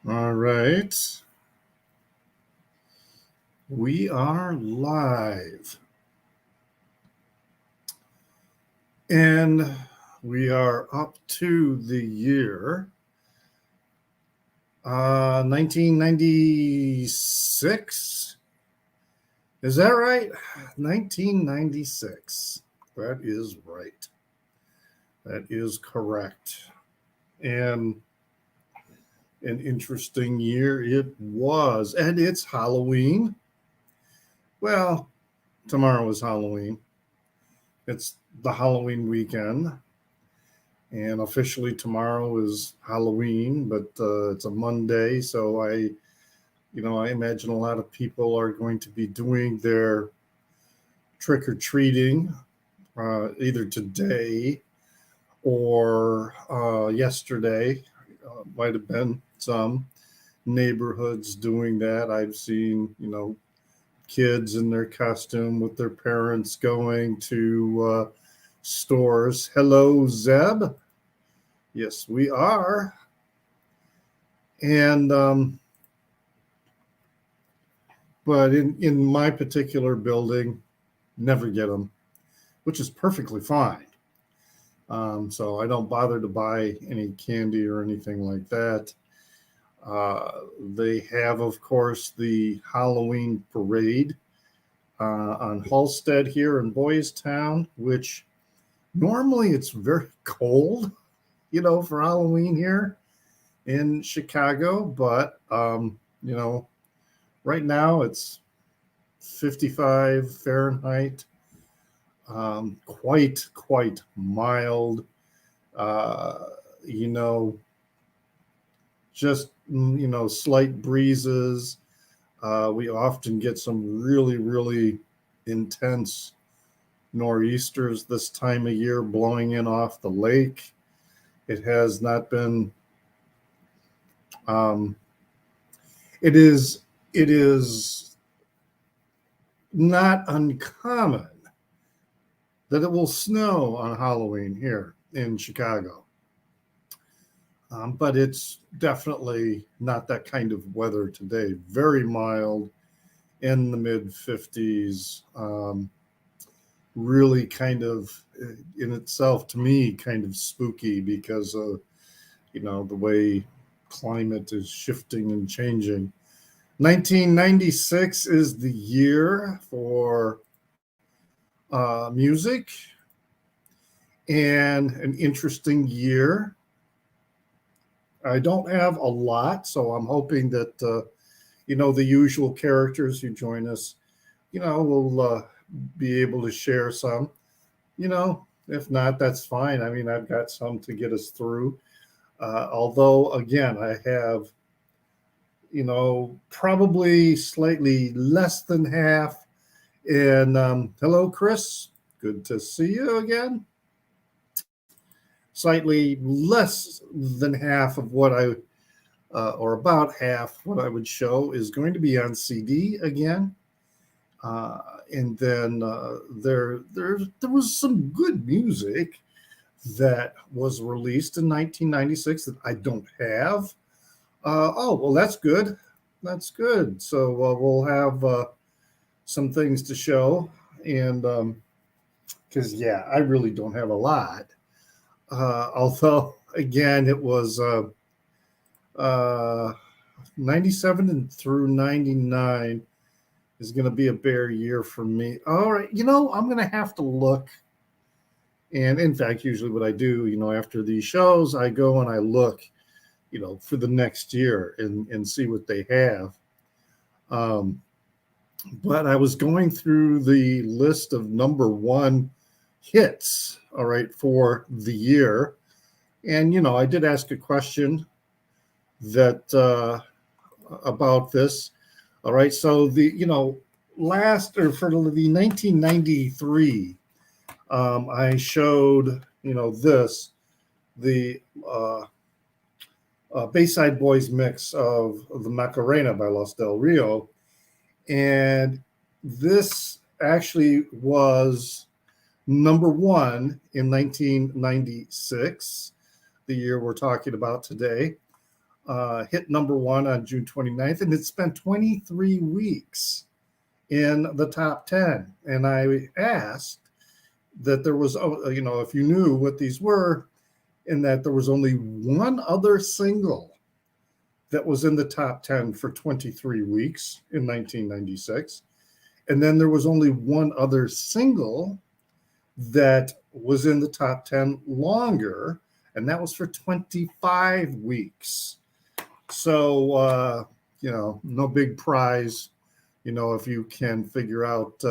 All right. We are live. And we are up to the year 1996. Is that right? 1996. That is right. That is correct. And an interesting year it was. And it's Halloween. Well, tomorrow is Halloween. It's the Halloween weekend. And officially tomorrow is Halloween, but it's a Monday. So I imagine a lot of people are going to be doing their trick or treating either today or yesterday. Might have been some neighborhoods doing that. I've seen, kids in their costume with their parents going to stores. Hello, Zeb. Yes, we are. And but in my particular building, never get them, which is perfectly fine. So I don't bother to buy any candy or anything like that. They have, of course, the Halloween parade on Halstead here in Boys Town, which normally it's very cold, for Halloween here in Chicago. But, right now it's 55 Fahrenheit, quite mild. Uh, you know, just slight breezes. We often get some really intense nor'easters this time of year blowing in off the lake. It has not been. Um, it is not uncommon that it will snow on Halloween here in Chicago. But it's definitely not that kind of weather today. Very mild in the mid 50s. Really kind of in itself, to me, kind of spooky because of, the way climate is shifting and changing. 1996 is the year for music, and an interesting year. I don't have a lot, so I'm hoping that the usual characters who join us, will be able to share some. If not, that's fine. I mean, I've got some to get us through. Although, again, I have, probably slightly less than half. And hello, Chris. Good to see you again. Slightly less than half of what or about half what I would show is going to be on CD again. And then there was some good music that was released in 1996 that I don't have. Well, that's good. That's good. So we'll have some things to show, and because I really don't have a lot. Although again, it was uh, 97 and through 99 is going to be a bare year for me. All right, I'm going to have to look. And in fact, usually what I do, after these shows, I go and I look, for the next year and see what they have. But I was going through the list of number one hits, all right, for the year. And, I did ask a question that about this. All right. So last or for the 1993, I showed, the Bayside Boys mix of the Macarena by Los Del Rio. And this actually was number one in 1996, the year we're talking about today. hit number one on June 29th, and it spent 23 weeks in the top 10. And I asked that there was, if you knew what these were, and that there was only one other single that was in the top 10 for 23 weeks in 1996. And then there was only one other single that was in the top 10 longer, and that was for 25 weeks. So, no big prize, if you can figure out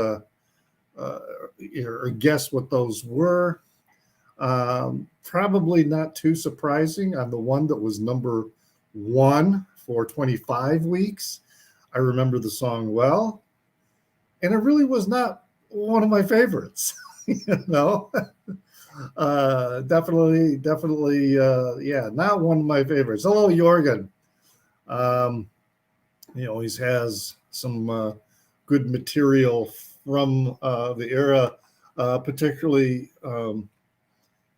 or guess what those were. Probably not too surprising on the one that was number one for 25 weeks. I remember the song well, and it really was not one of my favorites. Definitely, not one of my favorites. Hello, Jorgen. He always has some good material from the era, particularly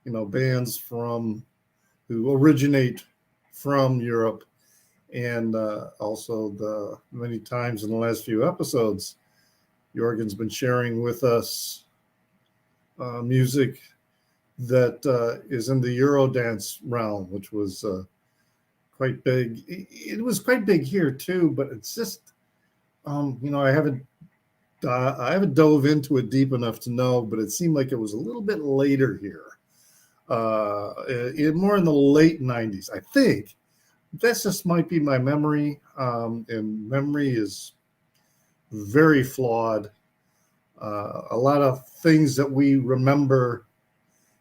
bands who originate from Europe, and also the many times in the last few episodes, Jorgen's been sharing with us music that is in the Eurodance realm, which was quite big. It was quite big here too, but it's just, I haven't dove into it deep enough to know, but it seemed like it was a little bit later here. More in the late 90s, I think. This just might be my memory, and memory is very flawed. A lot of things that we remember,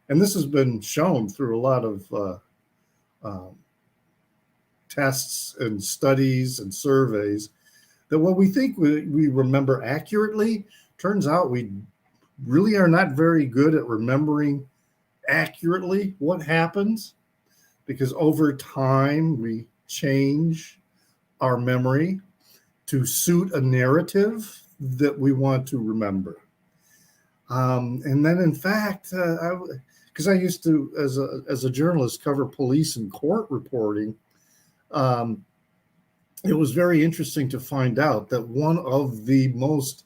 and this has been shown through a lot of tests and studies and surveys, that what we think we remember accurately, turns out we really are not very good at remembering accurately what happens, because over time we change our memory to suit a narrative that we want to remember. And then, in fact, because I used to, as a journalist, cover police and court reporting, it was very interesting to find out that one of the most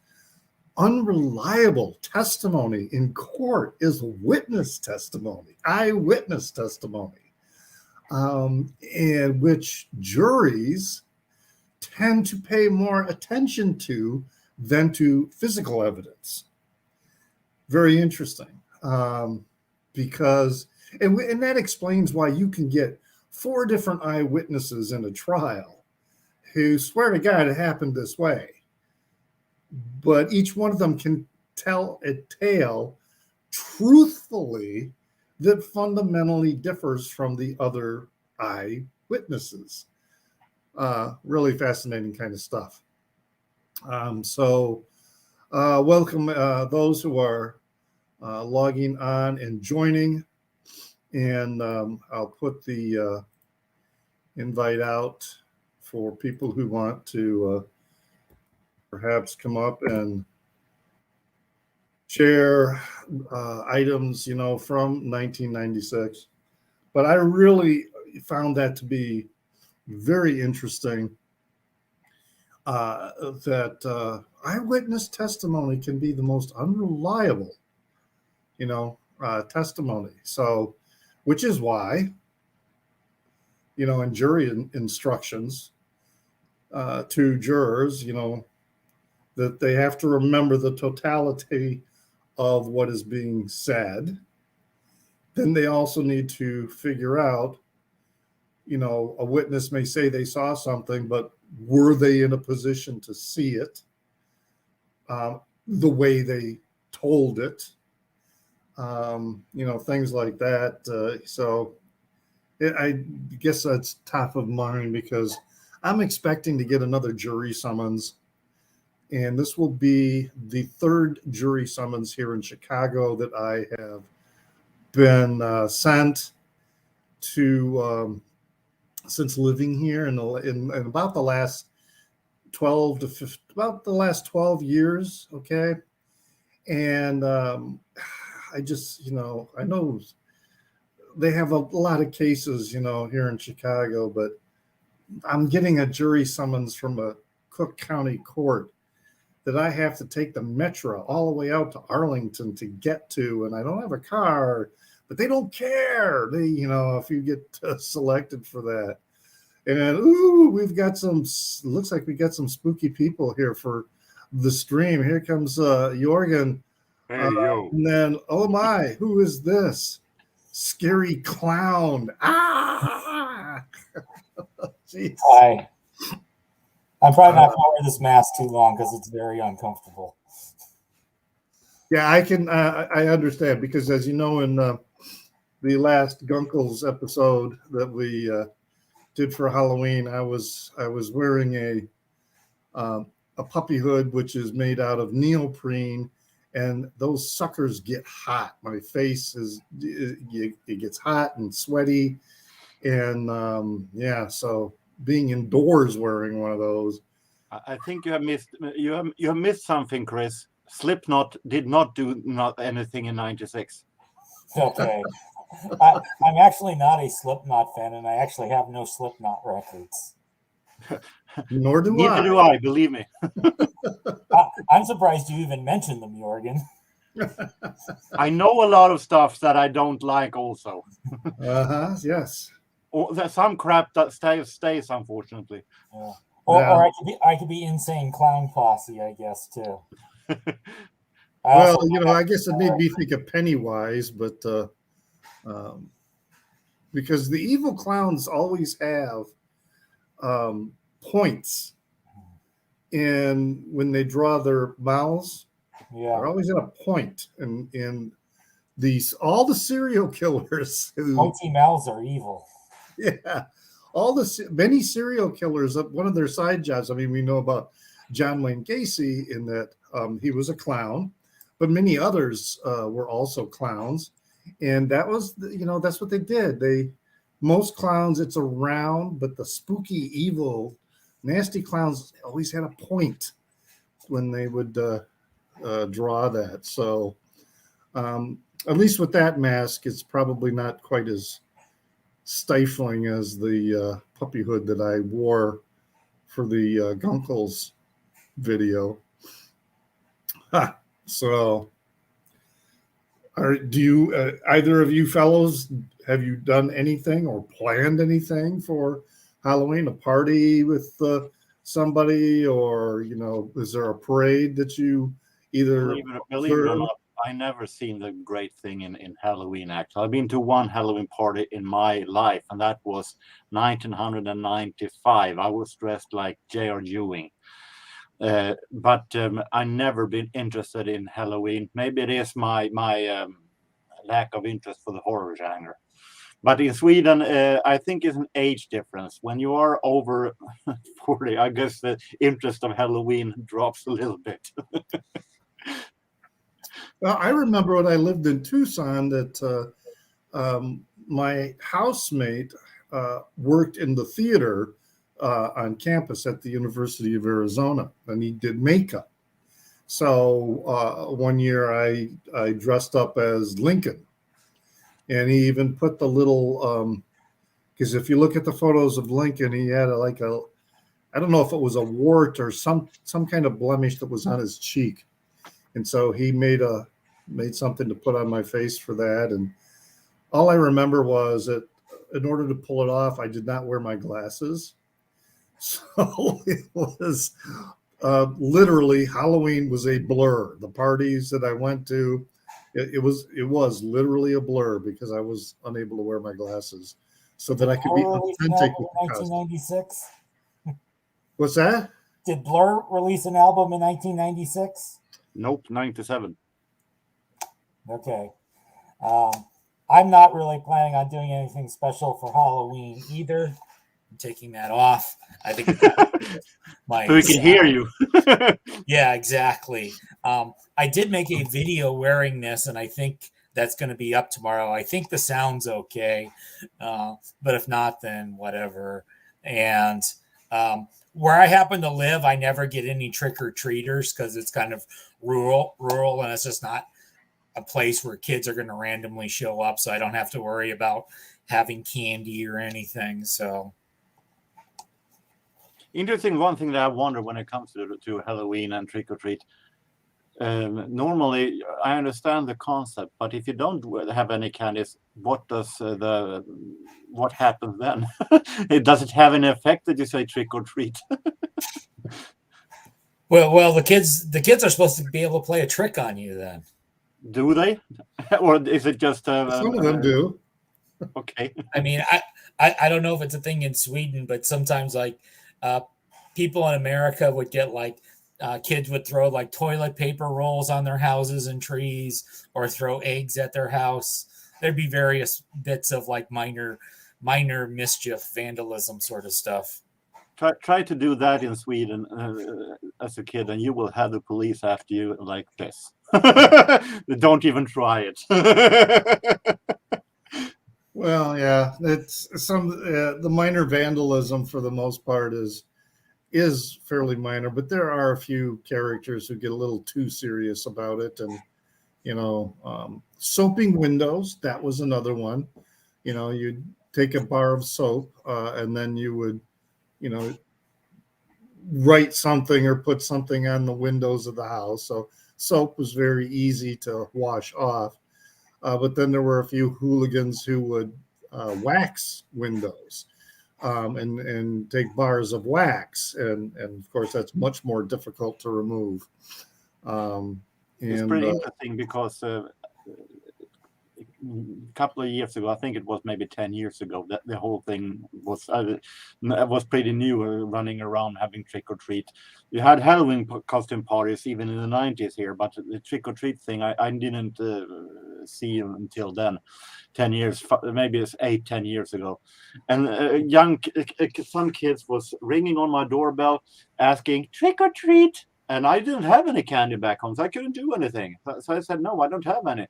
unreliable testimony in court is witness testimony, eyewitness testimony, and which juries tend to pay more attention to than to physical evidence. Very interesting, because, and that explains why you can get 4 different eyewitnesses in a trial who swear to God it happened this way, but each one of them can tell a tale truthfully that fundamentally differs from the other eyewitnesses. Really fascinating kind of stuff. So welcome those who are logging on and joining, and I'll put the invite out for people who want to perhaps come up and share items, from 1996. But I really found that to be very interesting, that eyewitness testimony can be the most unreliable, testimony. So, which is why, in jury instructions to jurors, that they have to remember the totality of what is being said. Then they also need to figure out, a witness may say they saw something, but were they in a position to see it the way they told it? Things like that. So I guess that's top of mind, because I'm expecting to get another jury summons. And this will be the 3rd jury summons here in Chicago that I have been sent to since living here in about the last 12 to 15, about the last 12 years. Okay. And I just, I know they have a lot of cases, here in Chicago, but I'm getting a jury summons from a Cook County court that I have to take the Metro all the way out to Arlington to get to, and I don't have a car, but they don't care. They, if you get selected for that. And then, we've got looks like we got some spooky people here for the stream. Here comes Jorgen. Hey, yo. And then, oh my, who is this? Scary clown. Ah! Jeez. Hi. I'm probably not going to wear this mask too long because it's very uncomfortable. Yeah, I can. I understand because, as you know, in the last Gunkles episode that we did for Halloween, I was wearing a puppy hood, which is made out of neoprene, and those suckers get hot. My face it gets hot and sweaty, and so being indoors wearing one of those. I think you have missed something, Chris. Slipknot did not do anything in '96. Okay. I'm actually not a Slipknot fan, and I actually have no Slipknot records. Nor do Neither I. do I, believe me. I'm surprised you even mentioned them, Jorgen. I know a lot of stuff that I don't like also. Yes. Or there's some crap that stays, unfortunately. Yeah. Or I could be Insane Clown Posse, I guess, too. Well, I guess it made me think of Pennywise, but because the evil clowns always have points, and when they draw their mouths, they're always at a point, and all the serial killers pointy mouths are evil. Yeah, many serial killers. One of their side jobs. I mean, we know about John Wayne Gacy in that he was a clown, but many others were also clowns, and that was that's what they did. Most clowns, it's around, but the spooky, evil, nasty clowns always had a point when they would draw that. So at least with that mask, it's probably not quite as stifling as the puppy hood that I wore for the Gunkles video. So do you either of you fellows, have you done anything or planned anything for Halloween, a party with somebody, or is there a parade that you either believe it or not, I never seen the great thing in Halloween. Actually, I've been to one Halloween party in my life, and that was 1995. I was dressed like J.R. Ewing. But I never been interested in Halloween. Maybe it is my lack of interest for the horror genre. But in Sweden, I think it's an age difference. When you are over 40, I guess the interest of Halloween drops a little bit. Well, I remember when I lived in Tucson that my housemate worked in the theater on campus at the University of Arizona, and he did makeup. So one year I dressed up as Lincoln, and he even put the little because if you look at the photos of Lincoln, he had I don't know if it was a wart or some kind of blemish that was on his cheek, and so he made something to put on my face for that. And all I remember was that in order to pull it off, I did not wear my glasses. So it was literally Halloween was a blur. The parties that I went to, it was literally a blur because I was unable to wear my glasses so that I could be authentic with the costume. 1996. What's that? Did Blur release an album in 1996? Nope, 97. Okay. I'm not really planning on doing anything special for Halloween either. I'm taking that off. I think so we can hear you. Yeah, exactly. I did make a video wearing this, and I think that's going to be up tomorrow. I think the sound's okay, but if not, then whatever. And where I happen to live, I never get any trick-or-treaters because it's kind of rural, and it's just not a place where kids are going to randomly show up, so I don't have to worry about having candy or anything. So Interesting. One thing that I wonder when it comes to Halloween and trick or treat. Normally, I understand the concept, but if you don't have any candies, what happens then? Does it have any effect that you say trick or treat? Well, the kids are supposed to be able to play a trick on you then. Do they, or is it just Some of them do. Okay. I mean, I don't know if it's a thing in Sweden, but sometimes like people in America would get like kids would throw like toilet paper rolls on their houses and trees, or throw eggs at their house. There'd be various bits of like minor mischief, vandalism sort of stuff. Try to do that in Sweden as a kid, and you will have the police after you like this. Don't even try it. Well, yeah, it's some the minor vandalism for the most part is fairly minor, but there are a few characters who get a little too serious about it, and soaping windows, that was another one. You'd take a bar of soap, and then you would write something or put something on the windows of the house. So soap was very easy to wash off. But then there were a few hooligans who would wax windows and take bars of wax. And of course, that's much more difficult to remove. It's pretty interesting because a couple of years ago, I think it was maybe 10 years ago, that the whole thing was pretty new, running around having trick or treat. You had Halloween costume parties even in the 90s here, but the trick or treat thing I didn't see until then. 10 years, maybe it's 8-10 years ago. And some kids was ringing on my doorbell asking trick or treat, and I didn't have any candy back home, so I couldn't do anything. So I said, no, I don't have any.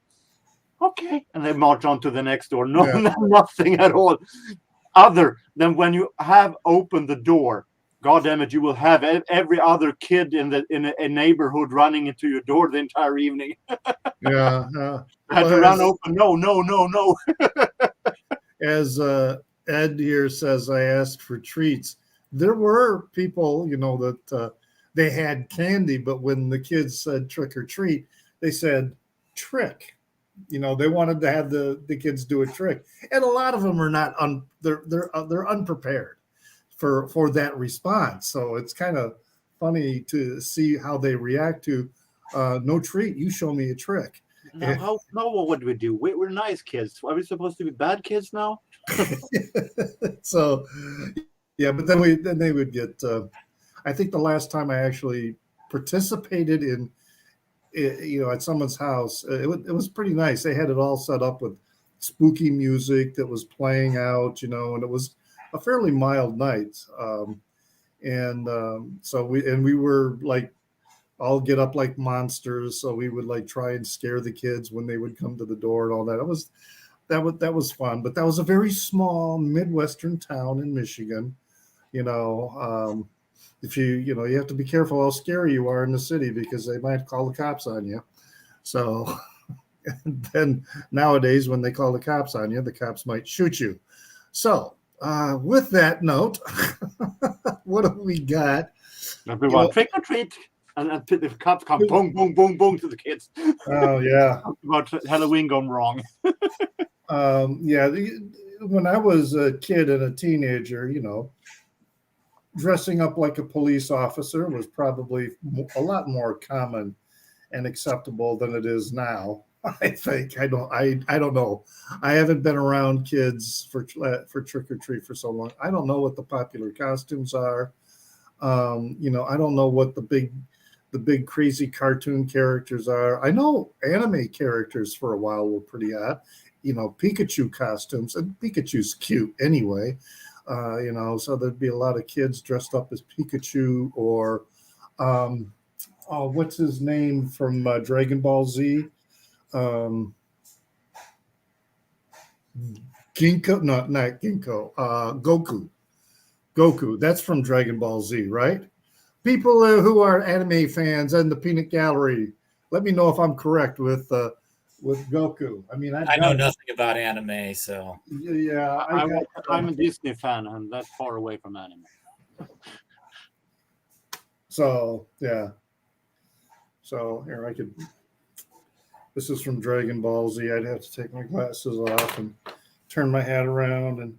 Okay, and they march on to the next door. No, Yeah. nothing at all, other than when you have opened the door. God damn it, you will have every other kid in a neighborhood running into your door the entire evening. Yeah. I had to run open. No. As Ed here says, I asked for treats. There were people, that they had candy, but when the kids said trick or treat, they said trick. They wanted to have the kids do a trick, and a lot of them are not they're unprepared for that response. So it's kind of funny to see how they react to no treat. You show me a trick. No, what do we do? We're nice kids. Are we supposed to be bad kids now? So, yeah, but then they would get. I think the last time I actually participated in, at someone's house, it was pretty nice. They had it all set up with spooky music that was playing out, and it was a fairly mild night. So we were like all get up like monsters. So we would like try and scare the kids when they would come to the door and all that. That was fun, but that was a very small Midwestern town in Michigan. If you have to be careful how scary you are in the city because they might call the cops on you. So then nowadays, when they call the cops on you, the cops might shoot you. So with that note, what have we got? Everyone trick or treat. And the cops come boom, boom, boom, boom to the kids. Oh, yeah. About Halloween gone wrong. Yeah. When I was a kid and a teenager, dressing up like a police officer was probably a lot more common and acceptable than it is now. I think I don't know. I haven't been around kids for trick or treat for so long. I don't know what the popular costumes are. I don't know what the big crazy cartoon characters are. I know anime characters for a while were pretty hot. Pikachu costumes, and Pikachu's cute anyway. So there'd be a lot of kids dressed up as Pikachu or, what's his name from Dragon Ball Z? Ginkgo, no, not Ginkgo. Goku. That's from Dragon Ball Z, right? People who are anime fans and the Peanut Gallery, let me know if I'm correct with Goku. I mean, I know nothing about anime, so yeah, I'm a Disney fan, and that's far away from anime. So yeah. So here I could. This is from Dragon Ball Z. I'd have to take my glasses off and turn my hat around, and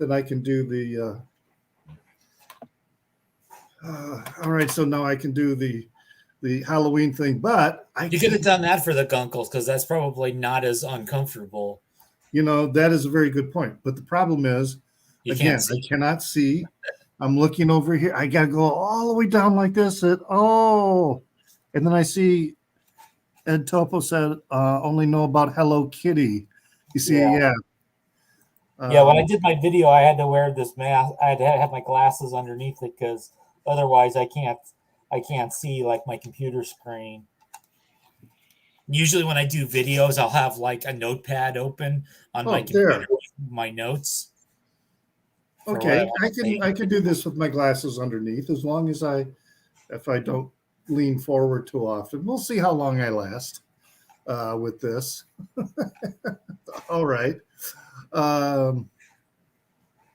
then I can do the. All right, so now I can do the Halloween thing, but You could have done that for the Gunkles because that's probably not as uncomfortable. That is a very good point. But the problem is, You again, can't see. I cannot see. I'm looking over here. I got to go all the way down like this. And then I see Ed Topo said, only know about Hello Kitty. You see, yeah. Yeah, when I did my video, I had to wear this mask. I had to have my glasses underneath it because otherwise I can't see like my computer screen. Usually when I do videos, I'll have like a notepad open on my computer with my notes. Okay, I can do this with my glasses underneath as long as if I don't lean forward too often. We'll see how long I last with this. All right. All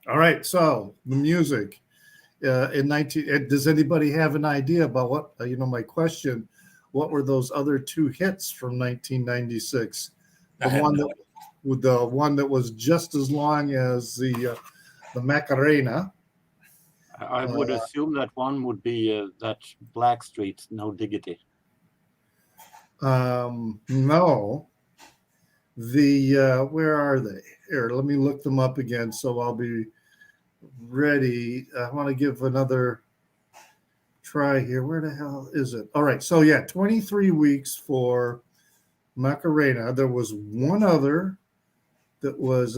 right. So the music in 19. Does anybody have an idea about what my question? What were those other two hits from 1996? The one that was just as long as the Macarena. I would assume that one would be that Blackstreet, No Diggity. No. The where are they? Here, let me look them up again so I'll be ready. I want to give another try here. Where the hell is it? All right. So yeah, 23 weeks for Macarena. There was one other that was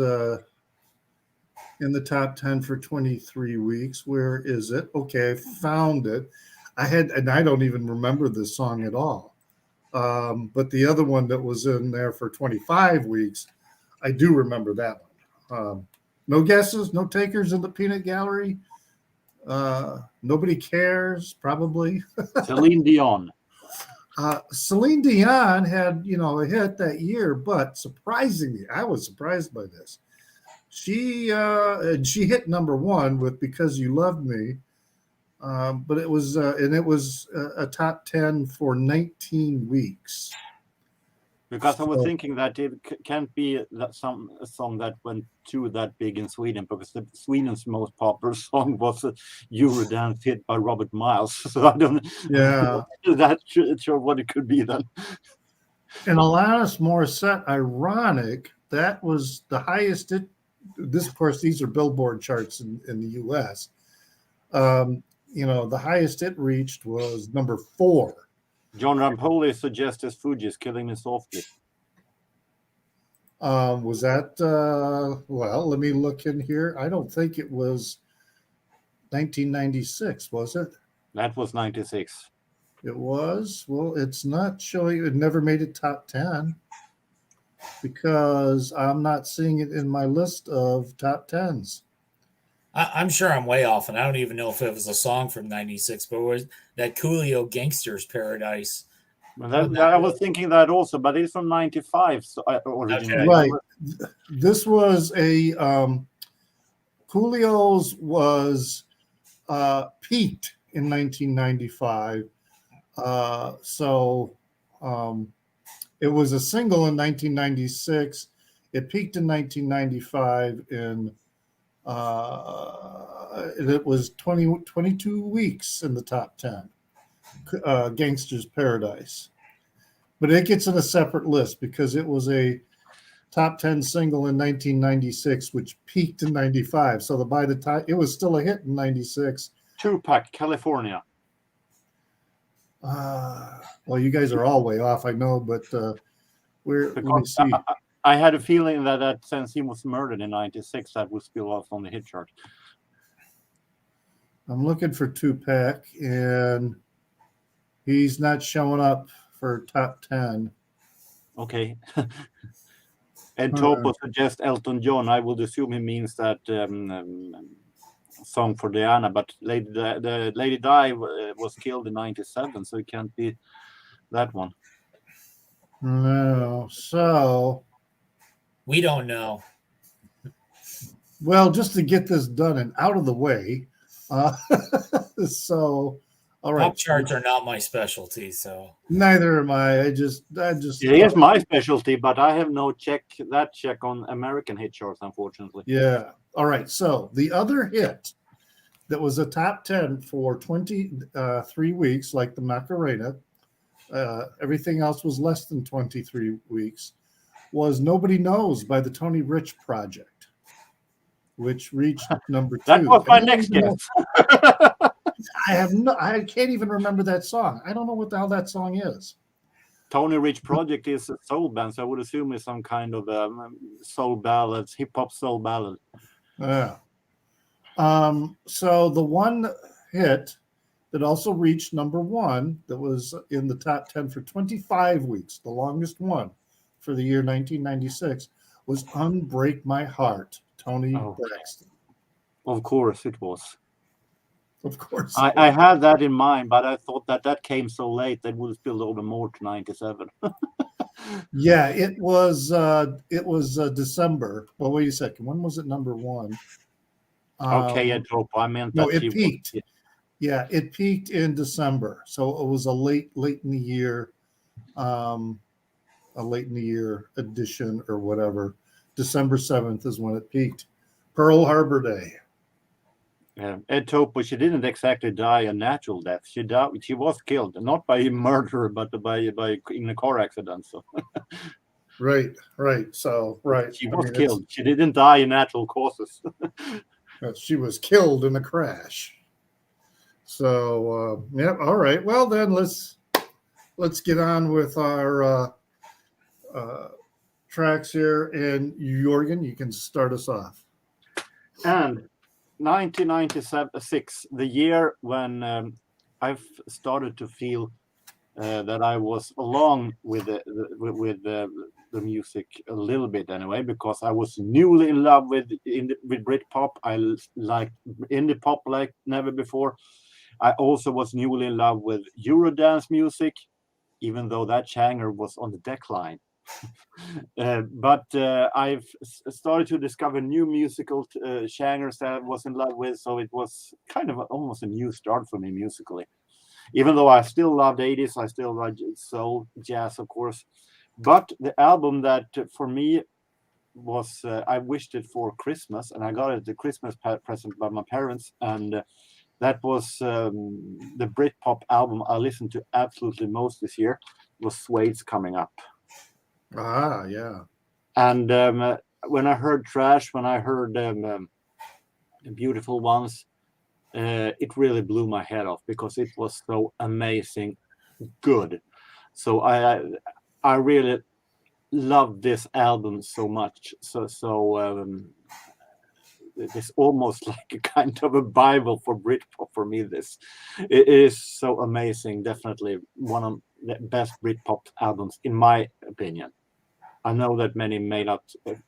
in the top 10 for 23 weeks. Where is it? Okay, I found it. And I don't even remember this song at all. But the other one that was in there for 25 weeks, I do remember that one. No guesses, no takers in the peanut gallery. Nobody cares, probably. Celine Dion. Celine Dion had, a hit that year, but surprisingly, I was surprised by this. She hit number one with "Because You Loved Me," but it was a top 10 for 19 weeks. Because I was thinking that it can't be a song that went too that big in Sweden, because Sweden's most popular song was a Eurodance hit by Robert Miles. So I don't. Yeah, that's sure what it could be then. And Alanis Morissette, ironic, that was the highest. Of course, these are Billboard charts in the U.S. The highest it reached was number 4. John Rampoli suggests Fugees, Killing Me Softly. Was that, well, let me look in here. I don't think it was 1996, was it? That was 96. It was? Well, it's not showing. It never made it top 10 because I'm not seeing it in my list of top 10s. I'm sure I'm way off, and I don't even know if it was a song from '96, but it was that Coolio "Gangster's Paradise." Well, I was thinking that also, but it's from '95 originally. Right. This was a Coolio's was peaked in 1995. It was a single in 1996. It peaked in 1995 it was 22 weeks in the top 10. Gangster's Paradise. But it gets in a separate list because it was a top 10 single in 1996, which peaked in 95. So by the time it was still a hit in 96. Tupac, California. Well, you guys are all way off, I know, but let me see. I had a feeling that since he was murdered in '96, that would spill off on the hit chart. I'm looking for Tupac, and he's not showing up for top 10. Okay. And Topo suggests Elton John. I would assume he means that song for Diana, but the Lady Di was killed in '97, so it can't be that one. No, so we don't know. Well, just to get this done and out of the way, so All right. Pop charts are not my specialty, so Neither am I. I just. It is my specialty, but I have no check on American hit charts, unfortunately. Yeah. All right. So the other hit that was a top 10 for 23 weeks, like the Macarena, everything else was less than 23 weeks, was Nobody Knows by the Tony Rich Project, which reached number 2. That was my next guess. I can't even remember that song. I don't know what the hell that song is. Tony Rich Project is a soul band, so I would assume it's some kind of soul ballads, hip hop soul ballad. Yeah. So the one hit that also reached number 1 that was in the top 10 for 25 weeks, the longest one for the year 1996, was Unbreak My Heart, Tony Braxton. Of course it was. Of course. I had that in mind, but I thought that came so late that would spill over more to 97. Yeah, it was December. Well, wait a second. When was it number 1? Okay, I hope I meant no, that it peaked. Yeah, it peaked in December. So it was a late in the year, edition or whatever. December 7th is when it peaked. Pearl Harbor Day. Ed Topo, she didn't exactly die a natural death. She was killed, not by a murderer, but by in a car accident. So right. So she was killed. She didn't die in natural causes. She was killed in a crash. So yeah, all right. Well then let's get on with our tracks here. And Jorgen, you can start us off. And 1996, the year when I've started to feel that I was along with the music a little bit anyway, because I was newly in love with Britpop. I liked indie pop like never before. I also was newly in love with Eurodance music, even though that genre was on the decline. But I've started to discover new musical genres that I was in love with, so it was kind of almost a new start for me musically. Even though I still loved 80s, I still loved soul, jazz, of course. But the album that for me was, I wished it for Christmas, and I got it the Christmas present by my parents, and that was the Britpop album I listened to absolutely most this year, was Suede's Coming Up. Ah, yeah. And when I heard Trash, when I heard The Beautiful Ones, it really blew my head off because it was so amazing good. So I really loved this album so much. So it's almost like a kind of a Bible for Britpop for me. It is so amazing. Definitely one of the best Britpop albums in my opinion. I know that many may not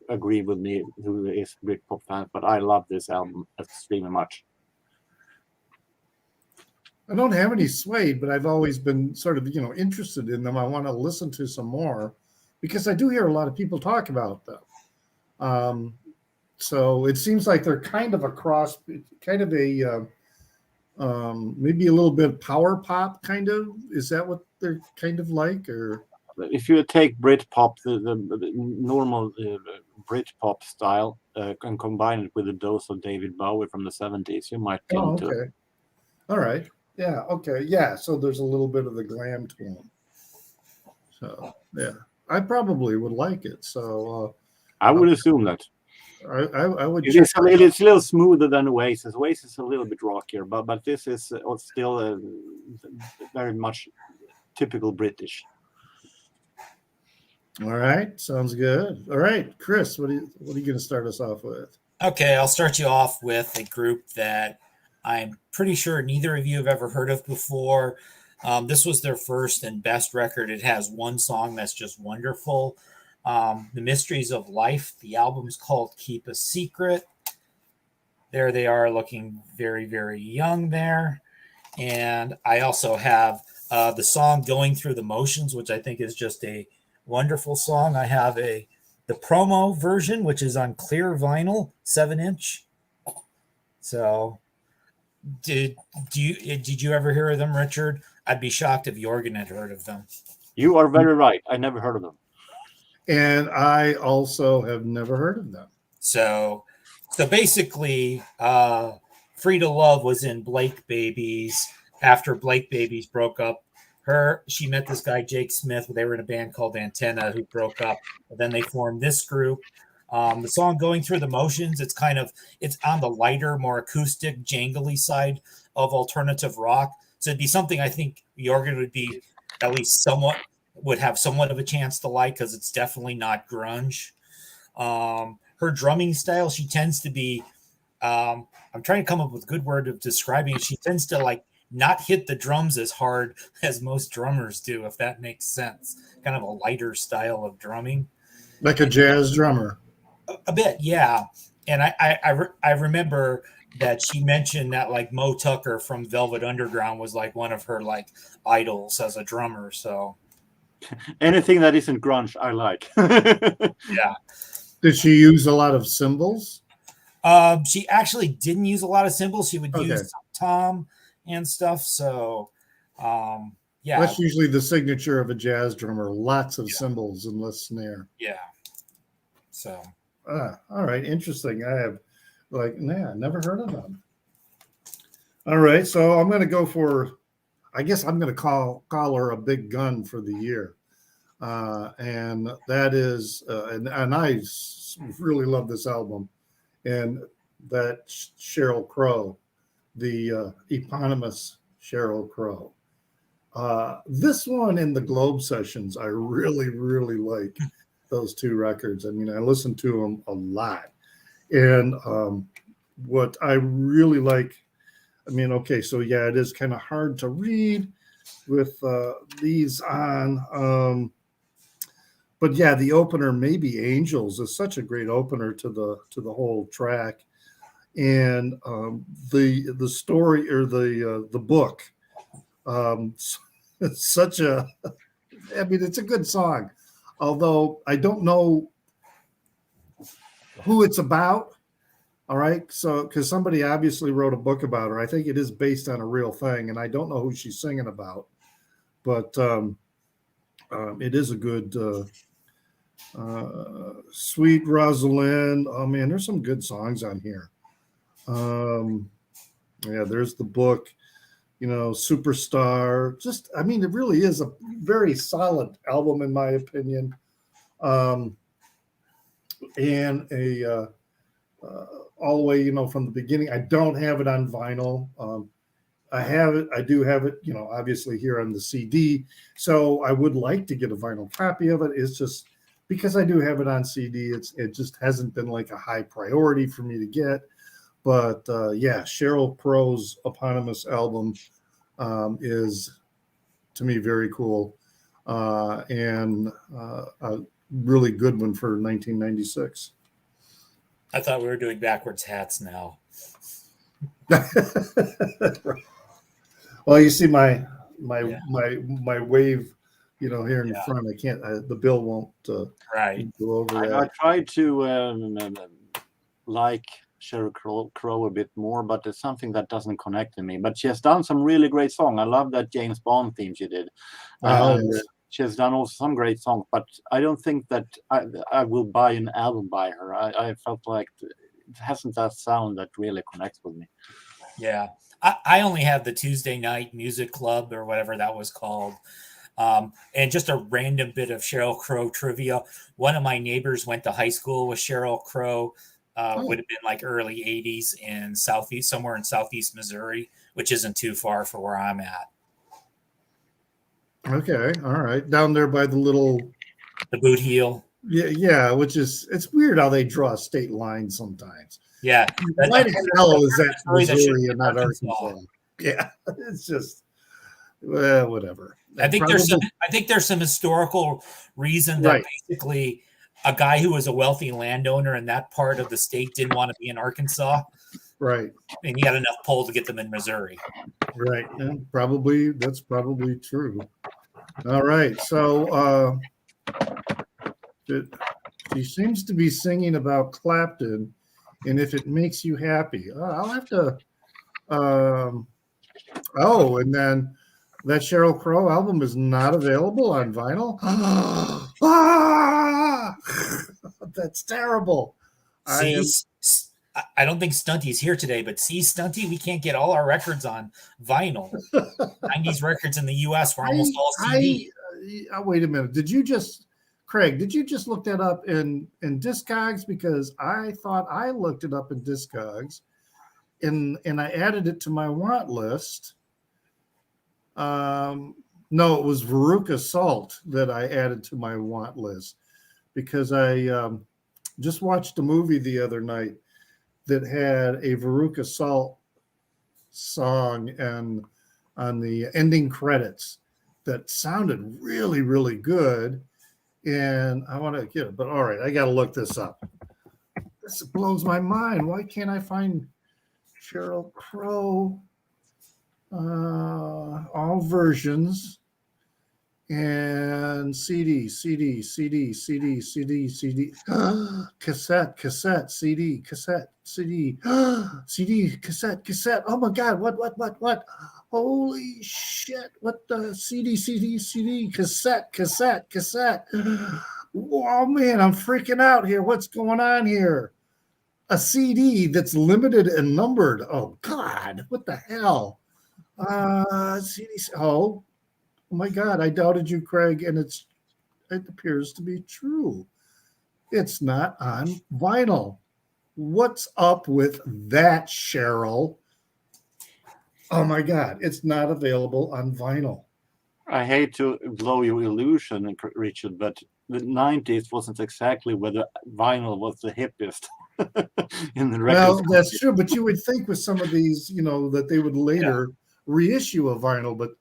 agree with me who is Britpop fan, but I love this album extremely much. I don't have any Suede, but I've always been sort of, interested in them. I want to listen to some more because I do hear a lot of people talk about them. So it seems like they're kind of a cross, kind of a maybe a little bit of power pop kind of. Is that what they're kind of like? Or if you take Britpop, the normal Britpop style, and combine it with a dose of David Bowie from the 70s, you might get into it. All right. Yeah. Okay. Yeah. So there's a little bit of the glam to them. So yeah, I probably would like it. So I would assume that. I would. It's a little smoother than Oasis. Oasis is a little bit rockier, but this is still very much typical British. All right, sounds good. All right, Chris, what are you going to start us off with? Okay, I'll start you off with a group that I'm pretty sure neither of you have ever heard of before. This was their first and best record. It has one song that's just wonderful. The Mysteries of Life. The album's called Keep a Secret. There they are looking very, very young there. And I also have the song Going Through the Motions, which I think is just a wonderful song. I have the promo version, which is on clear vinyl, 7-inch. So Did you ever hear of them, Richard? I'd be shocked if Jorgen had heard of them. You are very right. I never heard of them. And I also have never heard of them. So basically, Free to Love was in Blake Babies. After Blake Babies broke up, she met this guy Jake Smith. They were in a band called Antenna, who broke up. But then they formed this group. The song "Going Through the Motions," it's on the lighter, more acoustic, jangly side of alternative rock. So it'd be something I think Jorgen would be at least would have somewhat of a chance to like, because it's definitely not grunge. Her drumming style, she tends to be, I'm trying to come up with a good word of describing it. She tends to like not hit the drums as hard as most drummers do, if that makes sense. Kind of a lighter style of drumming. Like a jazz drummer. A bit, yeah. And I remember that she mentioned that like Mo Tucker from Velvet Underground was like one of her like idols as a drummer. So anything that isn't grunge, I like. Yeah. Did she use a lot of cymbals? She actually didn't use a lot of cymbals. She would use tom and stuff. So, yeah. That's usually the signature of a jazz drummer. Lots of cymbals and less snare. Yeah. So. All right. Interesting. I have never heard of them. All right. So I'm going to go for, I guess I'm going to call her a big gun for the year. And that is, and I really love this album, and that Sheryl Crow, the eponymous Sheryl Crow. This one in the Globe sessions, I really, really like those two records. I mean, I listen to them a lot. And what I really like, I mean, okay, so yeah, it is kind of hard to read with these on. But yeah, the opener, Maybe Angels, is such a great opener to the whole track. And the story, or the book, it's such a, I mean, it's a good song, although I don't know who it's about. All right, so because somebody obviously wrote a book about her. I think it is based on a real thing, and I don't know who she's singing about, but it is a good Sweet Rosalind. Oh man, there's some good songs on here. Yeah, there's the book, Superstar. Just, I mean, it really is a very solid album in my opinion. And all the way, from the beginning. I don't have it on vinyl. I do have it, obviously here on the CD. So I would like to get a vinyl copy of it. It's just because I do have it on CD. It just hasn't been like a high priority for me to get. But yeah, Sheryl Crow's eponymous album is, to me, very cool, and a really good one for 1996. I thought we were doing backwards hats now. Well, you see my wave, here in front. I can't. The bill won't go over that. I tried to like Sheryl Crow a bit more, but it's something that doesn't connect to me. But she has done some really great songs. I love that James Bond theme she did. Yes. She has done also some great songs, but I don't think that I will buy an album by her. I felt like it hasn't that sound that really connects with me. Yeah. I only have the Tuesday Night Music Club, or whatever that was called. And just a random bit of Sheryl Crow trivia. One of my neighbors went to high school with Sheryl Crow. Would have been like early 80s in somewhere in Southeast Missouri, which isn't too far from where I'm at. Okay. All right. Down there by the Boot Heel. Yeah, it's weird how they draw a state line sometimes. Yeah. Why the hell is that Missouri and not Arkansas? Yeah, it's just, well, whatever. I think there's some historical reason that basically a guy who was a wealthy landowner in that part of the state didn't want to be in Arkansas. Right. And he had enough pull to get them in Missouri. Right. And that's probably true. All right. So she seems to be singing about Clapton, and if it makes you happy. I'll have to Um, oh, and then that Sheryl Crow album is not available on vinyl. Ah! That's terrible. See, I don't think Stunty's here today, but see, Stunty, we can't get all our records on vinyl. 90s records in the US were almost all CD. Wait a minute. Craig, did you just look that up in Discogs? Because I thought I looked it up in Discogs and I added it to my want list. No, it was Veruca Salt that I added to my want list because I just watched a movie the other night that had a Veruca Salt song and on the ending credits that sounded really, really good. And I want to get it, but all right, I got to look this up. This blows my mind. Why can't I find Sheryl Crow? All versions and CD, cassette, CD, cassette, CD, CD, cassette. Oh my God! What? Holy shit! What the CD, cassette. Oh man, I'm freaking out here. What's going on here? A CD that's limited and numbered. Oh God! What the hell? CDC. Oh my God! I doubted you, Craig, and it appears to be true. It's not on vinyl. What's up with that, Cheryl? Oh my God! It's not available on vinyl. I hate to blow your illusion, Richard, but the 90s wasn't exactly where the vinyl was the hippest in the record. Well, that's true, but you would think with some of these, that they would later reissue a vinyl, but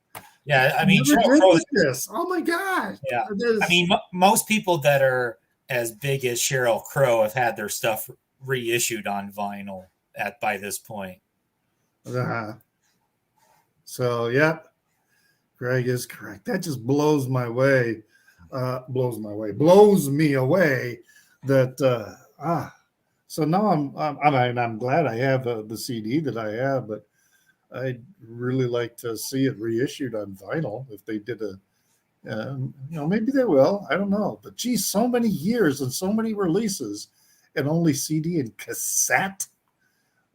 yeah, I mean, Sheryl Crow this. Oh my God! Yeah, I mean, most people that are as big as Sheryl Crow have had their stuff reissued on vinyl by this point. So, yeah, Greg is correct. That just blows me away. That So now I'm glad I have the CD that I have, but I'd really like to see it reissued on vinyl if they did maybe they will. I don't know. But geez, so many years and so many releases and only CD and cassette.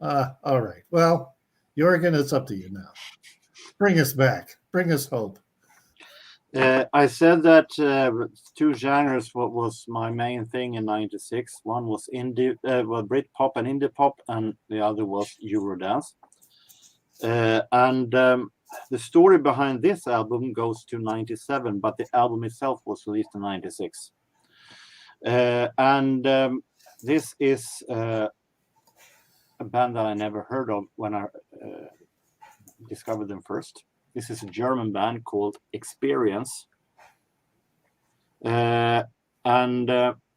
All right. Well, Jorgen, it's up to you now. Bring us back. Bring us hope. I said that two genres was my main thing in '96. One was Britpop and indie pop, and the other was Eurodance. The story behind this album goes to '97, but the album itself was released in '96. This is a band that I never heard of when I discovered them first. This is a German band called Experience.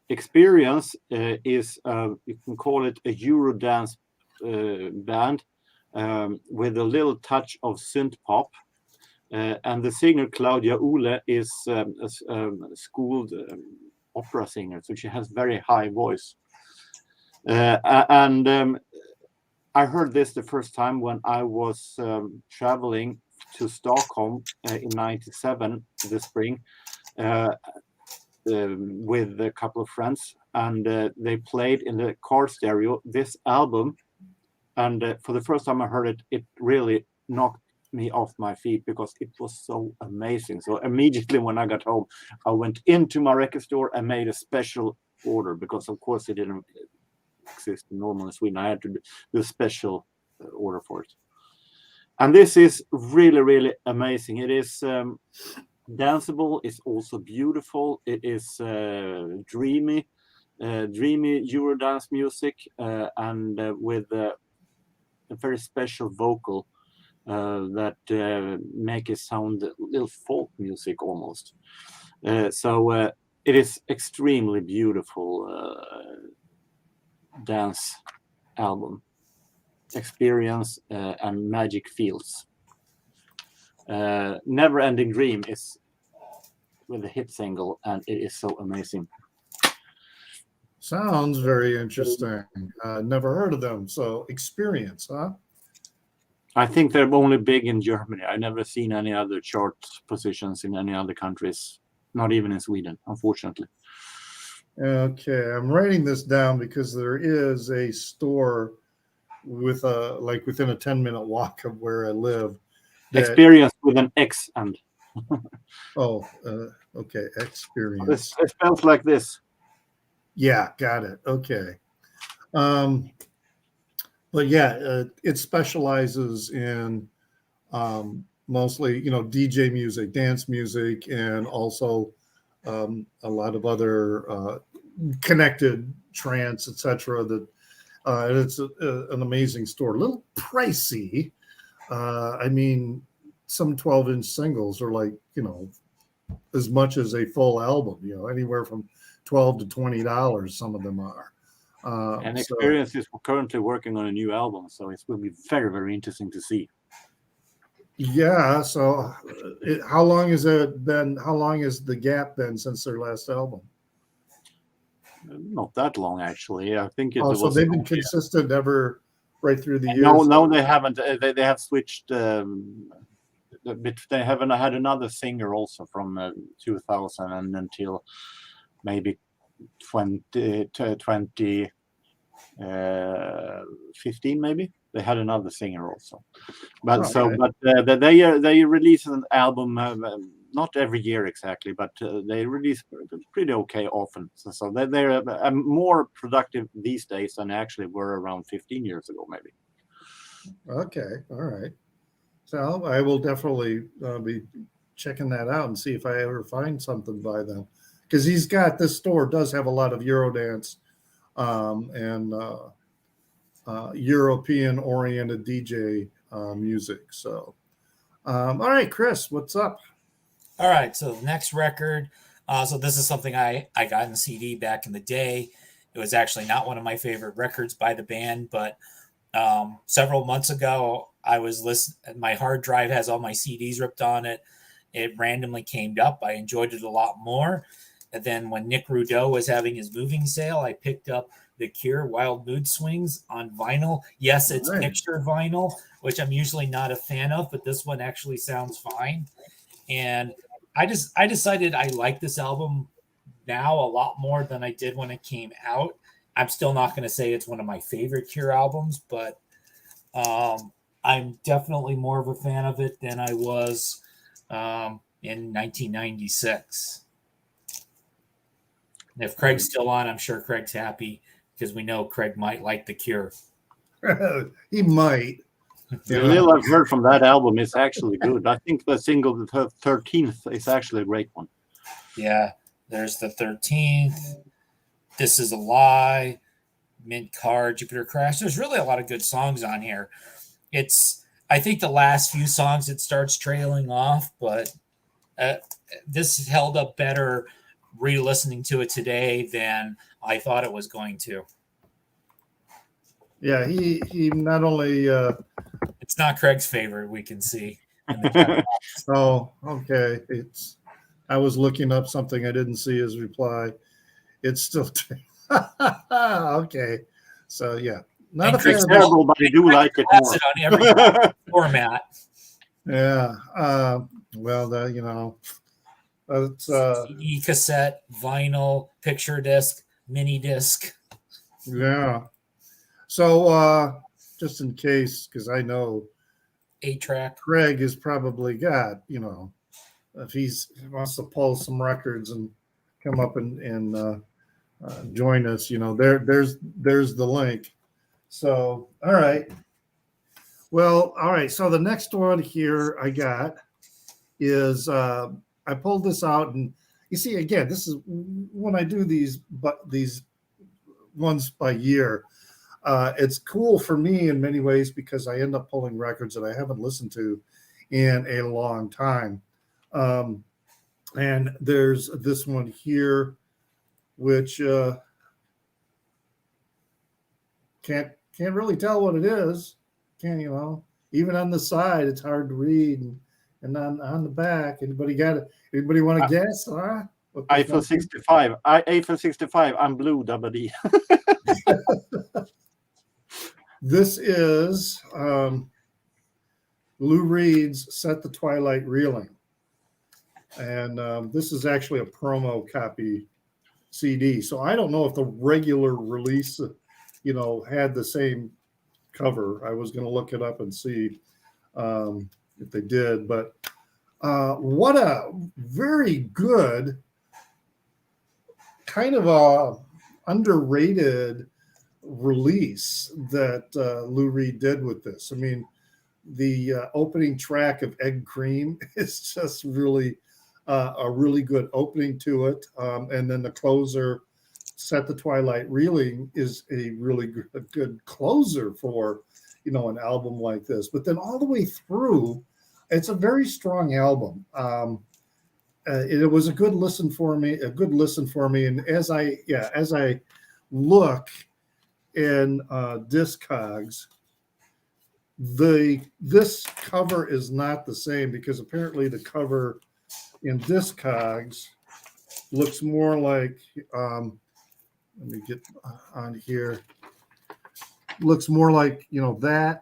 Experience is, you can call it a Eurodance band with a little touch of synth pop. And the singer Claudia Uhle is a schooled opera singer, so she has very high voice. I heard this the first time when I was traveling to Stockholm in '97, the spring, with a couple of friends, and they played in the car stereo this album. And for the first time I heard it, it really knocked me off my feet because it was so amazing. So immediately when I got home, I went into my record store and made a special order because, of course, it didn't exist normal in Sweden. I had to do a special order for it. And this is really, really amazing. It is danceable. It's also beautiful. It is dreamy Eurodance music, and with a very special vocal that make it sound a little folk music almost. So it is extremely beautiful dance album. Experience and Magic Fields. Never Ending Dream is with a hit single, and it is so amazing. Sounds very interesting. Never heard of them. So Experience, huh? I think they're only big in Germany. I've never seen any other chart positions in any other countries, not even in Sweden, unfortunately. Okay, I'm writing this down because there is a store with within a 10-minute walk of where I live. Experience with an X and. Okay, experience. It spells like this. Yeah, got it. Okay. But yeah, it specializes in mostly, DJ music, dance music, and also a lot of other connected trance, etc. That it's an amazing store. A little pricey. I mean, some 12-inch singles are like, as much as a full album. Anywhere from $12 to $20. Some of them are. And Experience is currently working on a new album, so it will be very, very interesting to see. Yeah. So, how long has it been? How long has the gap been since their last album? Not that long, actually. I think it was. So they've been consistent ever right through the years. No, they haven't. They have switched. They haven't had another singer also from 2000 and until maybe 2015 maybe. They had another singer also, but they release an album not every year exactly, but they release pretty okay often. So they're more productive these days than actually were around 15 years ago maybe. Okay, all right. So I will definitely be checking that out and see if I ever find something by them, because this store does have a lot of Eurodance and European-oriented DJ music. So, all right, Chris, what's up? All right, so the next record. So this is something I got in CD back in the day. It was actually not one of my favorite records by the band, but several months ago, I was listening. My hard drive has all my CDs ripped on it. It randomly came up. I enjoyed it a lot more. And then when Nick Rudeau was having his moving sale, I picked up The Cure Wild Mood Swings on vinyl. Yes, it's picture vinyl, which I'm usually not a fan of, but this one actually sounds fine. And I decided I like this album now a lot more than I did when it came out. I'm still not going to say it's one of my favorite Cure albums, but I'm definitely more of a fan of it than I was in 1996. And if Craig's still on, I'm sure Craig's happy because we know Craig might like The Cure. He might. The little I've heard from that album is actually good. I think the single, the 13th, is actually a great one. Yeah, there's the 13th. This Is a Lie, Mint Card, Jupiter Crash. There's really a lot of good songs on here. I think the last few songs it starts trailing off, but this held up better re-listening to it today than I thought it was going to. Yeah, he not only it's not Craig's favorite, we can see. Oh, okay. I was looking up something, I didn't see his reply. It's still okay. So yeah, not a fan. Terrible, but I do like it more. It on every format. Yeah. Well, it's CD, cassette, vinyl, picture disc, mini disc. Yeah. So just in case, because I know 8-track. Craig has probably got, if he wants to pull some records and come up and join us, there's the link. So, all right. Well, all right. So the next one here I got is I pulled this out, and you see, again, this is when I do these ones by year. It's cool for me in many ways because I end up pulling records that I haven't listened to in a long time. And there's this one here, which can't really tell what it is. Even on the side, it's hard to read, and on the back. Anybody got it? Anybody want to guess? Huh? Eiffel 65. Eiffel 65. I'm blue. Double D. This is Lou Reed's Set the Twilight Reeling. And this is actually a promo copy CD. So I don't know if the regular release, had the same cover. I was going to look it up and see if they did. But what a very good, kind of a underrated release that Lou Reed did with this. I mean, the opening track of Egg Cream is just really a really good opening to it. And then the closer, Set the Twilight Reeling, is a really good closer for, an album like this. But then all the way through, it's a very strong album. It was a good listen for me. And as I look in Discogs, this cover is not the same, because apparently the cover in Discogs looks more like let me get on here, looks more like that,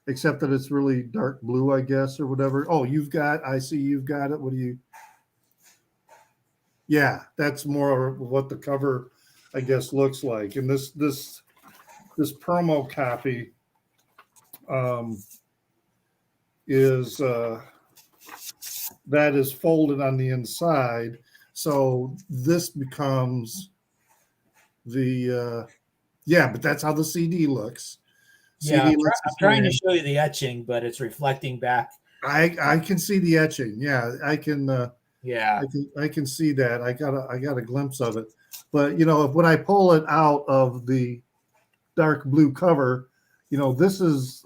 except that it's really dark blue, I guess, or whatever. Oh, I see you've got it. What do you? Yeah, that's more what the cover, I guess, looks like. And this promo copy is that is folded on the inside. So this becomes the but that's how the CD looks. Yeah, I'm trying to show you the etching, but it's reflecting back. I can see the etching. Yeah, I can. I can see that. I got a glimpse of it. But when I pull it out of the dark blue cover, this is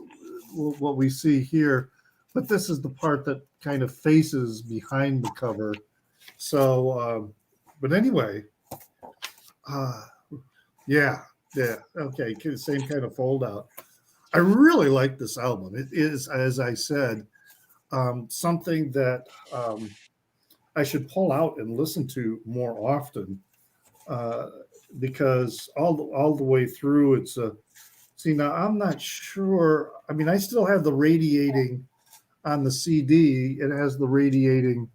what we see here. But this is the part that kind of faces behind the cover. So, but anyway, okay, same kind of fold out. I really like this album. It is, as I said, something that I should pull out and listen to more often, because all the way through it's a. See, now I'm not sure. I mean, I still have the radiating on the CD. It has the radiating,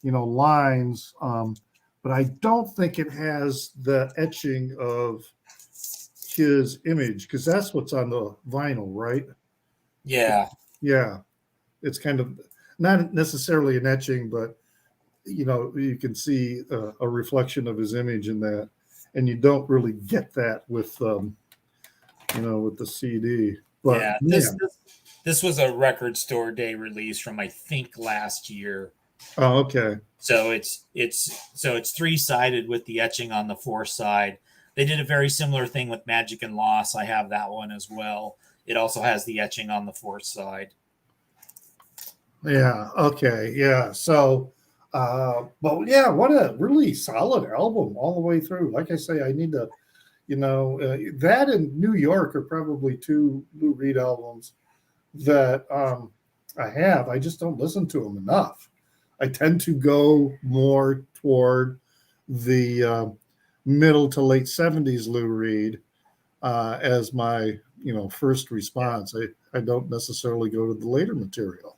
lines, but I don't think it has the etching of his image, because that's what's on the vinyl, right? Yeah. It's kind of not necessarily an etching, but you can see a reflection of his image in that, and you don't really get that with with the CD. But this was a record store day release from, I think, last year. Oh, okay. So it's 3-sided with the etching on the 4th side. They did a very similar thing with Magic and Loss. I have that one as well. It also has the etching on the 4th side. Yeah. Okay. Yeah. So, but yeah, what a really solid album all the way through. Like I say, I need to, that and New York are probably 2 Lou Reed albums that I have. I just don't listen to them enough. I tend to go more toward the middle to late 70s Lou Reed as my first response. I don't necessarily go to the later material.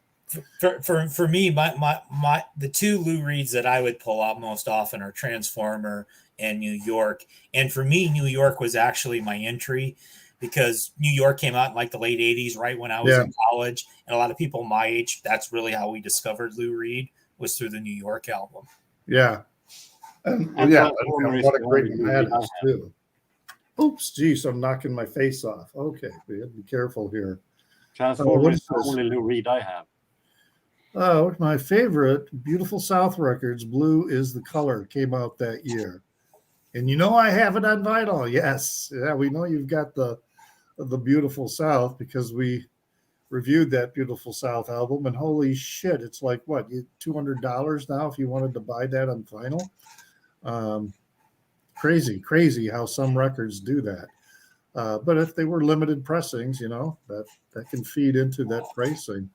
For me, my the 2 Lou Reeds that I would pull out most often are Transformer and New York. And for me, New York was actually my entry, because New York came out in like the late 80s, right when I was in college. And a lot of people my age, that's really how we discovered Lou Reed, was through the New York album. Yeah. And what a great one that is too. Oops, geez, I'm knocking my face off. Okay, we have to be careful here. Transformers is the only Lou Reed I have. Oh, my favorite, Beautiful South Records, Blue is the Color, came out that year. And I have it on vinyl. Yes. Yeah, we know you've got the Beautiful South, because we reviewed that Beautiful South album, and holy shit, it's like what, $200 now if you wanted to buy that on vinyl. Crazy how some records do that. But if they were limited pressings, that can feed into that pricing.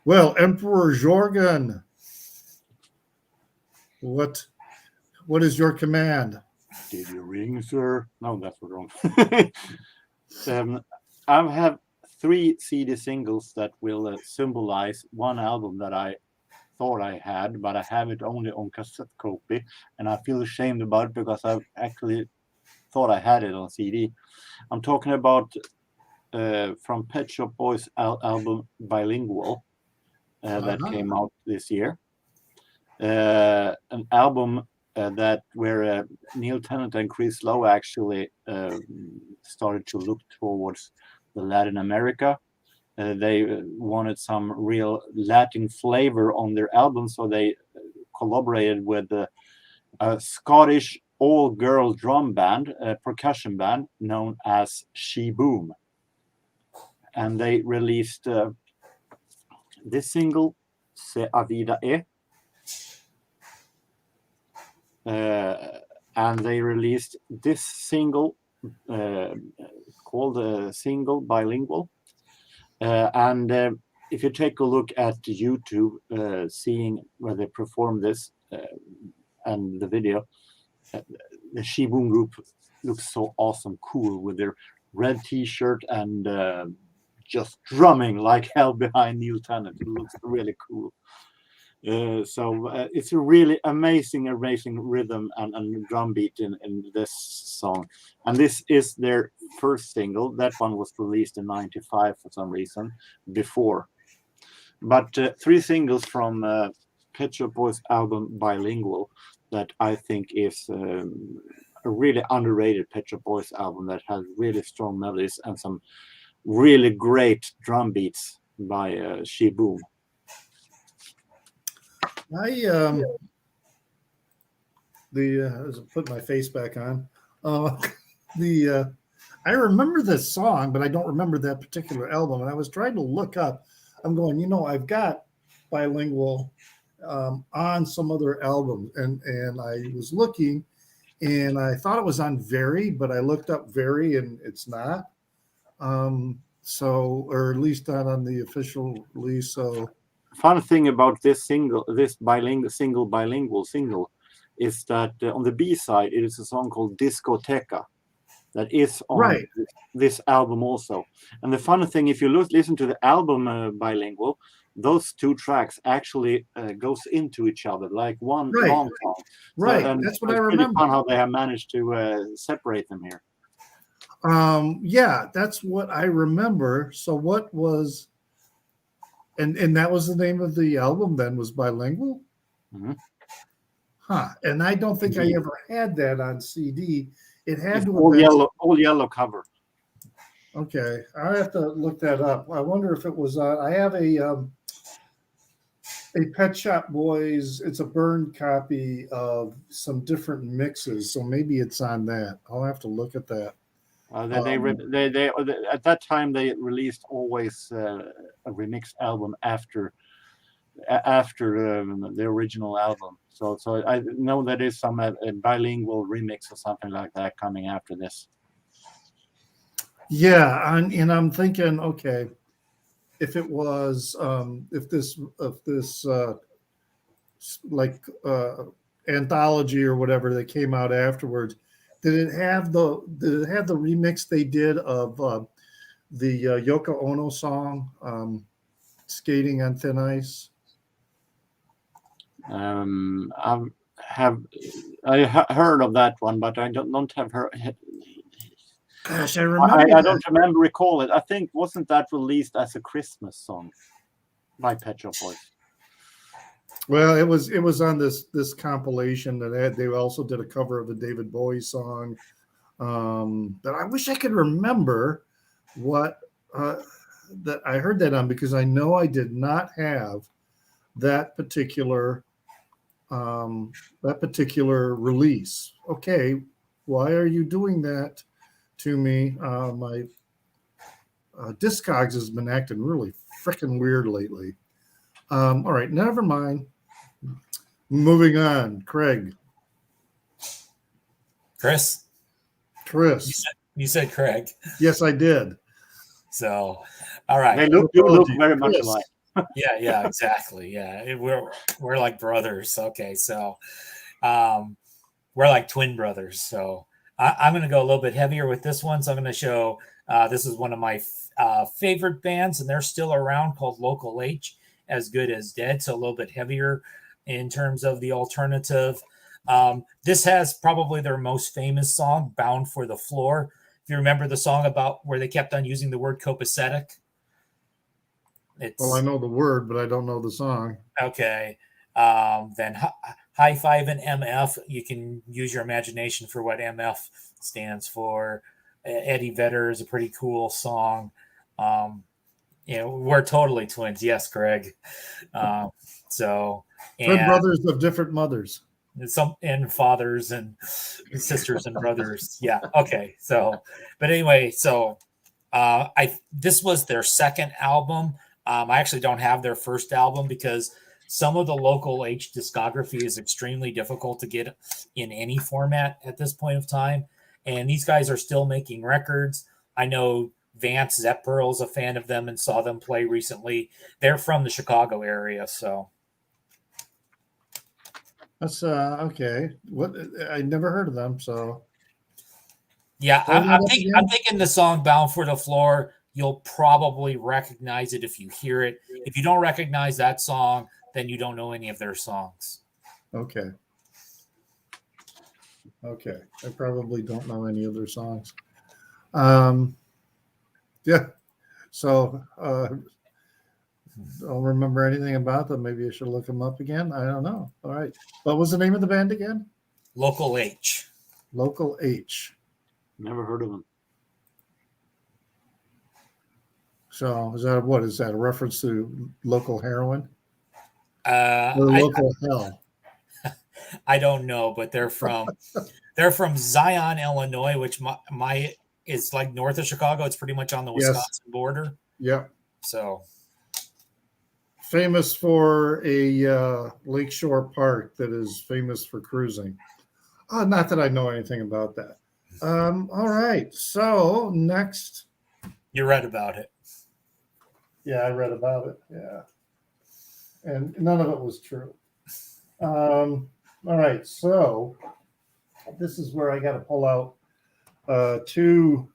Well, Emperor Jorgen, what is your command? Did you ring, sir? No, that's wrong. I have 3 CD singles that will symbolize one album that I thought I had, but I have it only on cassette copy, and I feel ashamed about it because I actually thought I had it on CD. I'm talking about from Pet Shop Boys album Bilingual that came out this year. An album that where Neil Tennant and Chris Lowe actually started to look towards the Latin America. They wanted some real Latin flavor on their album, so they collaborated with a Scottish all-girl drum band, a percussion band known as She Boom. And they released this single, Se a Vida É. And they released this single called Single Bilingual. And if you take a look at YouTube, seeing where they perform this and the video, the She Boom group looks so awesome, cool with their red T-shirt and just drumming like hell behind Neil Tennant. It looks really cool. So it's a really amazing rhythm and drum beat in this song. And this is their first single. That one was released in '95 for some reason before. But 3 singles from Pet Shop Boys album Bilingual that I think is a really underrated Pet Shop Boys album that has really strong melodies and some really great drum beats by She Boom. I put my face back on. I remember this song, but I don't remember that particular album. And I was trying to look up. I'm going, I've got Bilingual on some other albums, and I was looking, and I thought it was on Very, but I looked up Very, and it's not. So, or at least not on the official release. So. Fun thing about this bilingual single is that on the B side it is a song called Discoteca that is on this album also. And the funny thing, if you listen to the album Bilingual, those 2 tracks actually goes into each other like one long song. Right, So, that's what I remember. It's fun how they have managed to separate them here. Yeah, that's what I remember. So what was... And that was the name of the album then, was Bilingual? Mm-hmm. Huh. And I don't think I ever had that on CD. It had it's to all yellow cover. Okay. I have to look that up. I wonder if it was on. I have a Pet Shop Boys. It's a burned copy of some different mixes. So maybe it's on that. I'll have to look at that. They at that time they released always a remixed album after the original album. So I know that is some a bilingual remix or something like that coming after this. Yeah, and I'm thinking, okay, if it was if this anthology or whatever that came out afterwards. Did it have the remix they did of the Yoko Ono song, "Skating on Thin Ice"? I heard of that one, but I don't have heard. Gosh, I remember. I don't recall it. I think wasn't that released as a Christmas song by Pet Shop Boys? Well, it was on this compilation that they also did a cover of a David Bowie song. That I wish I could remember what that I heard that on, because I know I did not have that particular release. Okay, why are you doing that to me? My Discogs has been acting really freaking weird lately. All right, never mind. Moving on, Craig. Chris. You said Craig. Yes, I did. So, all right. They look very much alike. Yeah, exactly. Yeah, we're like brothers. Okay, so we're like twin brothers. So I'm going to go a little bit heavier with this one. So I'm going to show This is one of my favorite bands, and they're still around, called Local H, As Good as Dead. So a little bit heavier in terms of the alternative. This has probably their most famous song, Bound for the Floor. If you remember the song about where they kept on using the word copacetic. Well, I know the word, but I don't know the song. Okay. Then High Five and MF. You can use your imagination for what MF stands for. Eddie Vedder is a pretty cool song. We're totally twins. Yes, Greg. Twin brothers of different mothers. And fathers and sisters and brothers. Yeah. Okay. But anyway, this was their second album. I actually don't have their first album because some of the Local H discography is extremely difficult to get in any format at this point of time. And these guys are still making records. I know Vance Zepperl is a fan of them and saw them play recently. They're from the Chicago area, so. That's okay. What I never heard of them, so. Yeah, I'm thinking the song "Bound for the Floor." You'll probably recognize it if you hear it. If you don't recognize that song, then you don't know any of their songs. Okay. I probably don't know any of their songs. Yeah. So don't remember anything about them. Maybe I should look them up again. I don't know. All right. What was the name of the band again? Local H. Local H. Never heard of them. So is that what? Is that a reference to local heroin? Or local hell? I don't know, but they're from Zion, Illinois, which is like north of Chicago. It's pretty much on the Wisconsin border. Yeah. So famous for a lakeshore park that is famous for cruising. Not that I know anything about that. All right. So next. You read about it. Yeah, I read about it. Yeah. And none of it was true. All right. So this is where I got to pull out two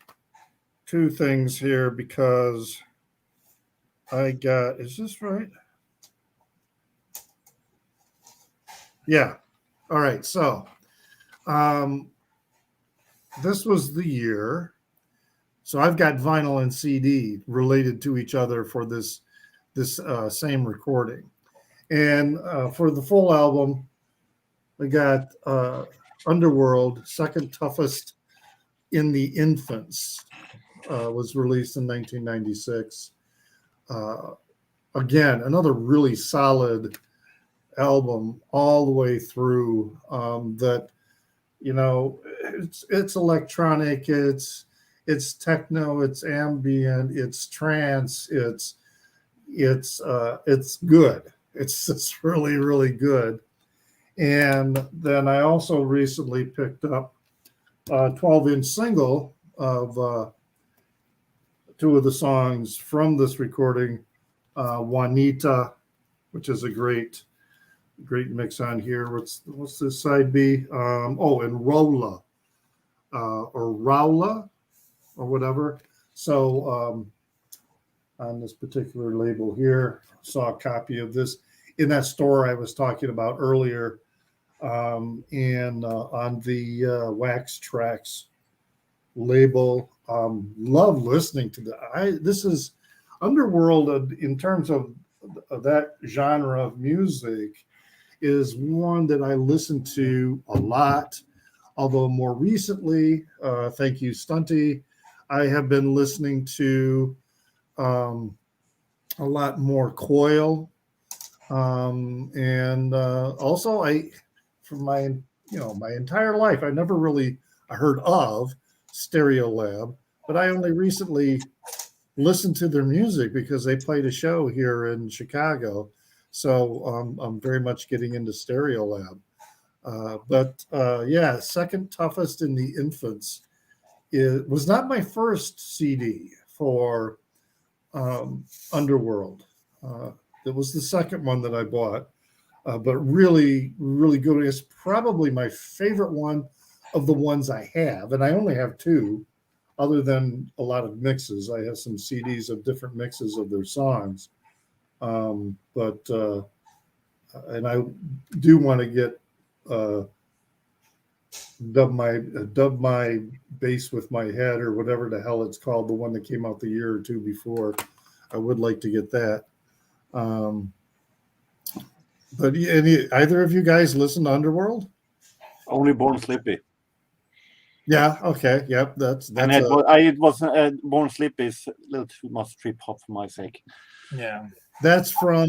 things here because is this right? Yeah. All right. So this was the year. So I've got vinyl and CD related to each other for this same recording. And for the full album, we got Underworld, Second Toughest in the Infants, was released in 1996. Again, another really solid album all the way through. That it's electronic, it's techno, it's ambient, it's trance, it's good. It's really, really good. And then I also recently picked up a 12-inch single of two of the songs from this recording, Juanita, which is a great mix on here. What's this side B? And Rolla, or Raula, or whatever. So on this particular label here, saw a copy of this in that store I was talking about earlier, and on the Wax Tracks label. Love listening to this is Underworld in terms of that genre of music is one that I listen to a lot. Although more recently, thank you, Stunty, I have been listening to a lot more Coil, and also for my entire life I never really heard of Stereolab, but I only recently listened to their music because they played a show here in Chicago. So I'm very much getting into Stereolab. But Second Toughest in the Infants. It was not my first CD for Underworld. It was the second one that I bought, but really, really good. It's probably my favorite one of the ones I have, and I only have two. other than a lot of mixes. I have some CDs of different mixes of their songs. But and I do want to get dub my bass with my head, or whatever the hell it's called, the one that came out the year or two before. I would like to get that. But either of you guys listen to Underworld? Only Born Slippy. Yeah. Okay. Yep. That's And it was Born Slippy is a little too much trip hop for my sake. Yeah. That's from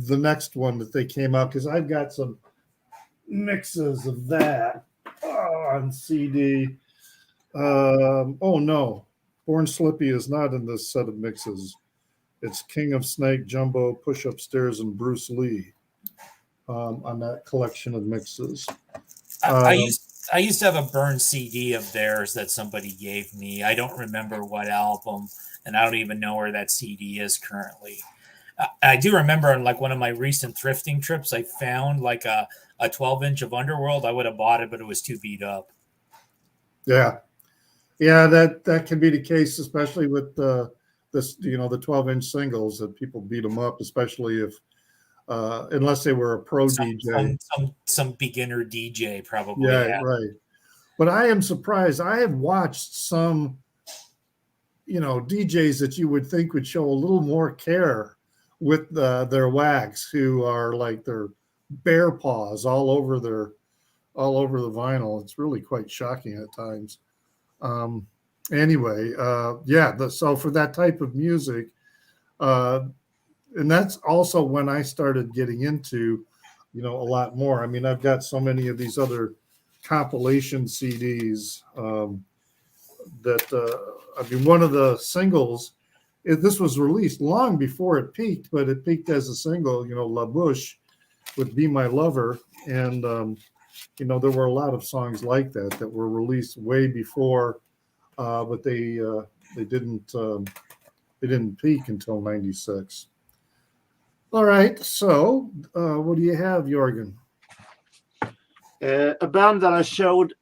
the next one that they came out, because I've got some mixes of that on CD. Oh no, Born Slippy is not in this set of mixes. It's King of Snake, Jumbo, Push Upstairs, and Bruce Lee on that collection of mixes. I used to have a burned CD of theirs that somebody gave me. I don't remember what album, and I don't even know where that CD is currently. I do remember on like one of my recent thrifting trips, I found like a 12-inch of Underworld. I would have bought it, but it was too beat up. Yeah, that can be the case, especially with the 12-inch singles, that people beat them up, especially if unless they were a pro DJ. Some beginner DJ probably. Yeah, right. But I am surprised. I have watched some, DJs that you would think would show a little more care with their wax, who are like their bear paws all over the vinyl. It's really quite shocking at times. Anyway, so for that type of music, and that's also when I started getting into, a lot more. I mean, I've got so many of these other compilation CDs one of the singles, this was released long before it peaked, but it peaked as a single, La Bouche would Be My Lover. And, there were a lot of songs like that were released way before, but they didn't peak until 96. All right. So what do you have, Jorgen? A band that I showed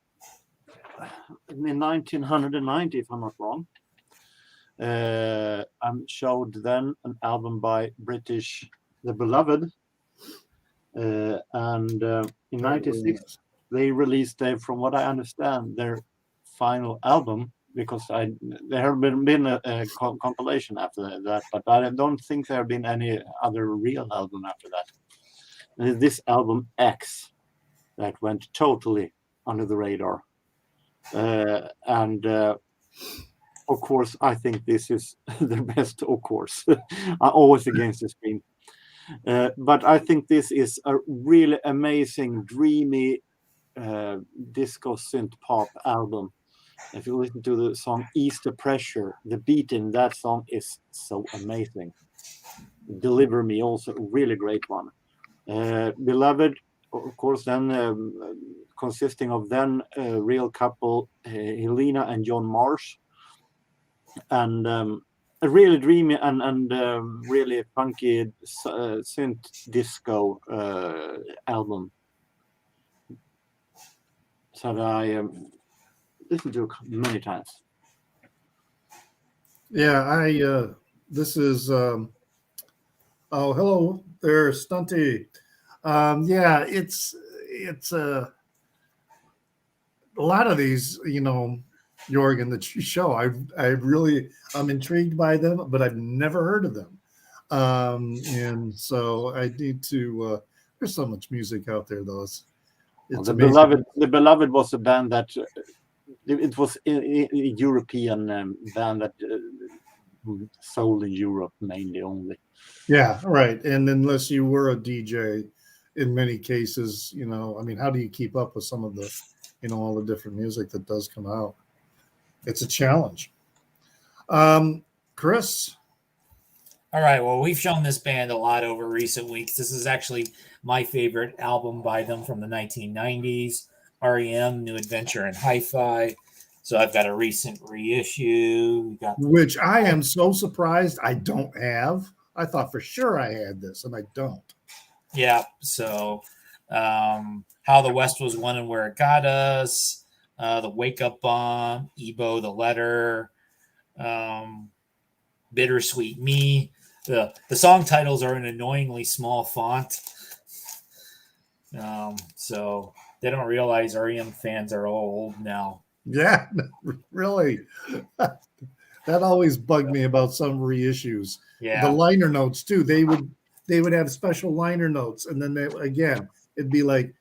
in 1990, if I'm not wrong. I showed then an album by British The Beloved, and in 96 they released, from what I understand, their final album, because there have been a compilation after that, but I don't think there have been any other real album after that. And this album X that went totally under the radar, and of course I think this is the best. Of course, I'm always against the screen, but I think this is a really amazing, dreamy disco synth pop album. If you listen to the song Ease the Pressure, the beat in that song is so amazing. Deliver Me, also a really great one. Beloved, of course, then consisting of then a real couple, Helena and John Marsh, and a really dreamy and really funky synth disco album. So that I listened to many times. Yeah, this is hello there, Stunty. It's a lot of these, Jorgen, that you show. I'm intrigued by them, but I've never heard of them. And so I need to. There's so much music out there, though. The Beloved was a band that it was a European band that sold in Europe mainly only. Yeah, right. And unless you were a DJ, in many cases, how do you keep up with some of the, all the different music that does come out? It's a challenge. Chris? All right. Well, we've shown this band a lot over recent weeks. This is actually my favorite album by them from the 1990s, REM, New Adventure in Hi-Fi. So I've got a recent reissue. Which I am so surprised I don't have. I thought for sure I had this, and I don't. Yeah. So How the West Was Won and Where It Got Us, The Wake Up Bomb, Ebo, The Letter, Bittersweet Me. The song titles are an annoyingly small font. So they don't realize REM fans are all old now. Yeah, really. That always bugged me about some reissues. Yeah. The liner notes too. They would have special liner notes, and then it'd be like,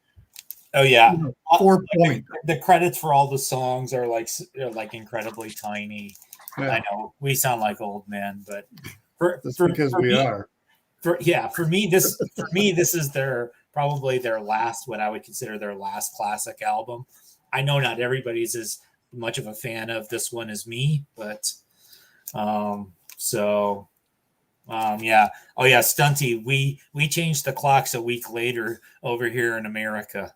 oh yeah, 4 point. The credits for all the songs are like incredibly tiny. Yeah. I know we sound like old men, but because we are. For me this is probably their last, what I would consider their last classic album. I know not everybody's as much of a fan of this one as me, but yeah. Oh yeah, Stunty. We changed the clocks a week later over here in America.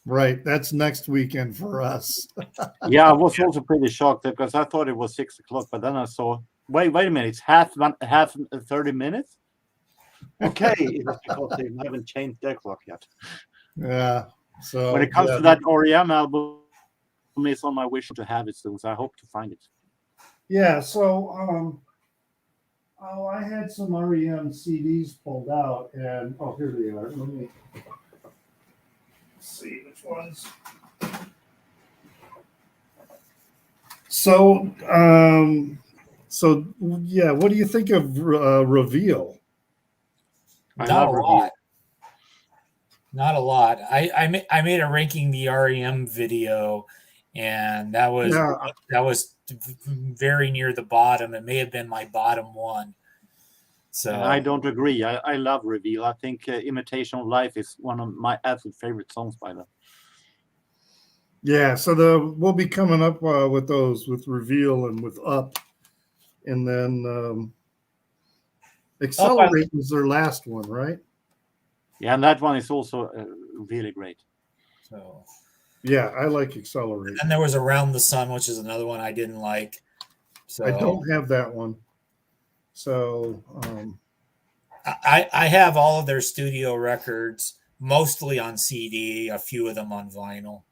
Right, that's next weekend for us. Yeah, I was also pretty shocked because I thought it was 6 o'clock, but then I saw, wait a minute, it's half 30 minutes. Okay, it was because they haven't changed their clock yet. Yeah. So when it comes to that REM album, it's on my wish to have it soon, so I hope to find it. Yeah. So I had some REM CDs pulled out, and here they are. Let me see which ones. So yeah, what do you think of Reveal? Not a lot. Not a lot. I made a ranking the REM video, and that was very near the bottom. It may have been my bottom one. So I don't agree. I love Reveal. I think Imitation of Life is one of my absolute favorite songs by them. Yeah, so we'll be coming up with those, with Reveal and with Up, and then Accelerate was their last one, right? Yeah, and that one is also really great. So yeah, I like Accelerate. And there was Around the Sun, which is another one I didn't like. So I don't have that one. So I have all of their studio records, mostly on CD, a few of them on vinyl.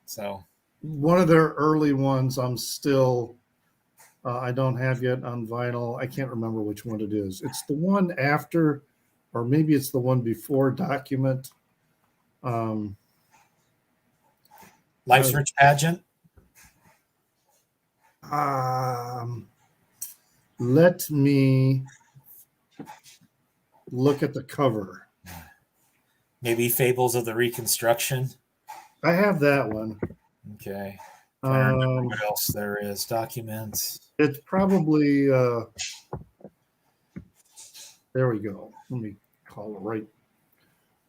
So one of their early ones I'm still I don't have yet on vinyl. I can't remember which one it is. It's the one after, or maybe it's the one before Document. Life's Rich Pageant. Let me look at the cover. Maybe Fables of the Reconstruction. I have that one. Okay. I don't remember what else there is. Documents. It's probably there we go. Let me call the right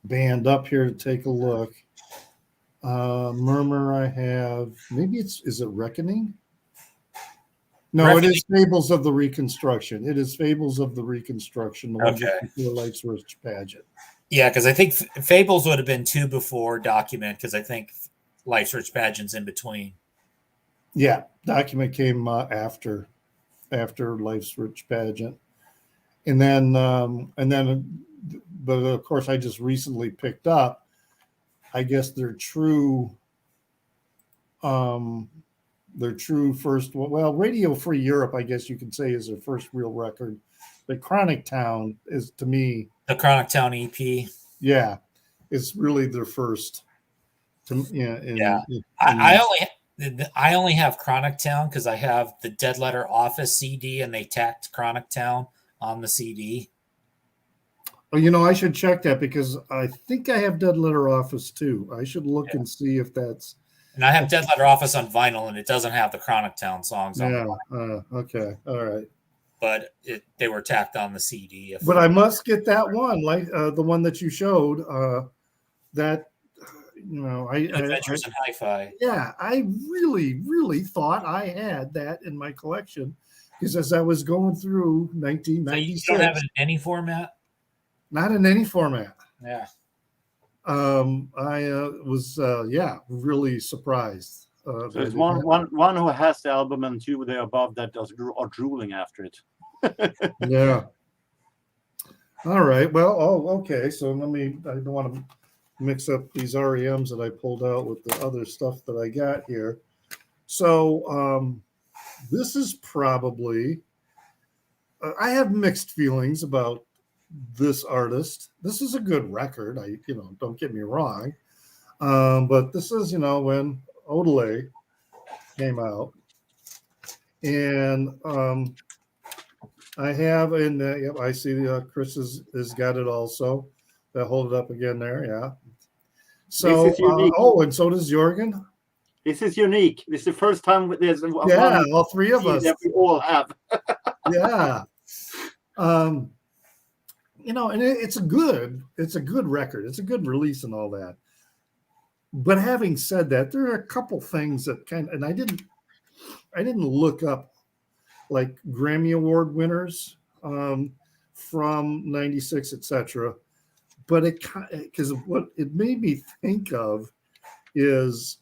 band up here to take a look. Murmur I have. Maybe is it Reckoning? No, Reckoning. It is Fables of the Reconstruction. It is Fables of the Reconstruction. The one before Life's Rich Pageant. Yeah, because I think Fables would have been 2 before Document, because I think Life's Rich Pageant's in between. Yeah, Document came after Life's Rich Pageant, and then but of course I just recently picked up, I guess their true first, well, Radio Free Europe, I guess you could say, is their first real record. But Chronic Town is, to me, the Chronic Town EP. Yeah, it's really their first. I only have Chronic Town because I have the Dead Letter Office CD, and they tacked Chronic Town on the CD. Oh, I should check that, because I think I have Dead Letter Office too. I should look and see if that's. And I have Dead Letter Office on vinyl, and it doesn't have the Chronic Town songs on it. Okay, all right. But they were tacked on the CD. But I must get that one, like the one that you showed. That. Adventures in Hi-Fi. Yeah, I really, really thought I had that in my collection, because as I was going through 1996, so you don't have it in any format? Not in any format. Yeah. I was really surprised. So there's one who has the album, and 2 there above that are drooling after it. Yeah. All right. Well, okay. So I don't want to mix up these REMs that I pulled out with the other stuff that I got here. So this is probably, I have mixed feelings about this artist. This is a good record. Don't get me wrong. But this is, when Odelay came out. And I have, and yep, I see Chris has got it also. Hold it up again there, yeah. So, This is unique. And so does Jorgen. This is unique. This is the first time there's all three of us. That we all have. Yeah. And it's a good record. It's a good release and all that. But having said that, there are a couple things that and I didn't look up like Grammy Award winners from 96, etc. But because what it made me think of is,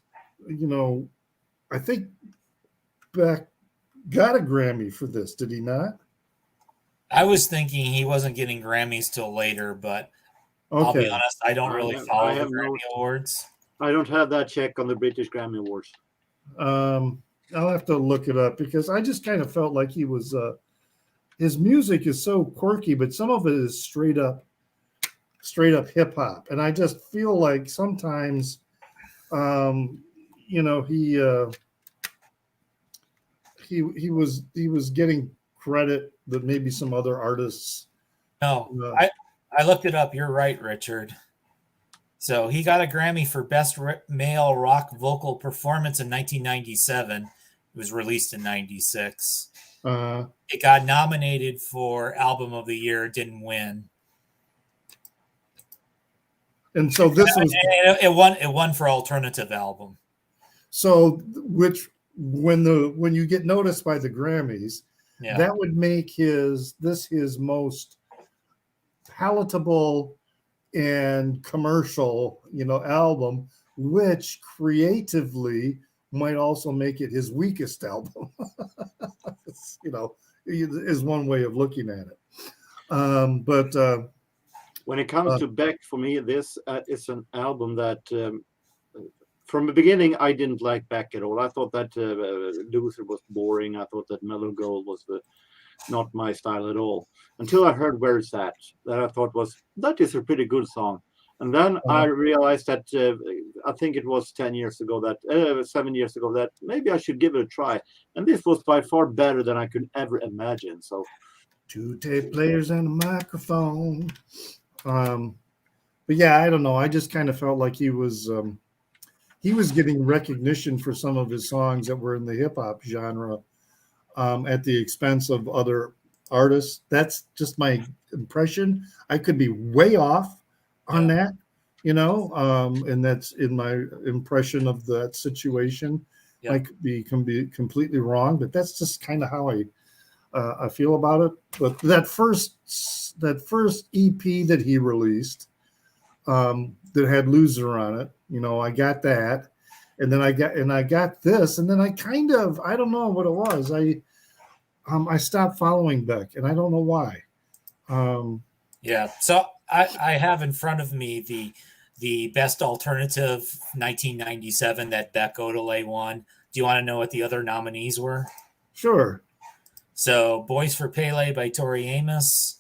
I think Beck got a Grammy for this, did he not? I was thinking he wasn't getting Grammys till later, but okay. I'll be honest, I don't really follow the Grammy Awards. I don't have that check on the British Grammy Awards. I'll have to look it up because I just kind of felt like he was, his music is so quirky, but some of it is straight up hip hop. And I just feel like sometimes, he was getting credit that maybe some other artists. No, I looked it up. You're right, Richard. So he got a Grammy for Best Male Rock Vocal Performance in 1997. It was released in 96. It got nominated for Album of the Year, didn't win. And so this was it won for alternative album. So when you get noticed by the Grammys, that would make his most palatable and commercial, album, which creatively might also make it his weakest album. Is one way of looking at it. But when it comes to Beck, for me, this is an album that from the beginning I didn't like Beck at all. I thought that Luther was boring. I thought that Mellow Gold was not my style at all, until I heard Where It's At, that I thought that is a pretty good song. And then I realized that I think it was 7 years ago that maybe I should give it a try. And this was by far better than I could ever imagine. So 2 tape players and a microphone. But yeah, I don't know. I just kind of felt like he was getting recognition for some of his songs that were in the hip hop genre at the expense of other artists. That's just my impression. I could be way off on that, and that's in my impression of that situation. I could be completely wrong, but that's just kind of how I feel about it. But that first EP that he released that had Loser on it, I got that. And then I got this, and then I don't know what it was. I stopped following Beck, and I don't know why. So I have in front of me the Best Alternative 1997 that Beck Odelay won. Do you want to know what the other nominees were? Sure. So Boys for Pele by Tori Amos,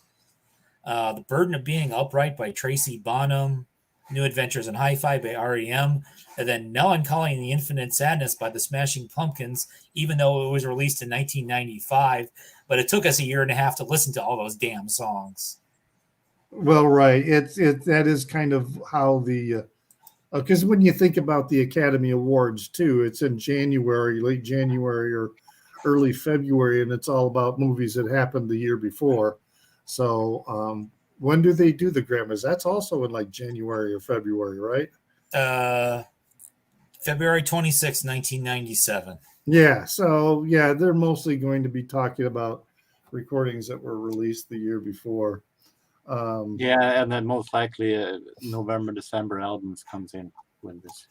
The Burden of Being Upright by Tracy Bonham, New Adventures in Hi-Fi by REM, and then Melancholy and the Infinite Sadness by the Smashing Pumpkins, even though it was released in 1995. But it took us a year and a half to listen to all those damn songs. Well, right. That is kind of how because when you think about the Academy Awards too, it's in January, late January or early February, and it's all about movies that happened the year before. So when do they do the Grammys? That's also in like January or February, right? February 26, 1997. Yeah. So yeah, they're mostly going to be talking about recordings that were released the year before. And then most likely November, December albums comes in with this.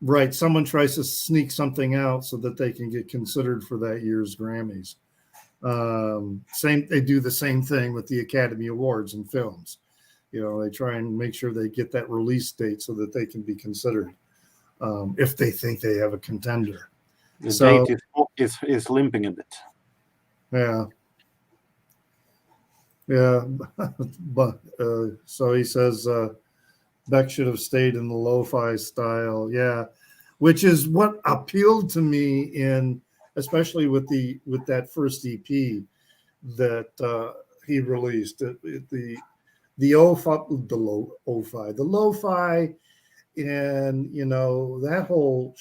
Right. Someone tries to sneak something out so that they can get considered for that year's Grammys. They do the same thing with the Academy Awards and films. They try and make sure they get that release date so that they can be considered if they think they have a contender. The So- date is limping a bit. Yeah. Yeah. But so he says Beck should have stayed in the lo-fi style. Yeah. Which is what appealed to me especially with that first EP that he released. The lo-fi, and that whole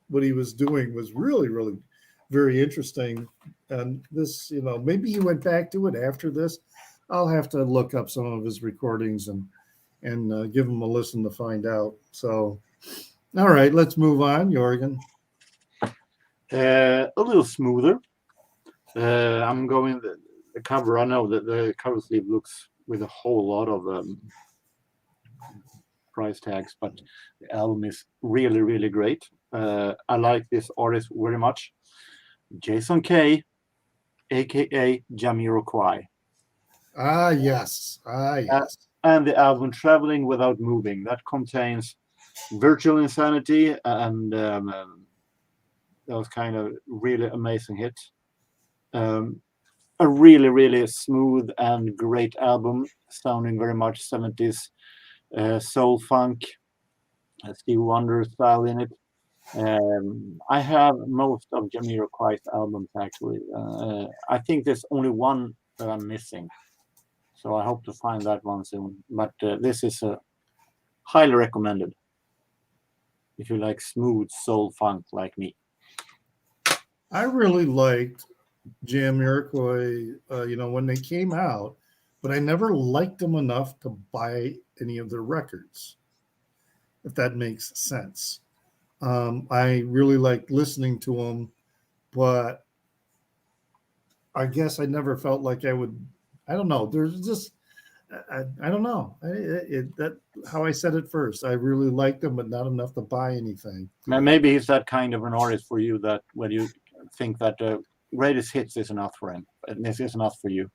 what he was doing was really, really very interesting. And this, maybe he went back to it after this. I'll have to look up some of his recordings and give him a listen to find out. So, all right, let's move on, Jorgen. A little smoother. I'm going the cover. I know that the cover sleeve looks with a whole lot of price tags, but the album is really, really great. I like this artist very much. Jason Kay, aka Jamiroquai. Yes. Yes. And the album Traveling Without Moving, that contains Virtual Insanity and those kind of really amazing hits. A really, really smooth and great album, sounding very much 70s soul funk, Stevie Wonder style in it. I have most of Jamiroquai's albums actually. I think there's only one that I'm missing, so I hope to find that one soon. But this is highly recommended if you like smooth soul funk like me. I really liked Jamiroquai, when they came out, but I never liked them enough to buy any of their records, if that makes sense. I really liked listening to them, but I guess I never felt like I would. I don't know. There's just, I don't know. That how I said it first. I really liked them, but not enough to buy anything. Maybe he's that kind of an artist for you that when you think that greatest hits is enough for him, and this is enough for you.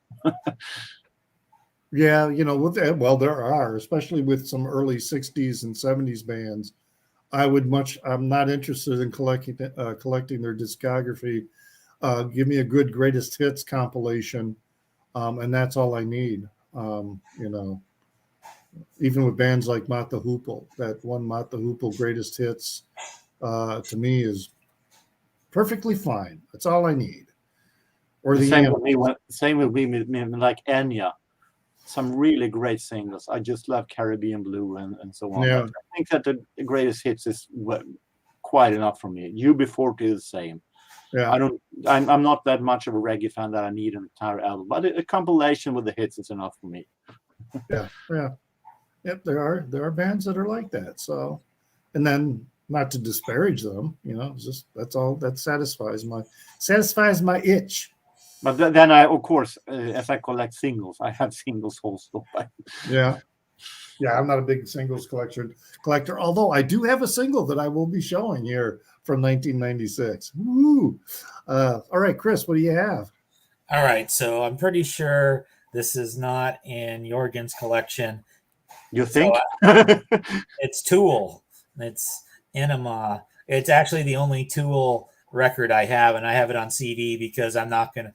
Yeah, there are, especially with some early 60s and 70s bands. I'm not interested in collecting their discography. Give me a good greatest hits compilation, and that's all I need. Even with bands like Mata Hoople, that one Mata Hoople greatest hits to me is perfectly fine. That's all I need. Or the Same with me, like Enya. Some really great singles. I just love Caribbean Blue and so on. Yeah. But I think that the greatest hits is quite enough for me. UB40 is the same. Yeah. I'm not that much of a reggae fan that I need an entire album, but a compilation with the hits is enough for me. Yeah. Yep, there are bands that are like that. So, and then not to disparage them, just that's all that satisfies my itch. But then I, of course, as I collect singles, I have singles also. Yeah, I'm not a big singles collector, although I do have a single that I will be showing here from 1996. Woo! All right, Chris, what do you have? All right, so I'm pretty sure this is not in Jorgen's collection. You think? So, it's Tool. It's Enema. It's actually the only Tool record I have, and I have it on CD because I'm not going to.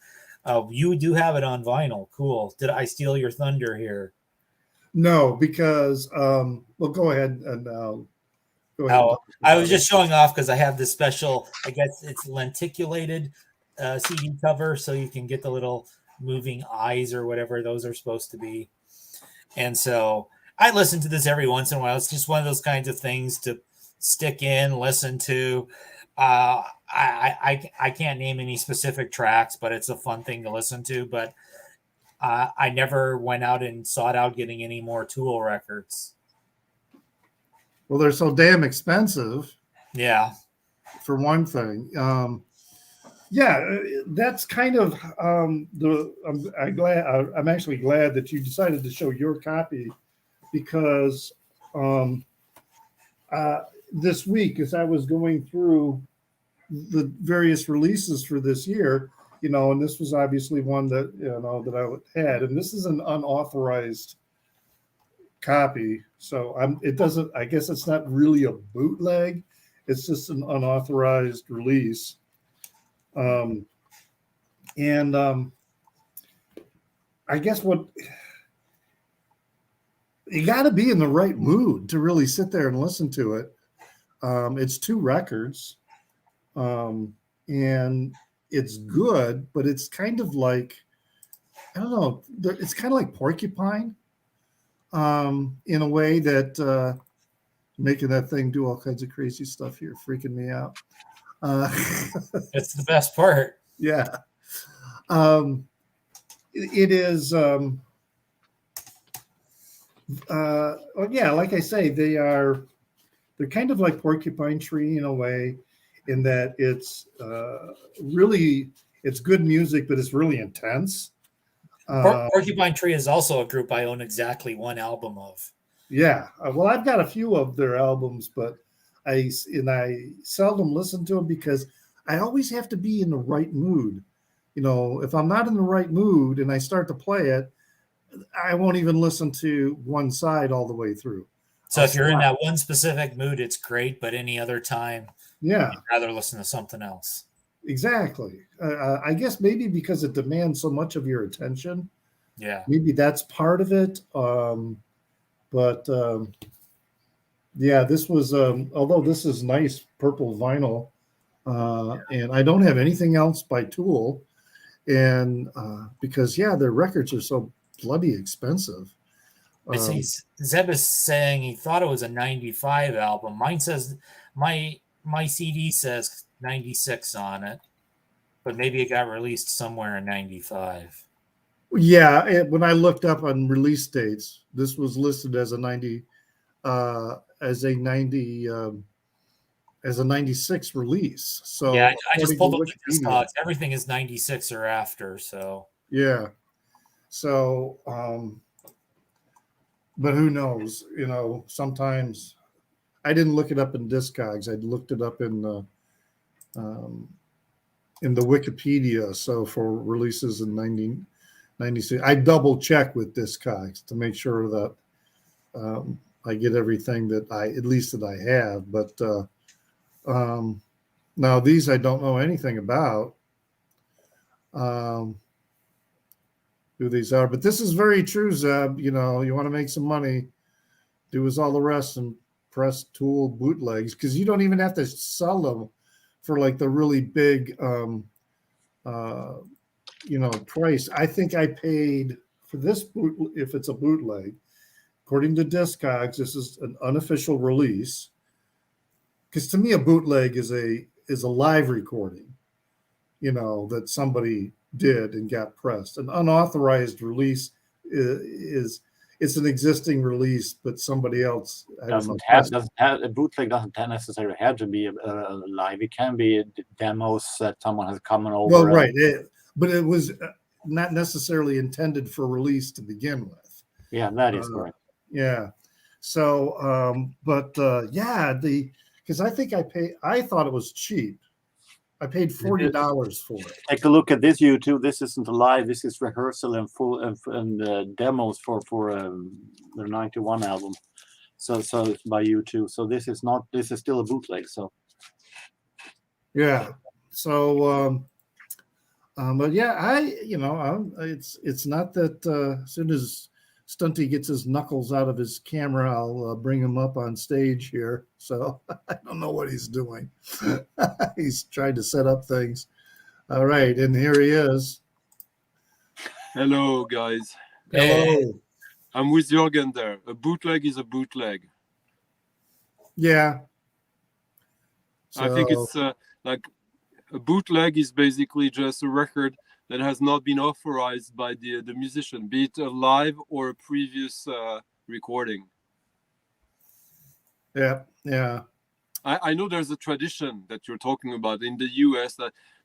You do have it on vinyl. Cool. Did I steal your thunder here? No, because well, go ahead and go ahead. Oh, I was just showing off because I have this special. I guess it's lenticulated CD cover, so you can get the little moving eyes or whatever those are supposed to be. And so I listen to this every once in a while. It's just one of those kinds of things to stick in, listen to. I can't name any specific tracks, but it's a fun thing to listen to. But I never went out and sought out getting any more Tool records. Well, they're so damn expensive. Yeah. For one thing. Yeah, that's kind of I'm actually glad that you decided to show your copy because this week, as I was going through the various releases for this year, and this was obviously one that that I had, and this is an unauthorized copy. So it doesn't, I guess it's not really a bootleg. It's just an unauthorized release. And I guess you got to be in the right mood to really sit there and listen to it. It's 2 records, and it's good, but it's kind of like, I don't know, it's kind of like Porcupine, in a way that making that thing do all kinds of crazy stuff here, freaking me out. It's the best part. Yeah. It is. Yeah, like I say, they're kind of like Porcupine Tree in a way, in that it's really, it's good music, but it's really intense. Porcupine Tree is also a group I own exactly 1 album of. Yeah, well, I've got a few of their albums, but I seldom listen to them because I always have to be in the right mood. If I'm not in the right mood and I start to play it, I won't even listen to one side all the way through. So if you're in that one specific mood, it's great, but any other time, yeah, you'd rather listen to something else. Exactly. I guess maybe because it demands so much of your attention. Yeah. Maybe that's part of it. But yeah, this was, although this is nice purple vinyl, and I don't have anything else by Tool, and because, yeah, their records are so bloody expensive. I see Zeb is saying he thought it was a 95 album. Mine says, my CD says 96 on it, but maybe it got released somewhere in 95. Yeah, when I looked up on release dates, this was listed as a 96 release. So yeah, I just pulled up the Wikipedia, Discogs. Everything is 96 or after. So yeah. So, but who knows? Sometimes I didn't look it up in Discogs. I looked it up in the Wikipedia. So for releases in 1996, I double check with Discogs to make sure that I get everything that at least I have. But now these I don't know anything about. Who these are, but this is very true, Zeb. You want to make some money, do as all the rest and press Tool bootlegs, because you don't even have to sell them for like the really big price. I think I paid for this boot, if it's a bootleg, according to Discogs, this is an unofficial release, because to me a bootleg is a live recording, that somebody did and got pressed. An unauthorized release is it's an existing release, but somebody else a bootleg doesn't necessarily have to be live. It can be demos that someone has come over. Well, right, but it was not necessarily intended for release to begin with. Yeah, that is correct. Yeah. So, yeah, because I think I thought it was cheap. I paid $40 for it. Take a look at this YouTube. This isn't live. This is rehearsal and full and demos for their 91 album. So it's by YouTube. So this is still a bootleg. So yeah. So but yeah, it's not that as soon as Stunty gets his knuckles out of his camera, I'll bring him up on stage here. So I don't know what he's doing. He's trying to set up things. All right, and here he is. Hello, guys. Hello. I'm with Jürgen there. A bootleg is a bootleg. Yeah. So, I think it's like a bootleg is basically just a record that has not been authorized by the musician, be it a live or a previous recording. Yeah, yeah. I know there's a tradition that you're talking about in the US,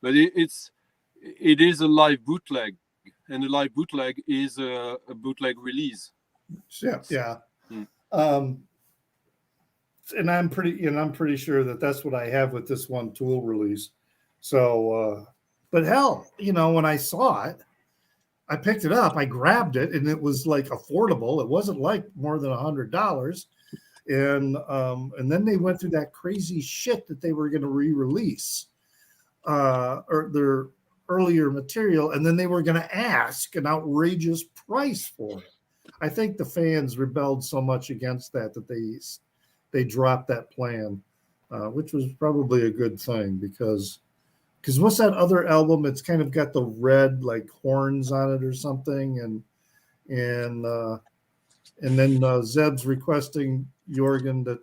but it is a live bootleg, and a live bootleg is a bootleg release. Yeah, yeah. And I'm pretty sure that that's what I have with this one Tool release. So, but hell, when I saw it, I picked it up, I grabbed it, and it was like affordable. It wasn't like more than $100. And then they went through that crazy shit that they were going to re-release or their earlier material, and then they were going to ask an outrageous price for it. I think the fans rebelled so much against that they dropped that plan, which was probably a good thing because what's that other album? It's kind of got the red like horns on it or something, and then Zeb's requesting Jorgen that.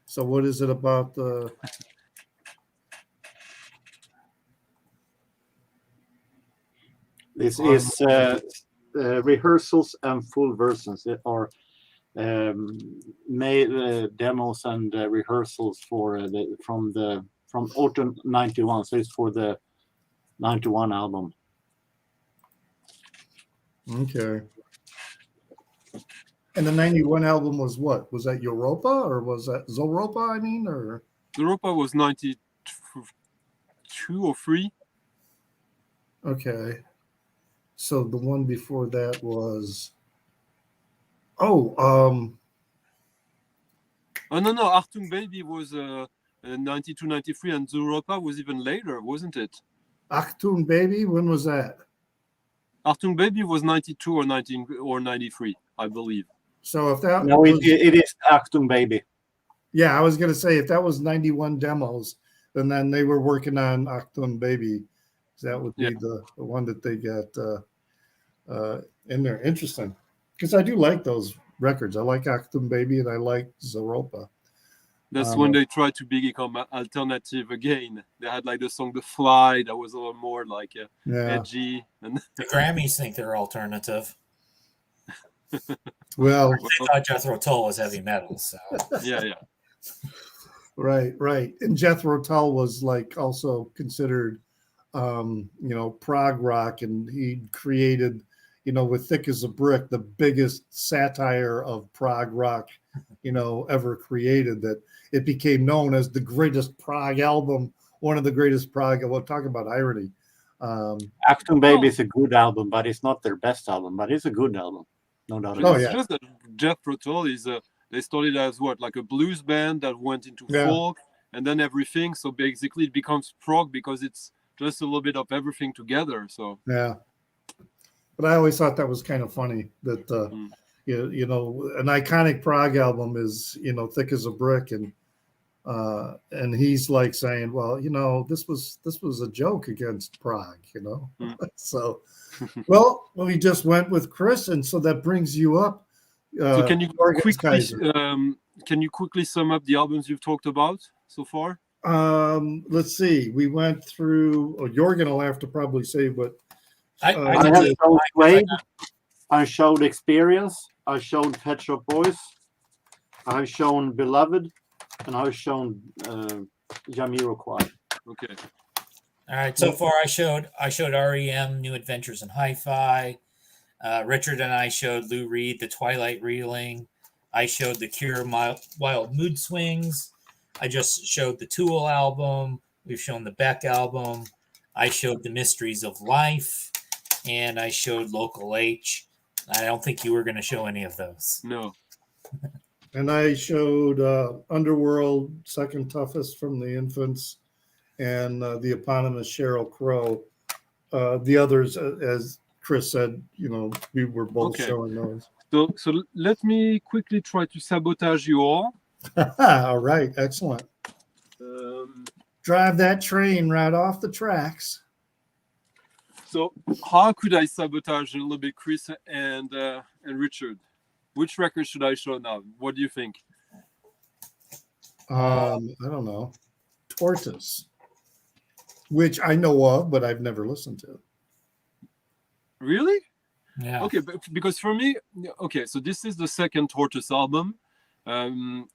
So what is it about the? This is rehearsals and full versions. There are made demos and rehearsals for from autumn '91. So it's for the '91 album. Okay. And the '91 album was what? Was that Europa or was that Zoropa? I mean, or Europa was 92 or 3. okay. So the one before that was Oh no, Achtung Baby was 92, 93, and Europa was even later, wasn't it? Achtung Baby. When was that? Achtung Baby was 92 or 19 or 93, I believe. So if that No, was, it is Achtung Baby. yeah, I was gonna say if that was '91 demos, then they were working on Achtung Baby. That would be the one that they got in there. Interesting, because I do like those records. I like Achtung Baby and I like Zoropa. That's when they tried to become alternative again. They had like the song "The Fly" that was a little more like edgy. And The Grammys think they're alternative. Well, They thought Jethro Tull was heavy metal, so yeah. right. And Jethro Tull was like also considered, prog rock, and he created, with Thick as a Brick, the biggest satire of prog rock, ever created. That it became known as the greatest prog album, one of the greatest prog. Well, talk about irony. Achtung Baby is a good album, but it's not their best album. But it's a good album, no doubt. It's just that Jethro Tull is they started as like a blues band that went into folk and then everything. So basically, it becomes prog because it's just a little bit of everything together. So yeah. But I always thought that was kind of funny that an iconic prog album is Thick as a Brick, and he's like saying, well, this was a joke against prog, So well, we just went with Chris, and so that brings you up. So can you quickly sum up the albums you've talked about so far? Let's see. We went through. Jorgen will have to probably say what. I have shown Suede, I showed Experience, I showed Pet Shop Boys, I've shown Beloved, and I've shown Jamiroquai. Okay. All right. So far, I showed REM, New Adventures in Hi-Fi. Richard and I showed Lou Reed, The Twilight Reeling. I showed The Cure, Wild Mood Swings. I just showed the Tool album. We've shown the Beck album. I showed The Mysteries of Life. And I showed Local H. I don't think you were going to show any of those. No. And I showed Underworld, Second Toughest from the Infants, and the eponymous Sheryl Crow. The others, as Chris said, we were both showing those. So let me quickly try to sabotage you all. All right, excellent. Drive that train right off the tracks. So how could I sabotage a little bit Chris and Richard? Which record should I show now? What do you think? I don't know. Tortoise, which I know of, but I've never listened to. Really? Yeah. Okay, because for me, so this is the second Tortoise album.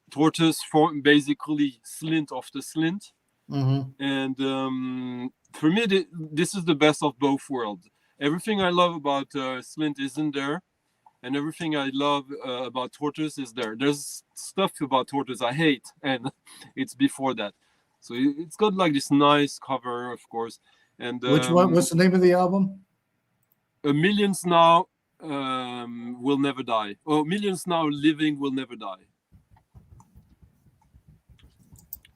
Tortoise form basically Slint after Slint. Mm-hmm. And for me, this is the best of both worlds. Everything I love about Slint isn't there, and everything I love about Tortoise is there. There's stuff about Tortoise I hate, and it's before that. So it's got like this nice cover, of course, And Which one? What's the name of the album? Millions Now Will Never Die. Oh, Millions Now Living Will Never Die.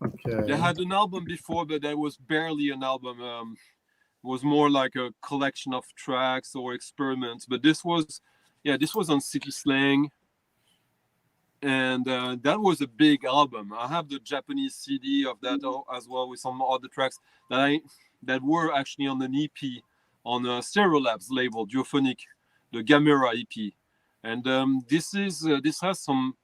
Okay. They had an album before, but that was barely an album. It was more like a collection of tracks or experiments. But this was on City Slang. And that was a big album. I have the Japanese CD of that as well, with some other tracks that were actually on an EP on a Stereolabs label, Duophonic, the Gamera EP. And this has some.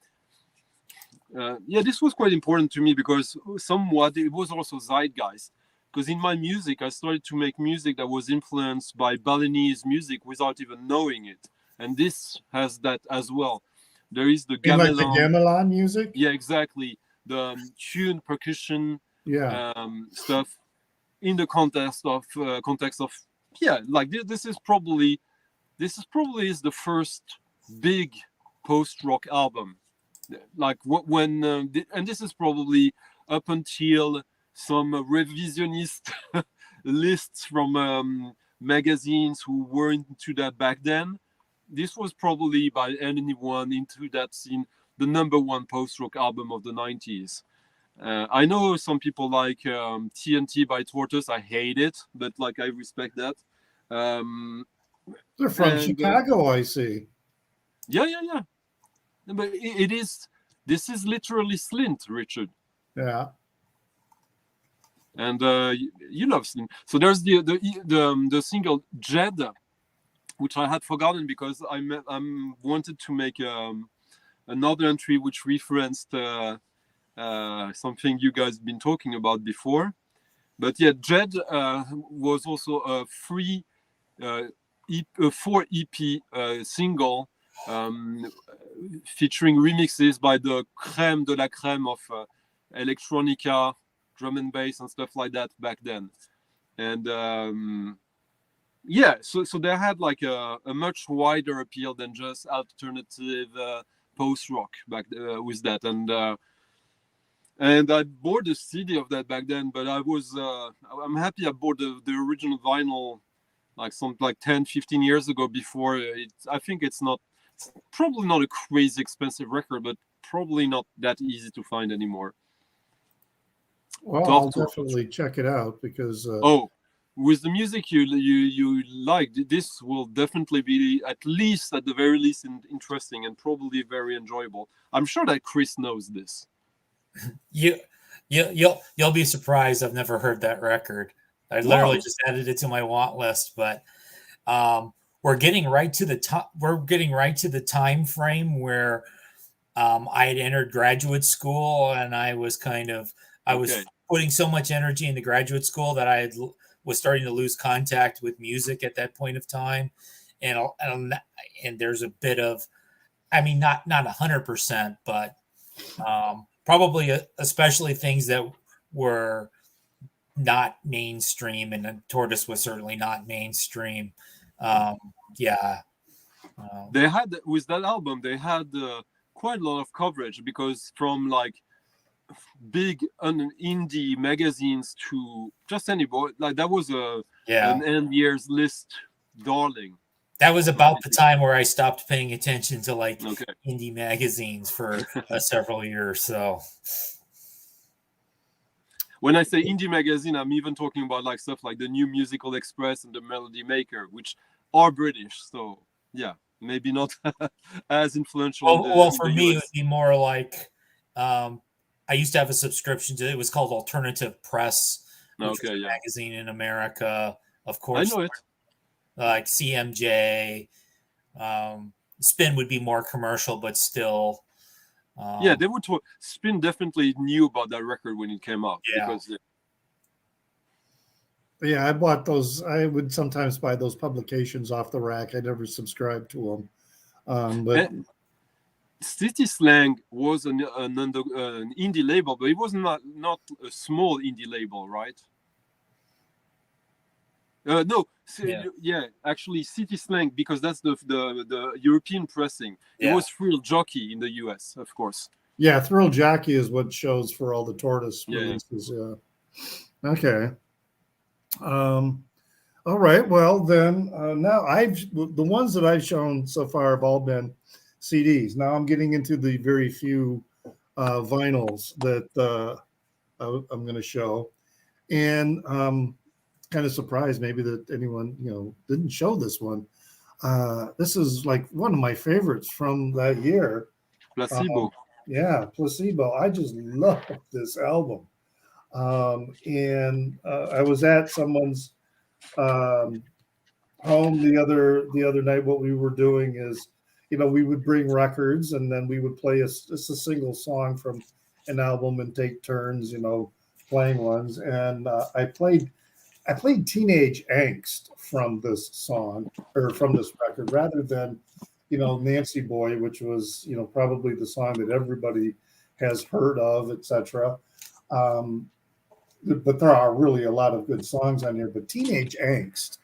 This was quite important to me because somewhat it was also zeitgeist. Because in my music, I started to make music that was influenced by Balinese music without even knowing it. And this has that as well. There is the gamelan. Like the gamelan music? Yeah, exactly. The tune, percussion, stuff in the context of like this is probably the first big post-rock album. Like when and this is probably up until some revisionist lists from magazines who were into that back then. This was probably by anyone into that scene the number one post-rock album of the 90s. I know some people like TNT by Tortoise. I hate it, but like I respect that. They're from Chicago, I see. Yeah. But this is literally Slint, Richard. Yeah. And you love Slint. So there's the single Jed, which I had forgotten because I wanted to make another entry which referenced something you guys have been talking about before. But yeah, Jed was also a free 4 EP single featuring remixes by the crème de la crème of electronica, drum and bass and stuff like that back then. And so they had like a much wider appeal than just alternative post-rock back with that. And I bought the CD of that back then, but I'm happy I bought the original vinyl like 10, 15 years ago before. I think it's probably not a crazy expensive record, but probably not that easy to find anymore. Well, I'll definitely check it out because with the music you like, this will definitely be, at the very least, interesting and probably very enjoyable. I'm sure that Chris knows this. You'll be surprised. I've never heard that record. I literally just added it to my want list, but we're getting right to the top. We're getting right to the time frame where I had entered graduate school, and I was putting so much energy into graduate school that I was starting to lose contact with music at that point of time, and there's a bit of, I mean, not 100%, but probably especially things that were not mainstream, and Tortoise was certainly not mainstream. They had, with that album, they had quite a lot of coverage, because from like big indie magazines to just anybody, like that was an end year's list darling. That was about the time where I stopped paying attention to indie magazines for several years. So when I say indie magazine, I'm even talking about like stuff like the New Musical Express and the Melody Maker, which are British. So yeah, maybe not as influential. Well, for me, it would be more like I used to have a subscription to it. Was called Alternative Press, which was a magazine in America. Of course, I know it. Like CMJ, Spin would be more commercial, but still. They would talk. Spin definitely knew about that record when it came out. Yeah. I bought those. I would sometimes buy those publications off the rack. I never subscribed to them. But City Slang was an indie label, but it was not a small indie label, right? No, actually, City Slang, because that's the European pressing. Yeah. It was Thrill Jockey in the US, of course. Yeah, Thrill Jockey is what shows for all the Tortoise releases. Yeah. Okay. All right. Well, then now the ones that I've shown so far have all been CDs. Now I'm getting into the very few vinyls that I'm going to show, and kind of surprised maybe that anyone didn't show this one. This is like one of my favorites from that year. Placebo. Yeah, Placebo. I just love this album. And I was at someone's um, home the other night. What we were doing is, we would bring records and then we would play just a single song from an album and take turns, playing ones. And I played Teenage Angst from this song or from this record rather than, Nancy Boy, which was, probably the song that everybody has heard of, etc. But there are really a lot of good songs on here. But Teenage Angst,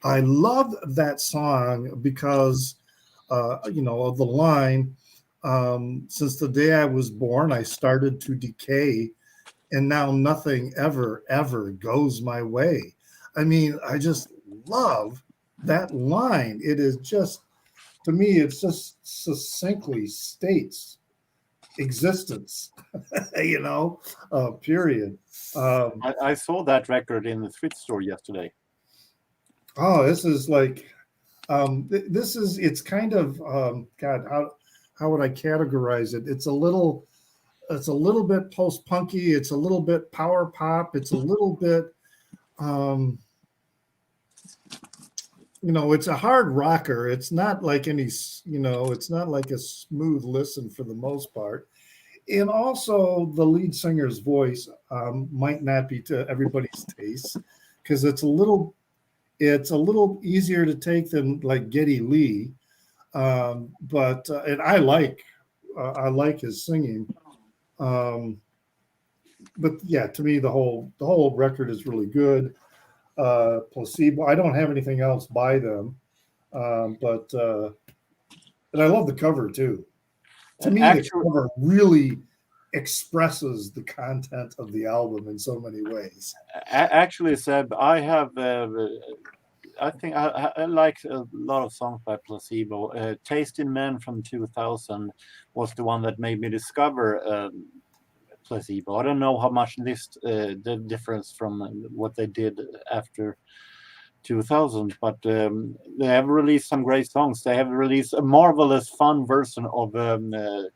I love that song because, of the line, since the day I was born, I started to decay, and now nothing ever, ever goes my way. I mean, I just love that line. It is just, to me, it's just succinctly states existence, period. I saw that record in the thrift store yesterday. Oh, this is like, it's kind of, God, how would I categorize it? It's a little bit post-punky. It's a little bit power pop. It's a little bit, it's a hard rocker. It's not like it's not like a smooth listen for the most part. And also the lead singer's voice might not be to everybody's taste because it's a little easier to take than like Geddy Lee. But and I like his singing. But yeah, to me, the whole record is really good. Placebo. I don't have anything else by them, but and I love the cover too. To me, the cover really expresses the content of the album in so many ways. Actually, Seb, I have. I think I like a lot of songs by Placebo. Tasting Men from 2000 was the one that made me discover Placebo. I don't know how much the difference from what they did after 2000, but they have released some great songs. They have released a marvelous, fun version of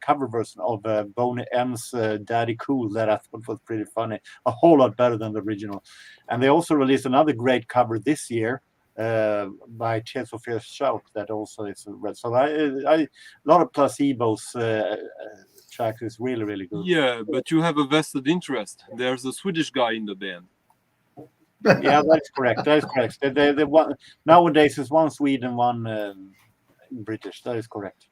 cover version of Boney M's "Daddy Cool" that I thought was pretty funny, a whole lot better than the original. And they also released another great cover this year by Tears for Fears Shout that also is red. So I a lot of Placebo's tracks is really, really good. Yeah, but you have a vested interest. There's a Swedish guy in the band. Yeah, that's correct. That is correct. The one nowadays is one Sweden, one British. That is correct.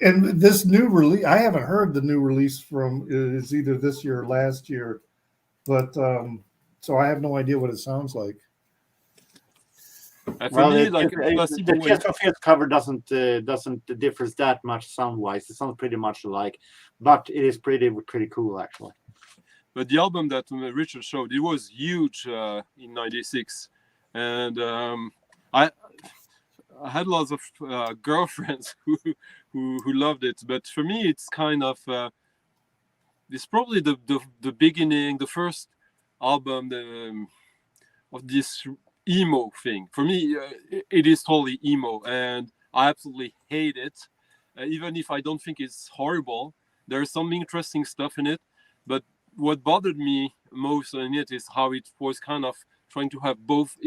And this new release, I haven't heard the new release from is either this year or last year, but so I have no idea what it sounds like. Well, the Tears for Fears cover doesn't differ that much sound wise. It sounds pretty much alike, but it is pretty cool actually. But the album that Richard showed, it was huge in '96, and I had lots of girlfriends who loved it. But for me, it's kind of it's probably the beginning, the first album of this emo thing. For me, it is totally emo, and I absolutely hate it. Even if I don't think it's horrible, there's some interesting stuff in it, but what bothered me most in it is how it was kind of trying to have both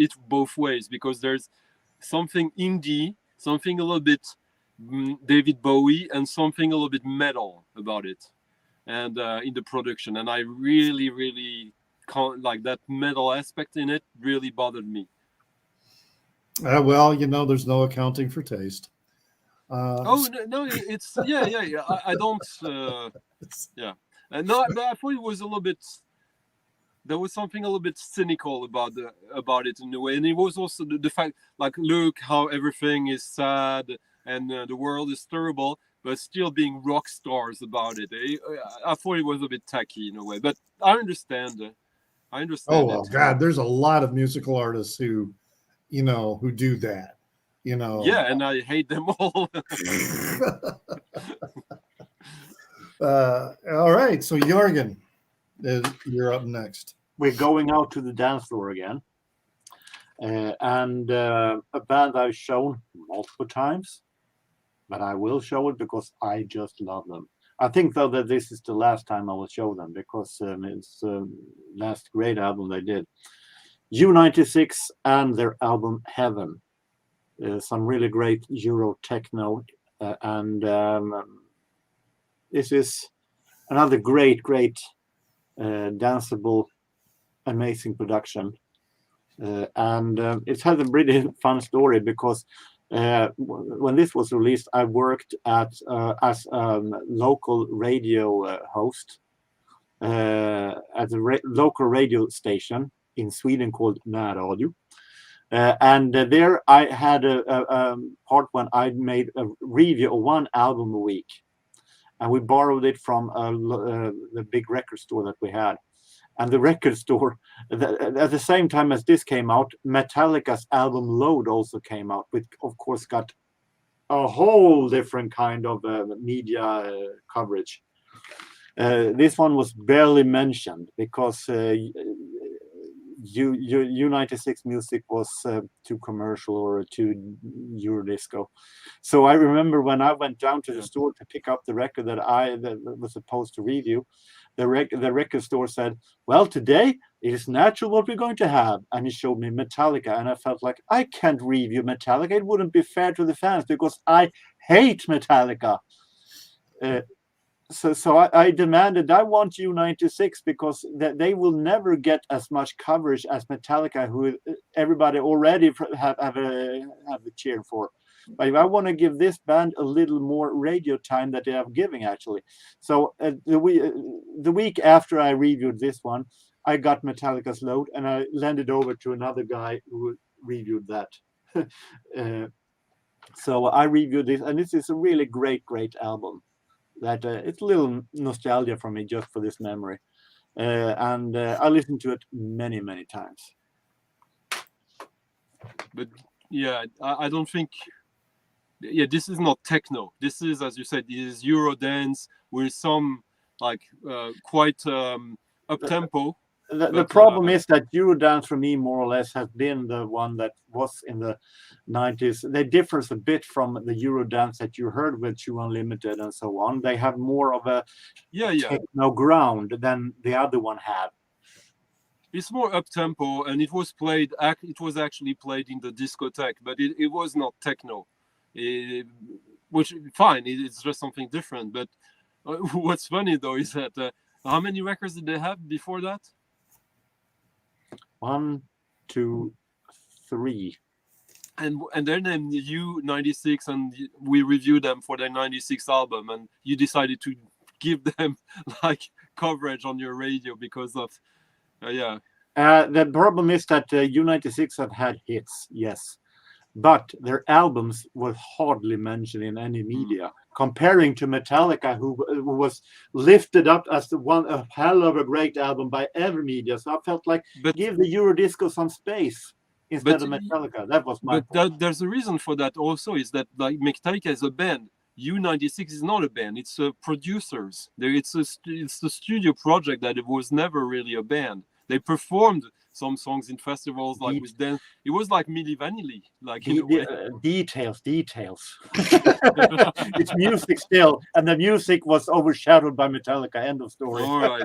ways, because there's something indie, something a little bit David Bowie, and something a little bit metal about it, and in the production. And I really can't, like, that metal aspect in it really bothered me. Well, there's no accounting for taste. No, it's yeah. I don't. Yeah. No, but I thought it was a little bit. There was something a little bit cynical about it in a way, and it was also the fact, like, look how everything is sad and the world is terrible, but still being rock stars about it. I thought it was a bit tacky in a way, but I understand. I understand. Oh well, God, there's a lot of musical artists who, who do that. Yeah, and I hate them all. All right, so Jorgen, you're up next. We're going out to the dance floor again. And a band I've shown multiple times, but I will show it because I just love them. I think, though, that this is the last time I will show them because it's the last great album they did. U96 and their album Heaven. Some really great Euro techno. And this is another great danceable, amazing production. And it has a really fun story because when this was released, I worked as a local radio host at a local radio station in Sweden called Närradio. And there I had a part when I made a review of one album a week. And we borrowed it from the big record store that we had. And the record store, at the same time as this came out, Metallica's album Load also came out, which of course got a whole different kind of media coverage. This one was barely mentioned because U96 music was too commercial or too Eurodisco. So I remember when I went down to the store to pick up the record that was supposed to review, the record store said, well, today it is natural what we're going to have. And he showed me Metallica. And I felt like I can't review Metallica. It wouldn't be fair to the fans because I hate Metallica. So I demanded, I want U96 because they will never get as much coverage as Metallica, who everybody already have cheered for. But I want to give this band a little more radio time that they are giving, actually. So the week after I reviewed this one, I got Metallica's Load, and I lent it over to another guy who reviewed that. So I reviewed this, and this is a really great album. That it's a little nostalgia for me just for this memory. And I listened to it many times. But yeah, I don't think... Yeah, this is not techno. This is, as you said, this is Eurodance with some like quite up-tempo. The problem is that Eurodance for me more or less has been the one that was in the 90s. They differs a bit from the Eurodance that you heard with True Unlimited and so on. They have more of a techno ground than the other one had. It's more up-tempo, and it was actually played in the discotheque, but it was not techno. Which fine, it's just something different. But what's funny though is that how many records did they have before that? 1, 2, 3. And they're named U96, and we reviewed them for their 96 album, and you decided to give them like coverage on your radio because of the problem is that U96 have had hits, yes. But their albums were hardly mentioned in any media, comparing to Metallica, who was lifted up as a hell of a great album by every media. So I felt like give the Eurodisco some space instead of Metallica. That was my point. There's a reason for that also, is that like Metallica is a band. U96 is not a band. It's producers. It's a studio project that it was never really a band. They performed some songs in festivals like with dance. It was like Milli Vanilli, like in a way. Details. It's music still, and the music was overshadowed by Metallica. End of story. All right.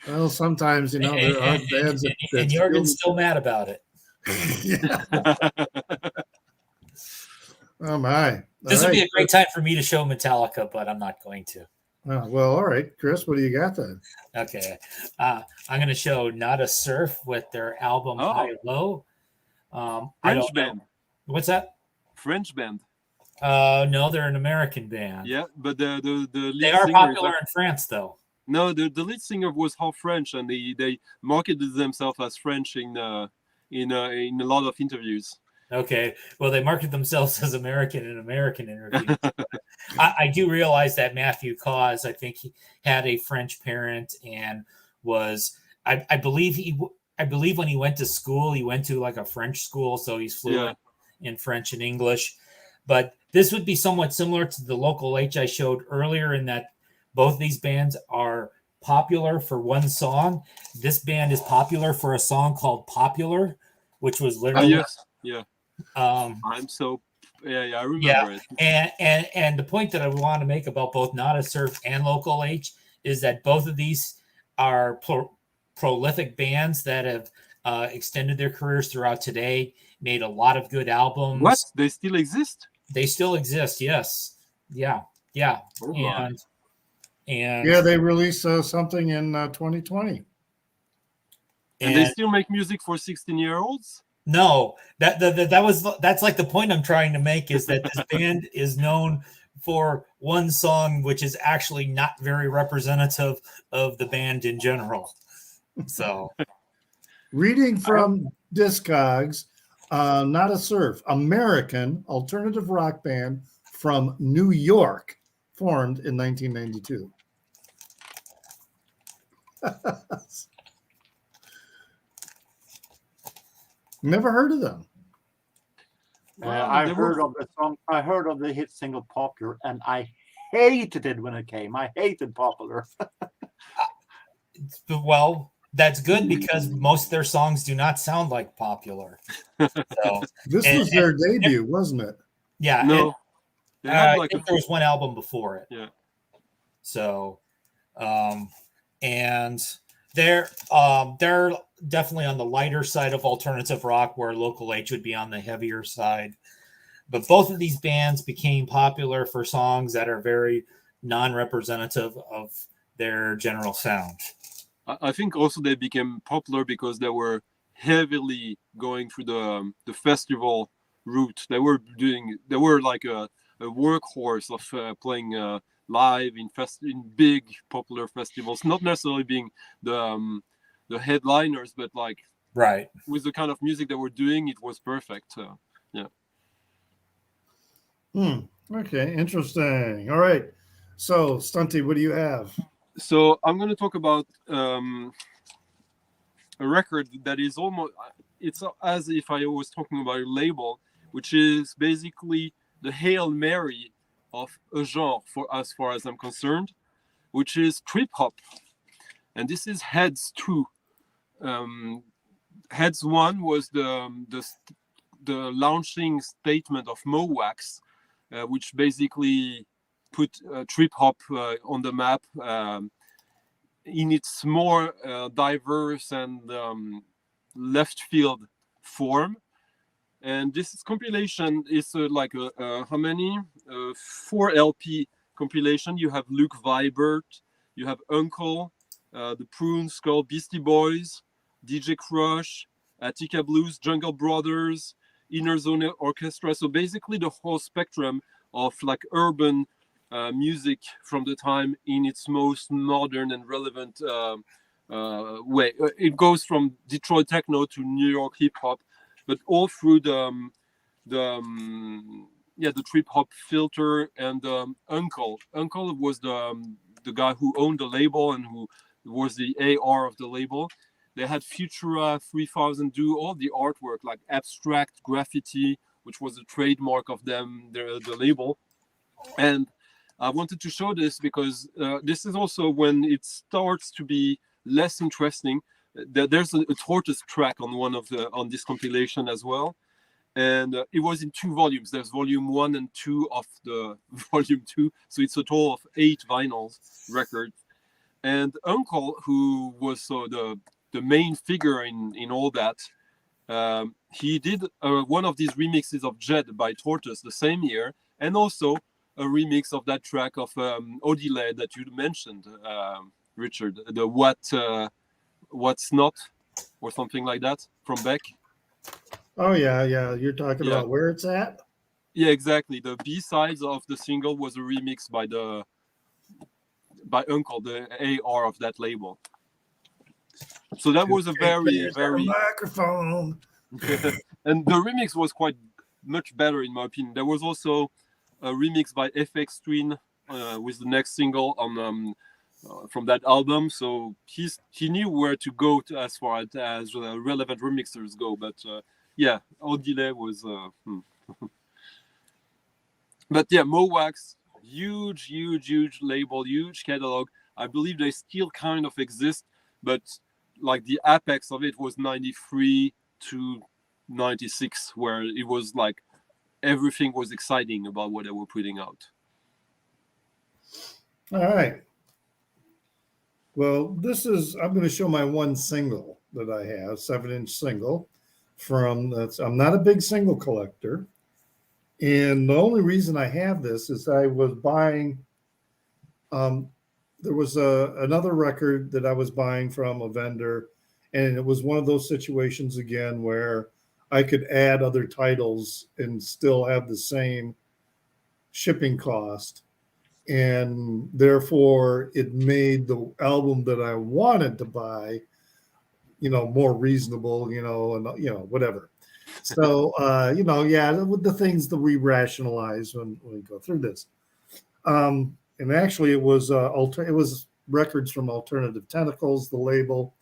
Well, sometimes there are bands that and Jorgen's still mad about it. Oh my! This would be a great time for me to show Metallica, but I'm not going to. Oh, well, all right, Chris, what do you got then? Okay, I'm going to show Not a Surf with their album High Low. French band. What's that? French band. No, they're an American band. Yeah, but the lead they are singer popular in France, though. No, the lead singer was half French, and they marketed themselves as French in a lot of interviews. Okay, well, they market themselves as American in American interviews. I do realize that Matthew Cause, I think he had a French parent and was I believe when he went to school, he went to like a French school, so he's fluent in French and English. But this would be somewhat similar to the Local H I showed earlier, in that both these bands are popular for one song. This band is popular for a song called Popular, which was literally yes, yeah. I'm so I remember it. And the point that I want to make about both Nada Surf and Local H is that both of these are prolific bands that have extended their careers throughout today, made a lot of good albums. What? They still exist? They still exist, yes. Yeah. Oh, and Yeah, they released something in 2020. And they still make music for 16-year-olds? No, that's like the point I'm trying to make, is that this band is known for one song, which is actually not very representative of the band in general. So, reading from Discogs, Nada Surf, American alternative rock band from New York, formed in 1992. Never heard of them. I heard of the song. I heard of the hit single "Popular," and I hated it when it came. I hated "Popular." Well, that's good, because most of their songs do not sound like Popular. So, This was their debut, wasn't it? Yeah. No. I think there was one album before it. Yeah. So, and they're definitely on the lighter side of alternative rock, where Local H would be on the heavier side. But both of these bands became popular for songs that are very non-representative of their general sound. I think also they became popular because they were heavily going through the festival route. They were like a workhorse of playing live in big popular festivals, not necessarily being the headliners, but like right with the kind of music they were doing, it was perfect. Okay, interesting. All right, so Stunty, what do you have? So I'm going to talk about a record that is almost, it's as if I was talking about a label, which is basically the Hail Mary of a genre as far as I'm concerned, which is trip hop. And this is Heads 2. Heads 1 was the launching statement of Mowax, which basically put trip hop on the map in its more diverse and left field form. And this compilation is like how many? 4 LP compilation. You have Luke Vibert, you have Uncle, the Prune Skull Beastie Boys, DJ Crush, Attica Blues, Jungle Brothers, Inner Zone Orchestra. So basically the whole spectrum of like urban music from the time in its most modern and relevant way. It goes from Detroit techno to New York hip hop, but all through the trip hop filter. And Uncle was the guy who owned the label and who was the AR of the label. They had Futura 3000 do all the artwork, like abstract graffiti, which was a trademark of them, the label. And I wanted to show this because this is also when it starts to be less interesting. There's a Tortoise track on this compilation as well, and it was in 2 volumes. There's volume 1 and 2 of the volume 2, so it's a total of 8 vinyls records. And Uncle, who was the main figure in all that, he did one of these remixes of Jed by Tortoise the same year, and also a remix of that track of Odile that you mentioned, Richard, the What's Not, or something like that, from Beck. Oh yeah, you're talking about Where It's At? Yeah, exactly. The B-sides of the single was a remix by Uncle, the AR of that label. So that was a very microphone. And the remix was quite much better in my opinion. There was also a remix by FX Twin with the next single on from that album. So he knew where to go to as far as relevant remixers go. But yeah, Odile was. But yeah, Mowax, huge label, huge catalog. I believe they still kind of exist, but like the apex of it was 93 to 96, where it was like everything was exciting about what they were putting out. All right. Well, I'm going to show my one single that I have, 7-inch single I'm not a big single collector. And the only reason I have this is I was buying, there was another record that I was buying from a vendor, and it was one of those situations again where I could add other titles and still have the same shipping cost. And therefore it made the album that I wanted to buy, more reasonable, and whatever. So, with the things that we rationalize when we go through this. And actually it was records from Alternative Tentacles, the label.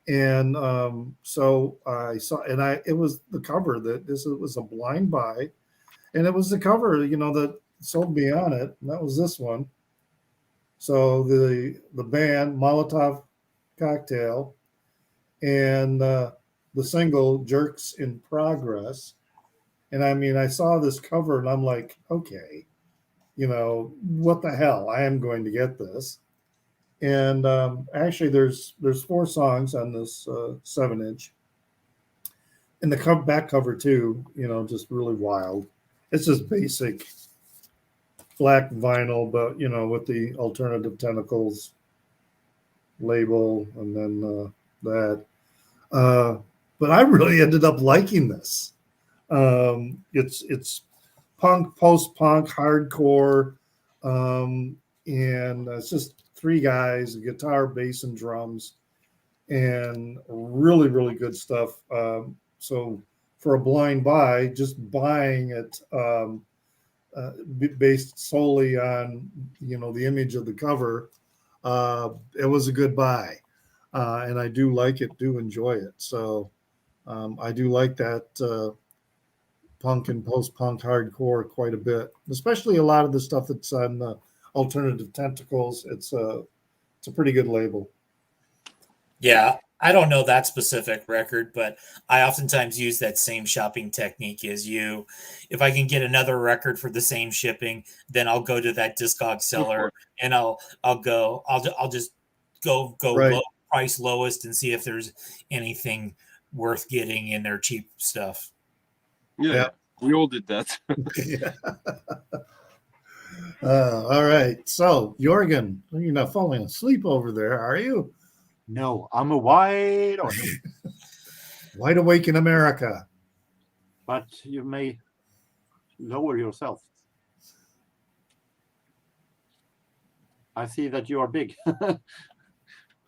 And so I saw, and it was the cover that it was a blind buy, and it was the cover, that sold me on it, and that was this one. So the band Molotov Cocktail, and the single Jerks in Progress. And I mean, I saw this cover and I'm like, okay, what the hell? I am going to get this. And actually there's 4 songs on this 7-inch. And the back cover too, just really wild. It's just basic black vinyl, but with the Alternative Tentacles label, and then that. But I really ended up liking this. It's punk, post-punk, hardcore, and it's just 3 guys, a guitar, bass, and drums, and really, really good stuff. So for a blind buy, just buying it based solely on the image of the cover, it was a good buy, and I do like it, do enjoy it. So I do like that punk and post-punk hardcore quite a bit, especially a lot of the stuff that's on Alternative Tentacles. It's a pretty good label. Yeah, I don't know that specific record, but I oftentimes use that same shopping technique as you. If I can get another record for the same shipping, then I'll go to that Discog seller and I'll just go Right. low, price lowest, and see if there's anything worth getting in their cheap stuff. Yeah. We all did that. Yeah. All right. So, Jorgen, you're not falling asleep over there, are you? No, I'm a wide Wide awake in America. but you may lower yourself. I see that you are big.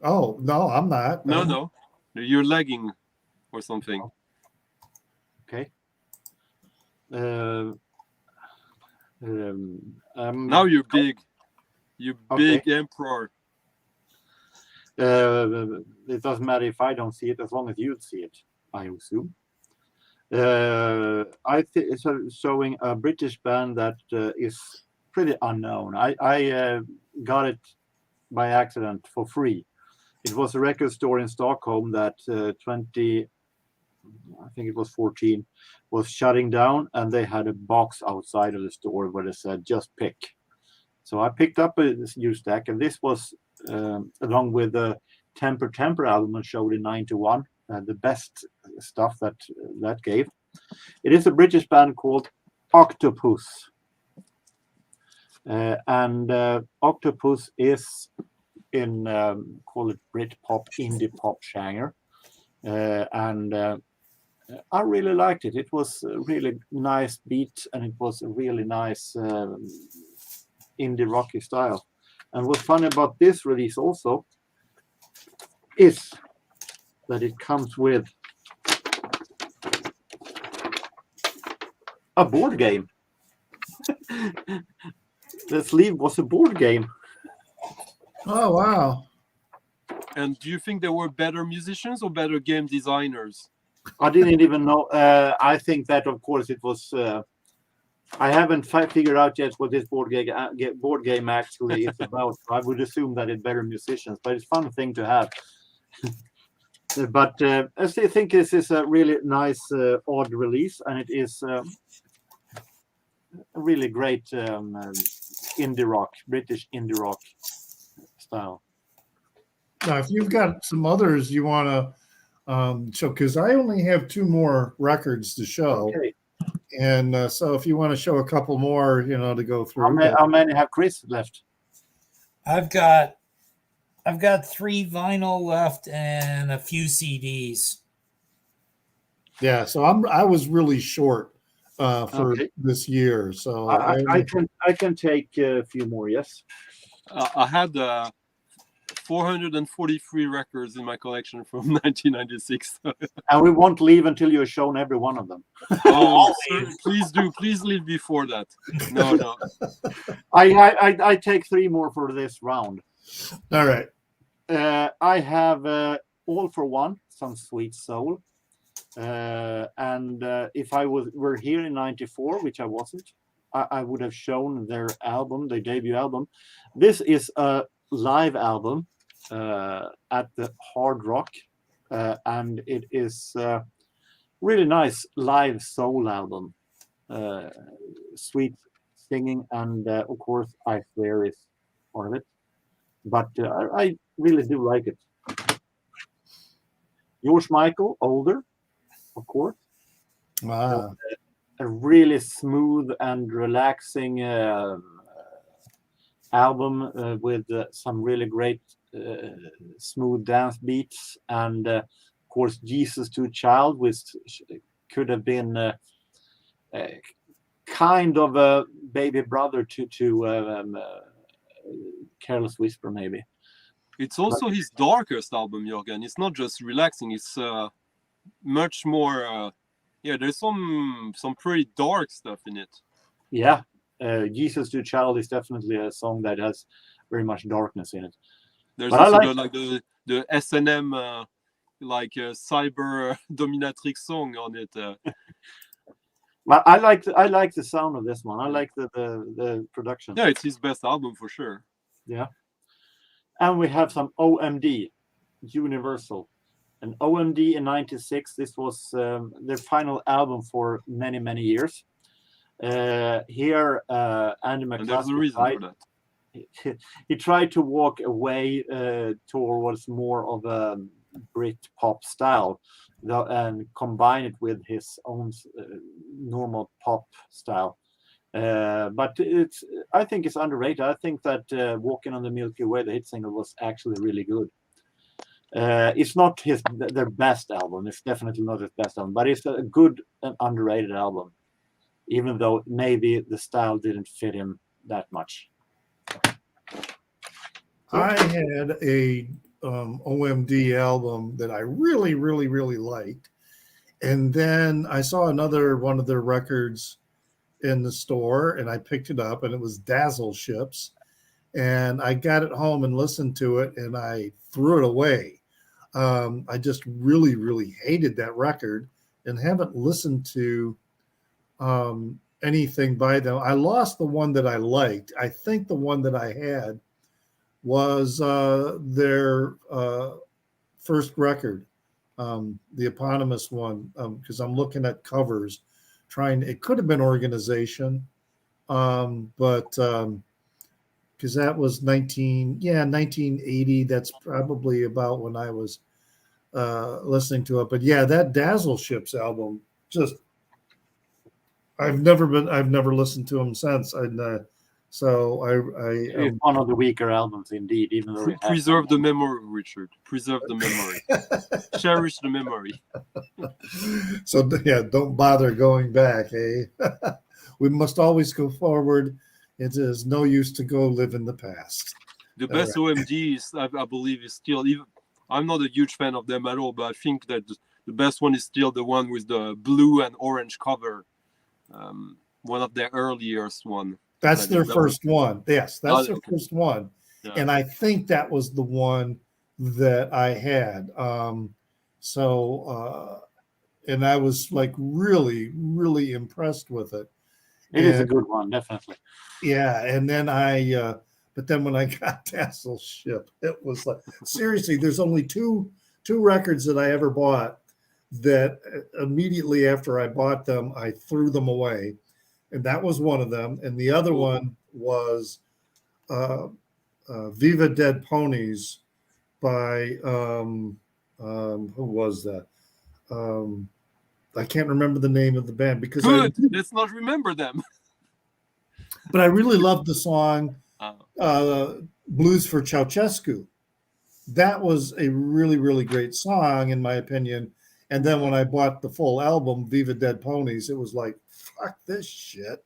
Oh, no, I'm not. No. You're lagging or something. Okay. Now you're big. You big emperor. It doesn't matter if I don't see it, as long as you see it, I assume. I think it's showing a British band that is pretty unknown. I got it by accident for free. It was a record store in Stockholm that 2014 was shutting down, and they had a box outside of the store where they said just pick. So I picked up a new stack, and this was along with the Temper album and showed in 91, the best stuff that gave. It is a British band called Octopus, and Octopus is in call it Britpop, indie pop genre, and I really liked it. It was a really nice beat, and it was a really nice indie rocky style. And what's funny about this release also is that it comes with a board game. The sleeve was a board game. Oh, wow. And do you think they were better musicians or better game designers? I didn't even know. I think that, of course, it was. I haven't figured out yet what this board game actually is about. I would assume that it's better musicians, but it's a fun thing to have. But I still think this is a really nice, odd release, and it is a really great indie rock, British indie rock style. Now, if you've got some others you want to show, because I only have 2 more records to show. Okay. And so if you want to show a couple more, to go through. How many have Chris left? I've got 3 vinyl left and a few CDs. Yeah, so I was really short for this year. So I can take a few more. Yes. I had 443 records in my collection from 1996. And we won't leave until you've shown every one of them. Oh, sir, please do. Please leave before that. No. I take 3 more for this round. All right. I have All for One, some Sweet Soul. And if I were here in '94, which I wasn't, I would have shown their debut album. This is a live album at the Hard Rock, and it is really nice live soul album. Sweet singing, and of course, I Swear is part of it. But I really do like it. George Michael, older, of course. Wow. A really smooth and relaxing album with some really great smooth dance beats, and of course Jesus to a Child, which could have been kind of a baby brother to Careless Whisper, maybe. It's also his darkest album, Jörgen. It's not just relaxing. It's much more. There's some pretty dark stuff in it. Yeah, Jesus to a Child is definitely a song that has very much darkness in it. There's also the S&M cyber dominatrix song on it. But I like the sound of this one. I like the production. Yeah, it's his best album for sure. Yeah. And we have some OMD, Universal. And OMD in '96, this was their final album for many, many years. Here, Andy McCluskey, and there's a reason for that. He tried to walk away towards more of a Brit pop style, and combine it with his own normal pop style. But I think it's underrated. I think that Walking on the Milky Way, the hit single, was actually really good. It's not their best album. It's definitely not his best album, but it's a good and underrated album, even though maybe the style didn't fit him that much. I had a OMD album that I really, really, really liked, and then I saw another one of their records in the store, and I picked it up, and it was Dazzle Ships, and I got it home and listened to it, and I threw it away. I just really, really hated that record and haven't listened to anything by them. I lost the one that I liked. I think the one that I had was their first record, the eponymous one, because I'm looking at covers. It could have been Organization, but because that was 1980. That's probably about when I was listening to it. But yeah, that Dazzle Ships album, just I've never listened to them since. And so it's one of the weaker albums indeed, even though preserve the memory, Richard. Preserve the memory. Cherish the memory. So yeah, don't bother going back, eh? We must always go forward. It is no use to go live in the past. The best OMD is, I believe, is still. I'm not a huge fan of them at all, but I think that the best one is still the one with the blue and orange cover. One of their earliest one. That's their first one. Yes, that's their first one. Yeah. And I think that was the one that I had. And I was like really, really impressed with it. It is a And good one, definitely. yeah, and then but then when I got Tassel Ship, it was like seriously. There's only two records that I ever bought that immediately after I bought them, I threw them away, and that was one of them. And the other one was Viva Dead Ponies by who was that? I can't remember the name of the band because Good. Let's not remember them. but I really loved the song Oh. Blues for Ceausescu. That was a really, really great song, in my opinion. And then when I bought the full album, Viva Dead Ponies, it was like, fuck this shit.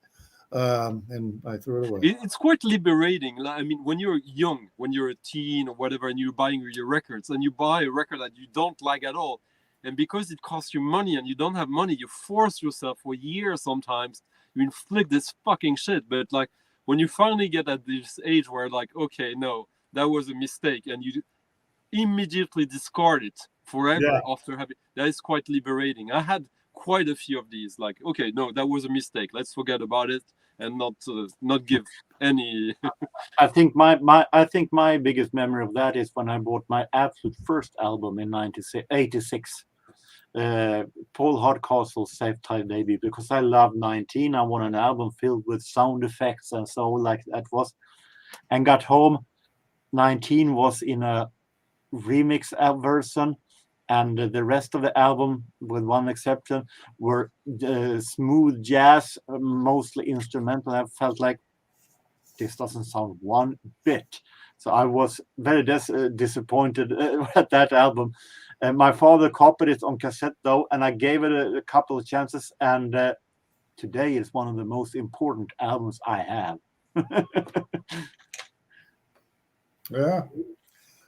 And I threw it away. It's quite liberating. I mean, when you're young, when you're a teen or whatever, and you're buying your records, and you buy a record that you don't like at all, and because it costs you money and you don't have money, you force yourself for years sometimes. You inflict this fucking shit. But like when you finally get at this age where like, okay, no, that was a mistake, and you immediately discard it forever after having, that is quite liberating. I had quite a few of these. Like, okay, no, that was a mistake. Let's forget about it and not give any. I think my biggest memory of that is when I bought my absolute first album in 1986. Paul Hardcastle's Safe Tide Baby, because I love 19. I want an album filled with sound effects and so like that was, and got home. 19 was in a remix version, and the rest of the album, with one exception, were smooth jazz, mostly instrumental. I felt like this doesn't sound one bit. So I was very disappointed at that album. My father copied it on cassette though, and I gave it a couple of chances. And today it's one of the most important albums I have. Yeah.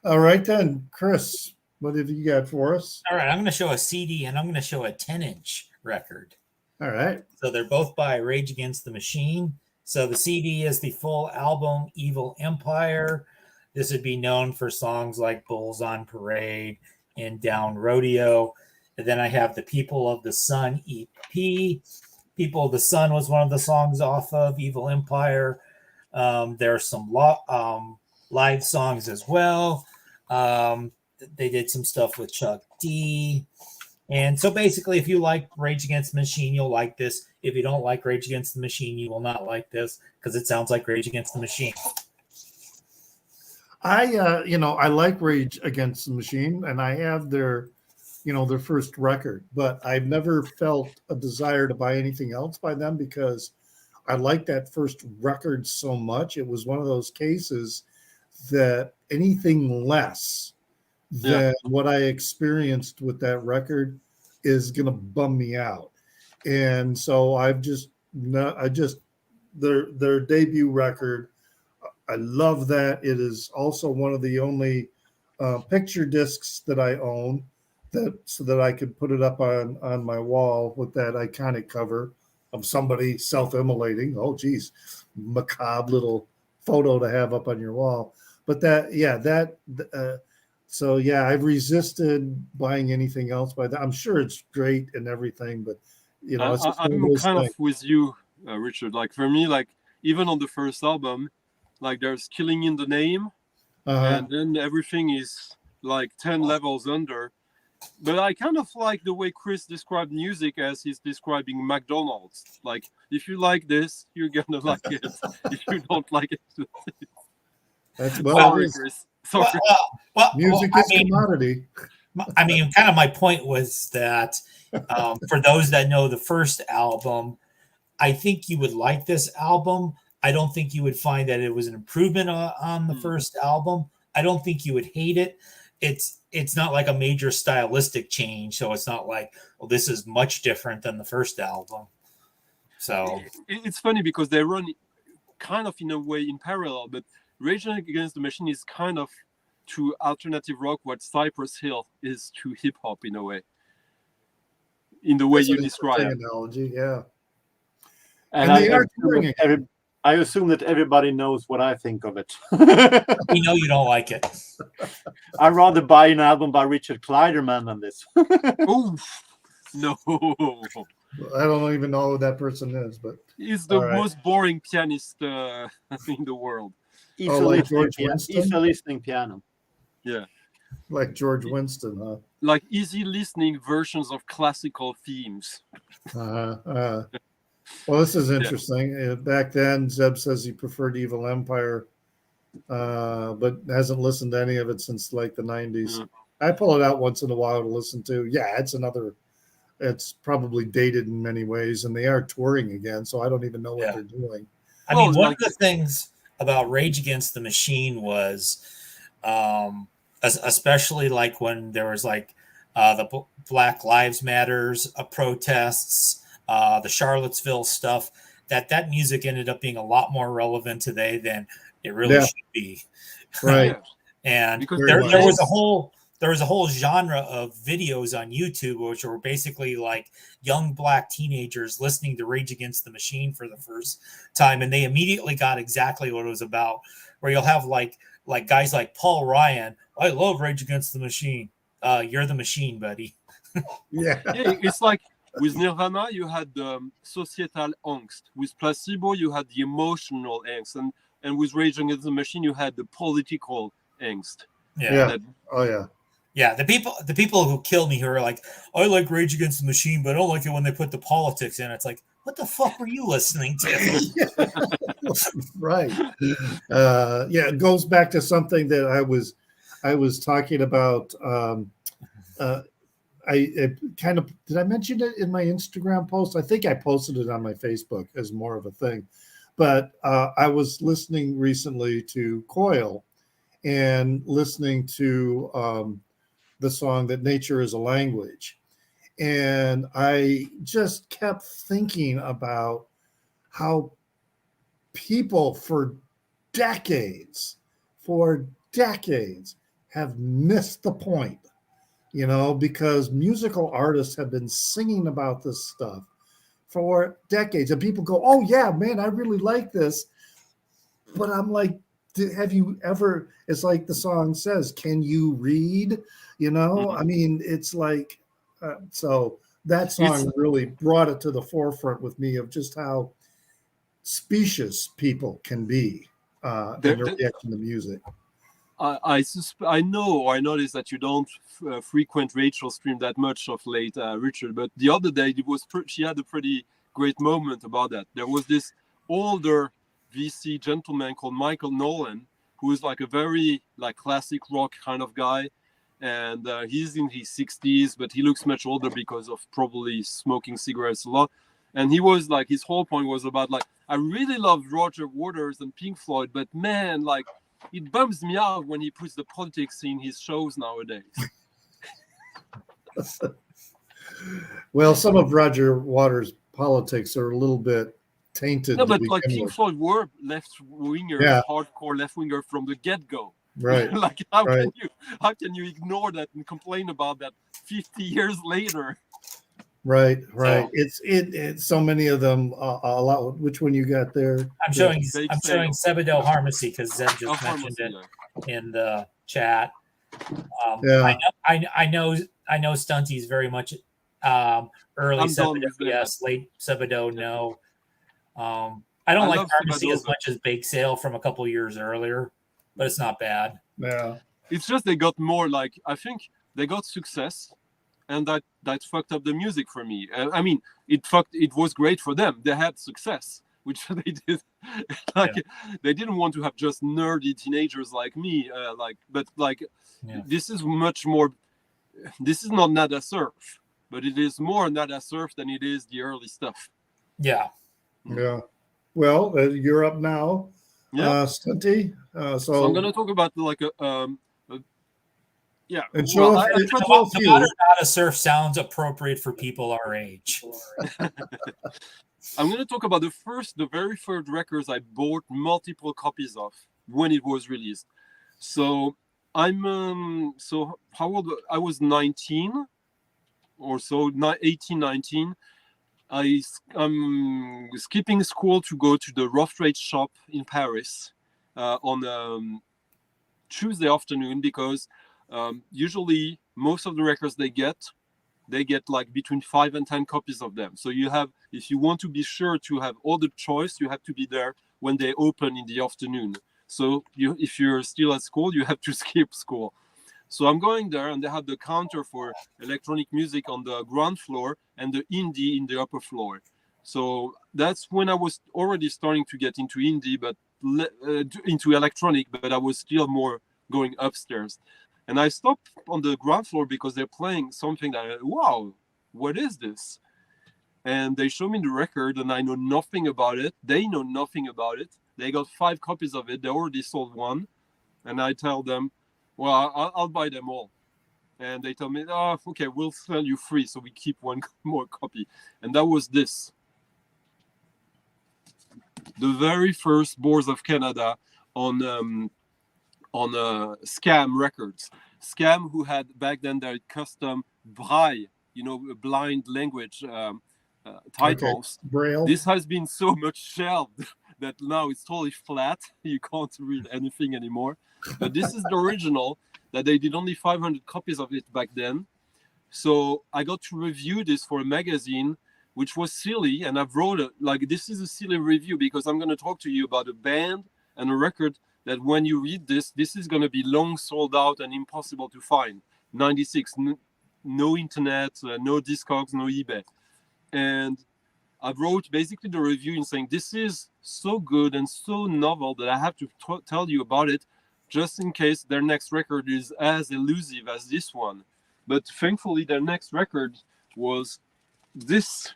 All right then, Chris, what have you got for us? All right, I'm going to show a CD and I'm going to show a 10-inch record. All right. So they're both by Rage Against the Machine. So the CD is the full album, Evil Empire. This would be known for songs like Bulls on Parade and Down Rodeo. And then I have the People of the Sun EP. People of the Sun was one of the songs off of Evil Empire. There are some live songs as well. They did some stuff with Chuck D. And so basically, if you like Rage Against the Machine, you'll like this. If you don't like Rage Against the Machine, you will not like this because it sounds like Rage Against the Machine. I like Rage Against the Machine, and I have their first record, but I've never felt a desire to buy anything else by them because I like that first record so much. It was one of those cases that anything less than what I experienced with that record is going to bum me out. And so their debut record, I love that. It is also one of the only picture discs that I own so that I could put it up on my wall with that iconic cover of somebody self-immolating. Oh, geez, macabre little photo to have up on your wall. But I've resisted buying anything else by that. I'm sure it's great and everything, but it's just I'm kind of with you, Richard. Like for me, like even on the first album, like there's Killing in the Name, and then everything is like 10 levels under. But I kind of like the way Chris described music as he's describing McDonald's. Like, if you like this, you're gonna like it. If you don't like it, that's sorry, Chris. Sorry. Music is commodity. I mean, kind of my point was that for those that know the first album, I think you would like this album. I don't think you would find that it was an improvement on the first album. I don't think you would hate it. It's not like a major stylistic change, so it's not like, well, this is much different than the first album. So it's funny because they run kind of in a way in parallel, but Rage Against the Machine is kind of to alternative rock what Cypress Hill is to hip hop in a way. In the way you describe it. Analogy, yeah. And they are touring again. I assume that everybody knows what I think of it. We know you don't like it. I'd rather buy an album by Richard Kleiderman than this. Oh no, I don't even know who that person is, but he's the All right. most boring pianist in the world. Easy, like listening, George Winston? easy listening piano. Yeah, like George Winston, huh? like easy listening versions of classical themes. Well, this is interesting. Back then, Zeb says he preferred Evil Empire, but hasn't listened to any of it since like the 90s. Yeah. I pull it out once in a while to listen to. Yeah, it's probably dated in many ways, and they are touring again, so I don't even know what they're doing. I mean, one of the things about Rage Against the Machine was, especially like when there was like the Black Lives Matters protests, the Charlottesville stuff, that music ended up being a lot more relevant today than it really should be. Right. And Because there was a whole genre of videos on YouTube which were basically like young black teenagers listening to Rage Against the Machine for the first time, and they immediately got exactly what it was about. Where you'll have like guys like Paul Ryan, I love Rage Against the Machine. You're the machine, buddy. Yeah, it's like with Nirvana you had societal angst. With Placebo you had the emotional angst, and with Rage Against the Machine you had the political angst. Yeah. Oh yeah. Yeah, the people who kill me who are like, I like Rage Against the Machine, but I don't like it when they put the politics in. It's like, what the fuck were you listening to? Right. Yeah, it goes back to something that I was talking about. I kind of did I mention it in my Instagram post? I think I posted it on my Facebook as more of a thing. But I was listening recently to Coil and listening to the song that Nature is a Language. And I just kept thinking about how people for decades have missed the point, because musical artists have been singing about this stuff for decades. And people go, oh, yeah, man, I really like this. But I'm like, have you ever, it's like the song says, can you read? I mean, it's like, so that song really brought it to the forefront with me of just how specious people can be in their reaction to music. I noticed that you don't frequent Rachel stream that much of late, Richard. But the other day, she had a pretty great moment about that. There was this older VC gentleman called Michael Nolan, who is like a very like classic rock kind of guy, and he's in his 60s, but he looks much older because of probably smoking cigarettes a lot. And he was like, his whole point was about like, I really love Roger Waters and Pink Floyd, but man, like, it bums me out when he puts the politics in his shows nowadays. Well, some of Roger Waters' politics are a little bit tainted. No, but like Pink Floyd were left-winger, hardcore left-winger from the get-go. Right. Like how can you ignore that and complain about that 50 years later? Right. So, it's so many of them. A lot. Which one you got there? I'm showing Sebado Harmacy because Zeb just mentioned it in the chat. I know Stunty's very much early Sebado, yes, late Sebado, no. I don't like Harmacy as much as Bake Sale from a couple years earlier, but it's not bad. Yeah, it's just they got more like, I think they got success, and that fucked up the music for me. I mean, it was great for them. They had success, which they did. They didn't want to have just nerdy teenagers like me. This is much more. This is not Nada Surf, but it is more Nada Surf than it is the early stuff. Yeah. Yeah. Well, you're up now, Stunty. So I'm going to talk about like yeah. And show the modern Nada Surf sounds appropriate for people our age. I'm going to talk about the very first records I bought multiple copies of when it was released. So so how old? I was 19 or so, 18, 19. I'm skipping school to go to the rough trade shop in Paris on Tuesday afternoon, because usually most of the records they get like between 5 and 10 copies of them. So you have, if you want to be sure to have all the choice, you have to be there when they open in the afternoon. So if you're still at school, you have to skip school. So I'm going there, and they have the counter for electronic music on the ground floor and the indie in the upper floor. So that's when I was already starting to get into indie, but into electronic, but I was still more going upstairs. And I stopped on the ground floor because they're playing something that, wow, what is this? And they show me the record, and I know nothing about it. They know nothing about it. They got 5 copies of it. They already sold one. And I tell them, well, I'll buy them all. And they tell me, oh, okay, we'll sell you free. So we keep one more copy. And that was this. The very first Boards of Canada on Scam Records. Scam, who had back then their custom braille, blind language titles. Okay. Braille. This has been so much shelved that now it's totally flat. You can't read anything anymore. But this is the original, that they did only 500 copies of it back then. So I got to review this for a magazine, which was silly. And I've wrote it, like, this is a silly review because I'm going to talk to you about a band and a record that when you read this is going to be long sold out and impossible to find. 96, no internet, no Discogs, no eBay. And I wrote basically the review in saying, this is so good and so novel that I have to tell you about it, just in case their next record is as elusive as this one. But thankfully, their next record was this.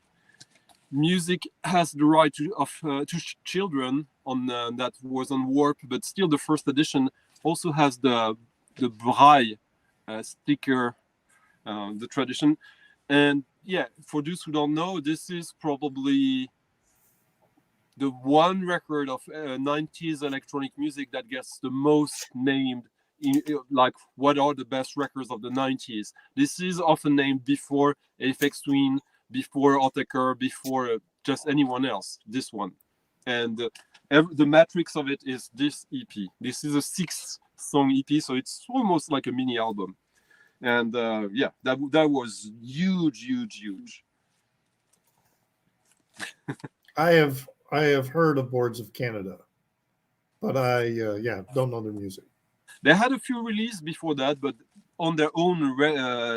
Music has the right to children on that was on Warp, but still the first edition also has the braille sticker, the tradition. And yeah, for those who don't know, this is probably the one record of 90s electronic music that gets the most named like what are the best records of the 90s. This is often named before Aphex Twin, before Autechre, before just anyone else, this one. And the matrix of it is this EP. This is a 6-song EP, so it's almost like a mini album. And yeah, that was huge. I have heard of Boards of Canada, but I don't know their music. They had a few releases before that, but on their own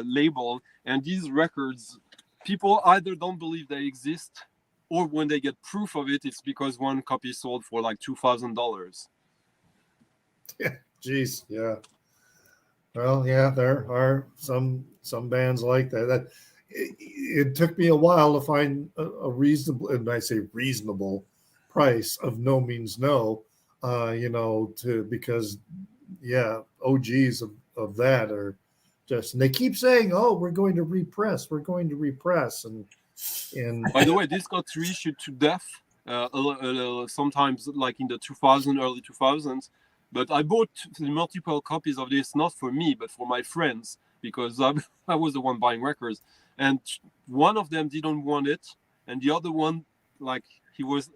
label. And these records, people either don't believe they exist, or when they get proof of it, it's because one copy sold for like $2,000. Yeah, geez, yeah. Well, yeah, there are some bands like that. It took me a while to find a reasonable, and I say reasonable, price of No Means No, because OGs of that are just, and they keep saying, "Oh, we're going to repress," and by the way, this got reissued to death sometimes, like in the early 2000s. But I bought multiple copies of this, not for me, but for my friends, because I was the one buying records. And one of them didn't want it, and the other one, like, he was.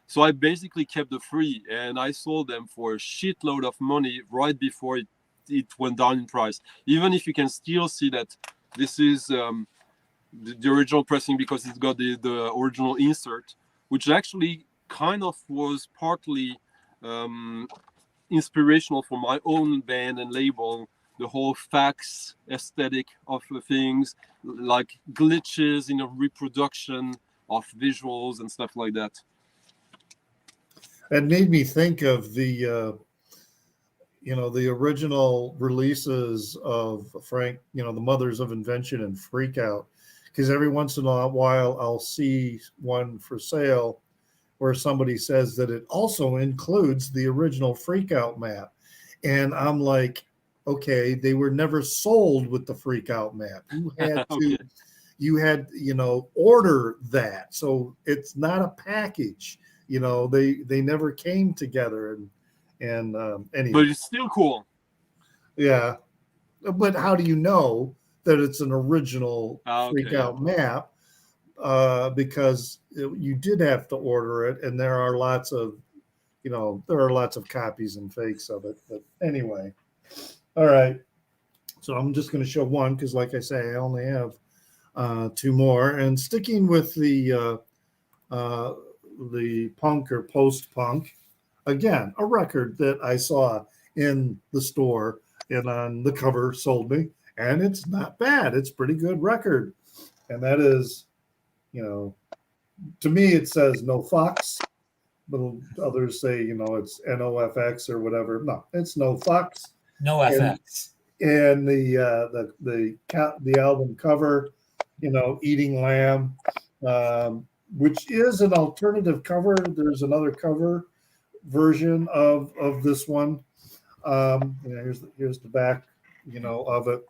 So I basically kept the free, and I sold them for a shitload of money right before it went down in price. Even if you can still see that this is the original pressing, because it's got the original insert, which actually kind of was partly inspirational for my own band and label. The whole fax aesthetic of the things, like glitches in a reproduction of visuals and stuff like that. It made me think of the original releases of Frank, the Mothers of Invention and Freak Out, because every once in a while I'll see one for sale where somebody says that it also includes the original Freak Out map. And I'm like, okay, they were never sold with the Freak Out map. You had to, Okay. you had, order that. So it's not a package. They never came together. And anyway. But it's still cool. Yeah. But how do you know that it's an original Freak Out map? because you did have to order it, and there are lots of copies and fakes of it. But anyway, all right. So I'm just going to show one because, like I say, I only have two more. And sticking with the punk or post-punk, again, a record that I saw in the store and on the cover sold me, and it's not bad. It's a pretty good record. And that is, to me, it says No Fox, but others say, it's NOFX or whatever. No, it's No Fox. No FX. And the album cover, Eating Lamb, which is an alternative cover. There's another cover version of this one. Here's the back, of it.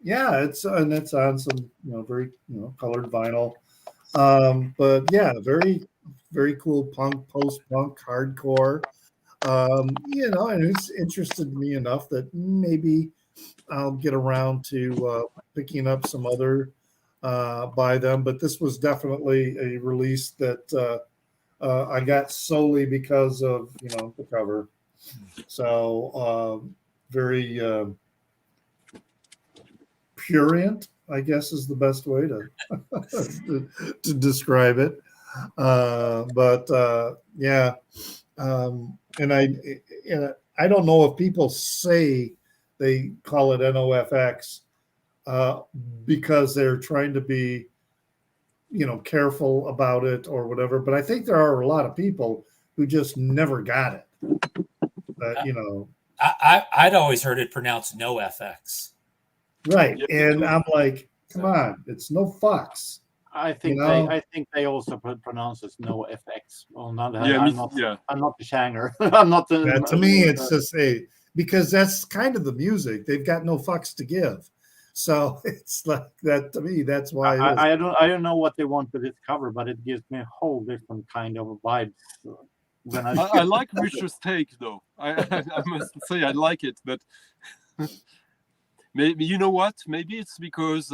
It's on some very colored vinyl. But yeah, very very cool punk, post-punk, hardcore. And it's interested me enough that maybe I'll get around to picking up some other by them. But this was definitely a release that I got solely because of the cover. So very prurient, I guess, is the best way to to describe it. Yeah. And I don't know if people say they call it NOFX because they're trying to be, careful about it or whatever. But I think there are a lot of people who just never got it. I'd always heard it pronounced No FX. Right. And I'm like, come on, it's No Fox. I think they also pronounce it No FX. Well, I'm not the shanger. I'm not the. To me, it's just because that's kind of the music. They've got no fucks to give, so it's like that to me. That's why I don't know what they want with this cover, but it gives me a whole different kind of vibe. When I like Richard's take, though. I must say I like it, but maybe you know what? Maybe it's because.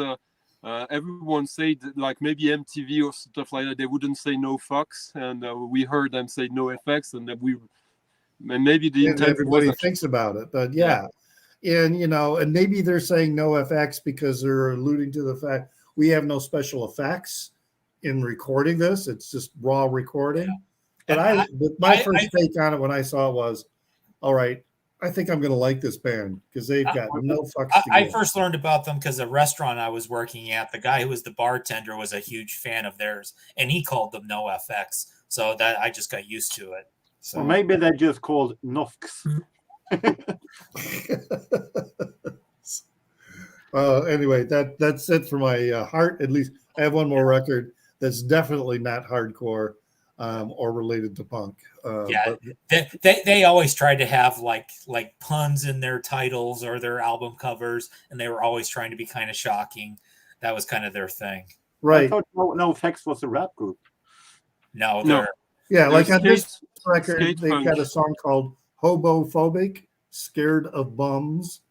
Everyone said like maybe MTV or stuff like that, they wouldn't say No Fox, and we heard them say No FX, and maybe the intent everybody thinks about it, but yeah. And and maybe they're saying No FX because they're alluding to the fact we have no special effects in recording this; it's just raw recording. Yeah. But my first take on it when I saw it was, all right, I think I'm going to like this band because they've got no fucks to give. I first learned about them because the restaurant I was working at, the guy who was the bartender was a huge fan of theirs, and he called them No FX. So that I just got used to it. So or maybe they just called Nofx. Anyway, that's it for my heart. At least I have one more record that's definitely not hardcore or related to punk. They always tried to have like puns in their titles or their album covers, and they were always trying to be kind of shocking. That was kind of their thing. Right. I thought NoFX was a rap group. No. Yeah, like on this record, they've got a song called Hobophobic, Scared of Bums.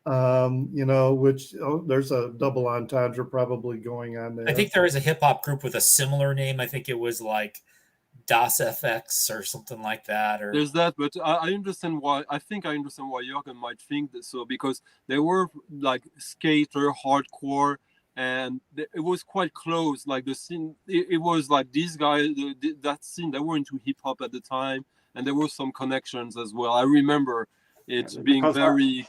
Which there's a double entendre probably going on there. I think there is a hip hop group with a similar name. I think it was like Das FX or something like that. Or there's that, but I understand why. I think I understand why Jürgen might think that. So because they were like skater, hardcore, and it was quite close. Like the scene, it was like these guys, that scene. They were into hip hop at the time, and there were some connections as well. I remember it being very.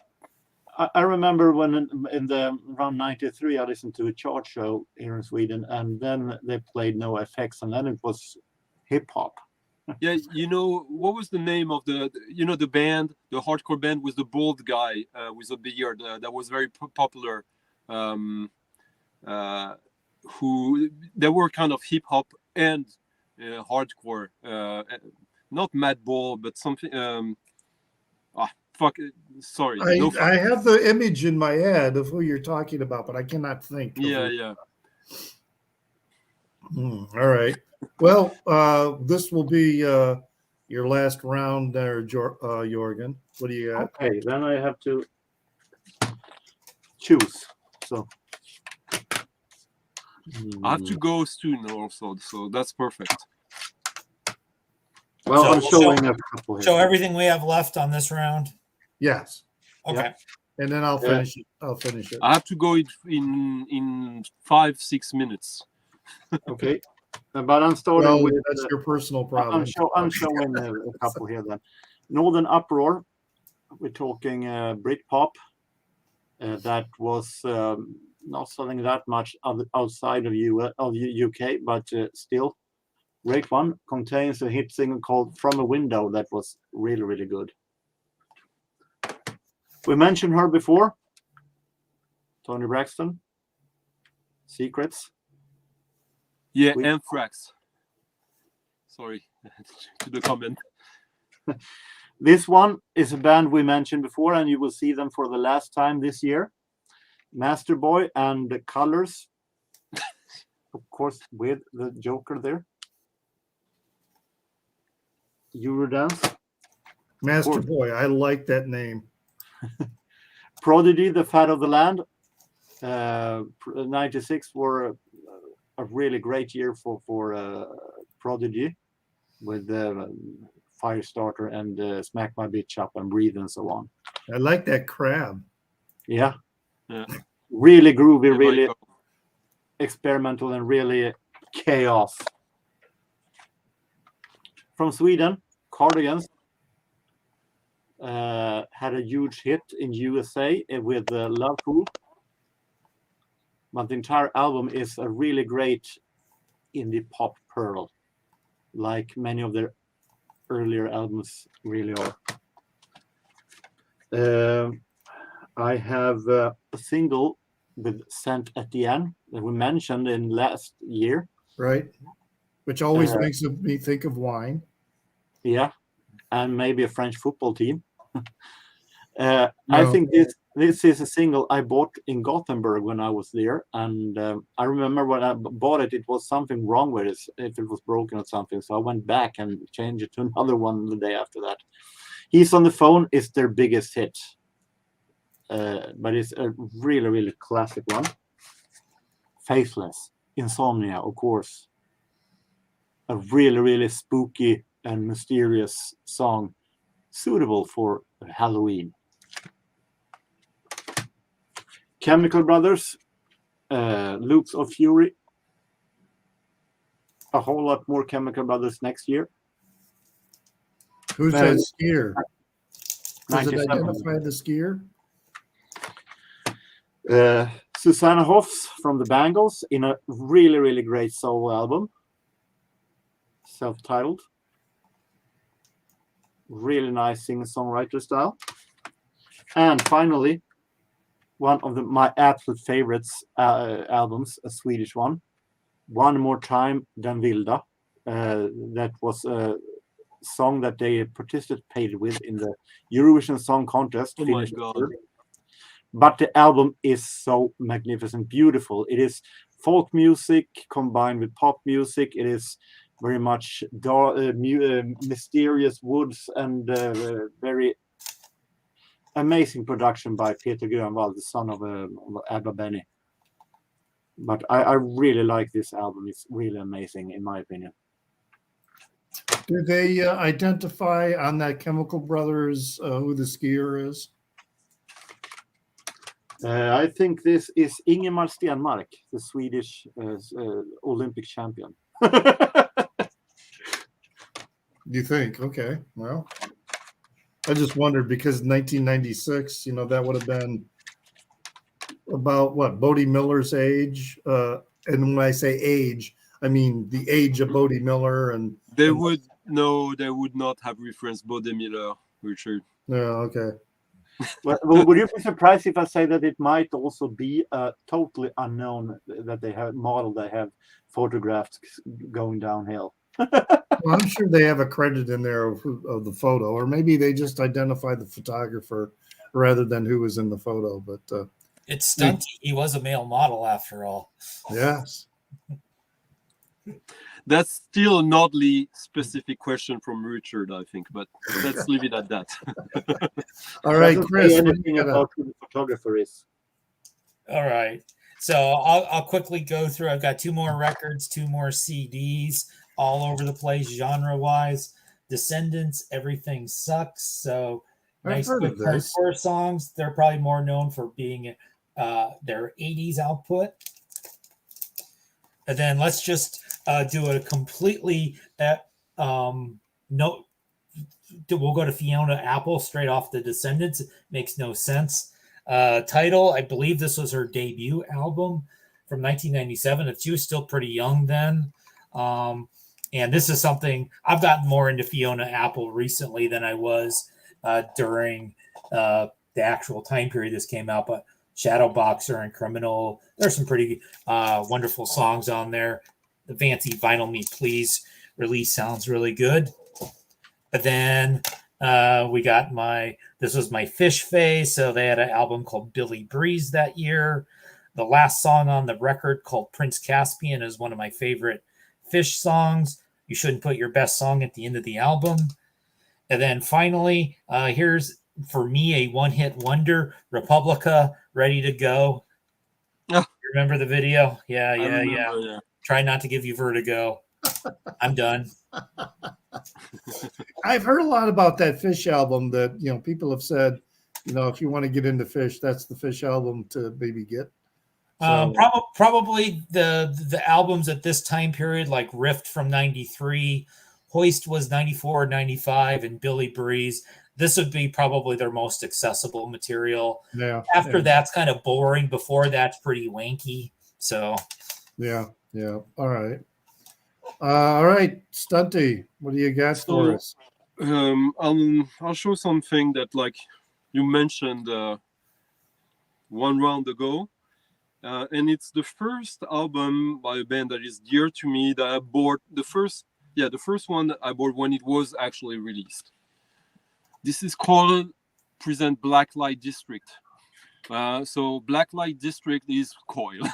I remember when in the around '93, I listened to a chart show here in Sweden, and then they played No FX, and then it was hip hop. Yeah, what was the name of the band, the hardcore band with the bald guy with a beard that was very popular, who they were kind of hip hop and hardcore, not Madball, but something. Sorry. I have the image in my head of who you're talking about, but I cannot think. Yeah. All right. Well, this will be your last round there, Jürgen. What do you got? Okay, then I have to choose. So I have to go soon also, so that's perfect. Well, So I'm showing a couple here. Show everything we have left on this round. Yes. Okay. And then I'll finish it. I'll finish it. I have to go in 5-6 minutes. Okay. But I'm starting Well, with. that's your personal I'm, problem. I'm showing a couple here then. Northern Uproar. We're talking Britpop. That was not selling that much outside of UK, but still great one. Contains a hit single called "From a Window" that was really, really good. We mentioned her before. Tony Braxton. Secrets. Yeah, Anthrax. Sorry to the comment. This one is a band we mentioned before, and you will see them for the last time this year. Masterboy and the Colors, of course, with the Joker there. Eurodance. Master Boy, I like that name. Prodigy, The Fat of the Land. 96 were a really great year for Prodigy, with Firestarter and Smack My Bitch Up and Breathe and so on. I like that crab. Yeah. Yeah. Really groovy, Yeah, really Michael. experimental, and really chaos. From Sweden, Cardigans had a huge hit in USA with Love Fool. But the entire album is a really great indie pop pearl, like many of their earlier albums really are. I have a single with Scent at the End that we mentioned in last year. Right. Which always makes me think of wine. Yeah. And maybe a French football team. No. I think this is a single I bought in Gothenburg when I was there. And I remember when I bought it, it was something wrong with it, if it was broken or something. So I went back and changed it to another one the day after that. He's on the Phone is their biggest hit. But it's a really, really classic one. Faithless. Insomnia, of course. A really, really spooky and mysterious song, suitable for Halloween. Chemical Brothers, Loops of Fury. A whole lot more Chemical Brothers next year. Who's that skier? Does it 97. identify the skier? Susanna Hoffs from the Bangles in a really, really great solo album. Self-titled. Really nice singer-songwriter style. And finally, one of my absolute favorites albums, a Swedish one. One More Time Than Vilda. That was a song that they participated with in the Eurovision Song Contest. Oh my God. But the album is so magnificent, beautiful. It is folk music combined with pop music. It is very much mysterious woods and very amazing production by Peter Grönvall, the son of Abba Benny. But I really like this album. It's really amazing, in my opinion. Do they identify on that Chemical Brothers who the skier is? I think this is Ingemar Stenmark, the Swedish Olympic champion. You think? Okay. Well, I just wondered because 1996, that would have been about what, Bodie Miller's age. And when I say age, I mean the age of Bodie Miller. And They would not have referenced Bodie Miller, Richard. yeah, okay. Well, would you be surprised if I say that it might also be a totally unknown that they have model they have photographed going downhill? Well, I'm sure they have a credit in there of the photo, or maybe they just identified the photographer rather than who was in the photo. But It's stunty. He was a male model after all. yes. That's still an oddly specific question from Richard, I think, but let's leave it at that. All right, Doesn't Chris. say what do anything you got about who the photographer is. All right. So I'll quickly go through. I've got 2 more records, 2 more CDs, all over the place, genre-wise. Descendants, Everything Sucks. So I've nice, heard quick of this. hardcore songs. They're probably more known for being their 80s output. And then let's just do a completely no. We'll go to Fiona Apple straight off the Descendants. It makes no sense. Title, I believe this was her debut album from 1997. If she was still pretty young then. And this is something I've gotten more into Fiona Apple recently than I was during the actual time period this came out. But Shadow Boxer and Criminal, there's some pretty wonderful songs on there. The Fancy Vinyl Me Please release sounds really good. But then we got this was my Fish phase. So they had an album called Billy Breeze that year. The last song on the record, called Prince Caspian, is one of my favorite Fish songs. You shouldn't put your best song at the end of the album. And then finally, here's for me a one-hit wonder, Republica, Ready to Go. Yeah. Remember the video? Yeah. Yeah. Try not to give you vertigo. I'm done. I've heard a lot about that Fish album that, people have said, if you want to get into Fish, that's the Fish album to maybe get. So, Probably the albums at this time period, like Rift from 93, Hoist was 94, 95, and Billy Breeze. This would be probably their most accessible material. Yeah. After that's kind of boring. Before that's pretty wanky. So. Yeah. All right. All right, Stunty, what do you got for us? I'll show something that, like you mentioned one round ago, and it's the first album by a band that is dear to me that I bought. The first one that I bought when it was actually released. This is called Present Blacklight District. So Blacklight District is Coil.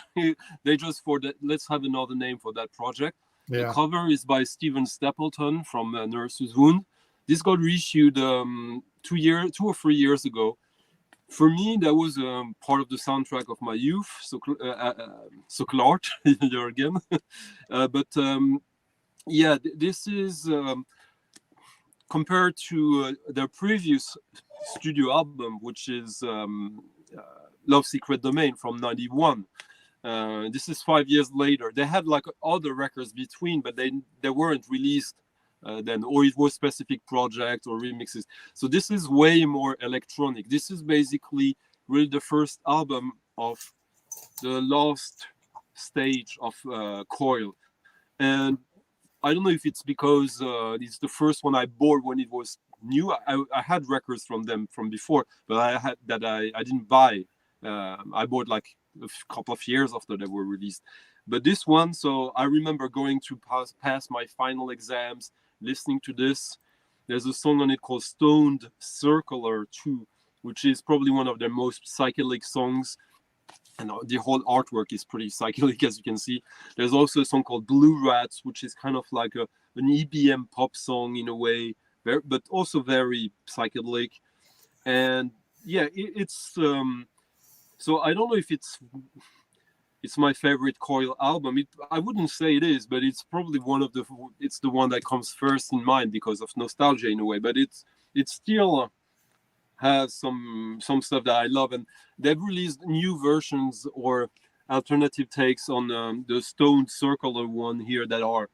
They just let's have another name for that project. Yeah. The cover is by Steven Stapleton from Nurse's Wound. This got reissued 2 or 3 years ago. For me, that was part of the soundtrack of my youth. So klart, Jürgen. This is compared to their previous studio album, which is Love Secret Domain from 91. This is 5 years later. They had like other records between, but they weren't released then, or it was specific projects or remixes. So this is way more electronic. This is basically really the first album of the last stage of Coil. And I don't know if it's because it's the first one I bought when it was new. I had records from them from before, but I didn't buy. I bought like a couple of years after they were released. But this one, so I remember going to pass my final exams, listening to this. There's a song on it called Stoned Circular 2, which is probably one of their most psychedelic songs. And the whole artwork is pretty psychedelic, as you can see. There's also a song called Blue Rats, which is kind of like an EBM pop song in a way, but also very psychedelic. And yeah, it's... So I don't know if it's my favorite Coil album. I wouldn't say it is, but it's probably it's the one that comes first in mind because of nostalgia in a way. But it still has some stuff that I love, and they've released new versions or alternative takes on the Stoned Circular one here that are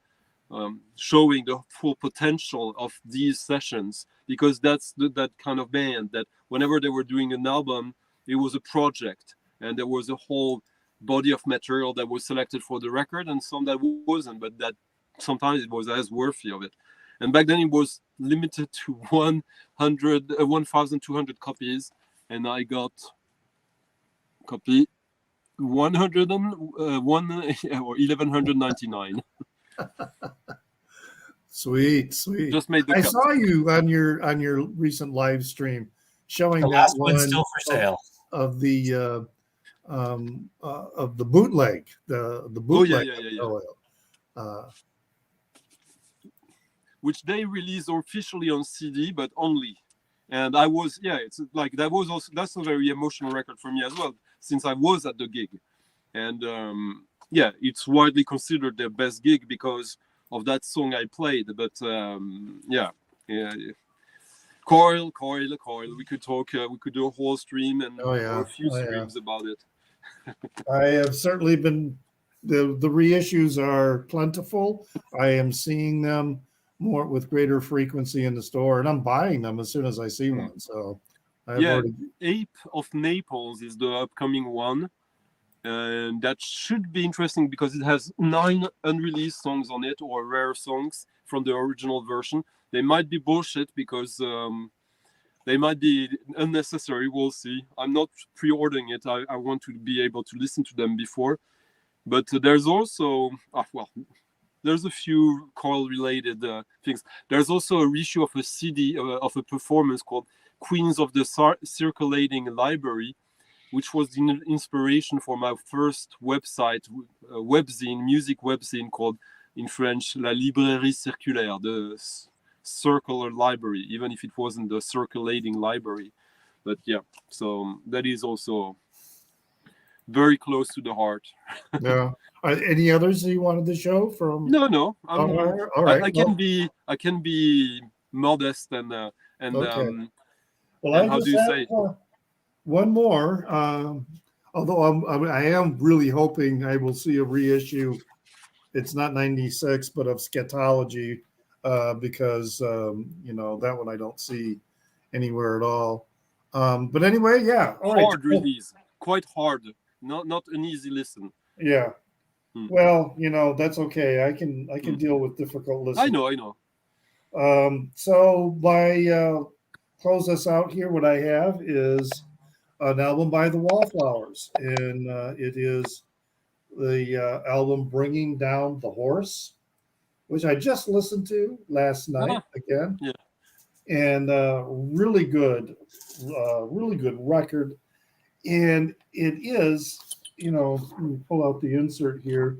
showing the full potential of these sessions, because that's that kind of band that whenever they were doing an album, it was a project, and there was a whole body of material that was selected for the record, and some that wasn't, but that sometimes it was as worthy of it. And back then it was limited to 1,200 copies, and I got copy 101 or 1,199. Sweet. Just made the I cut. saw you on your recent live stream showing The that last one one's still for sale. of the bootleg, the bootleg. Which they released officially on CD, but only. And I was, it's like that's a very emotional record for me as well, since I was at the gig. and yeah, it's widely considered their best gig because of that song I played. But yeah. Coil. We could talk. We could do a whole stream Oh yeah. or a few Oh, yeah. streams about it. I have certainly been, the reissues are plentiful. I am seeing them more with greater frequency in the store, and I'm buying them as soon as I see one. So I've Yeah, already. Ape of Naples is the upcoming one, and that should be interesting because it has 9 unreleased songs on it, or rare songs from the original version. They might be bullshit because they might be unnecessary. We'll see. I'm not pre-ordering it. I want to be able to listen to them before. But there's also, well, there's a few Coil-related things. There's also a reissue of a CD of a performance called Queens of the Circulating Library, which was the inspiration for my first website, webzine, music webzine called, in French, La Librairie Circulaire, the circular library, even if it wasn't the circulating library. But yeah, so that is also very close to the heart. Yeah. Any others you wanted to show from? No. All right. I can be modest and Okay. Well, and I how just do you have say? one more. Although I am really hoping I will see a reissue. It's not 96, but of Scatology, because that one I don't see anywhere at all. But anyway, yeah. All right. Hard release, quite hard. Not an easy listen. Yeah. Well, that's okay. I can deal with difficult listening. I know. So by close us out here, what I have is an album by the Wallflowers, and it is the album "Bringing Down the Horse," which I just listened to last night again. Yeah. And really good record. And it is, let me pull out the insert here.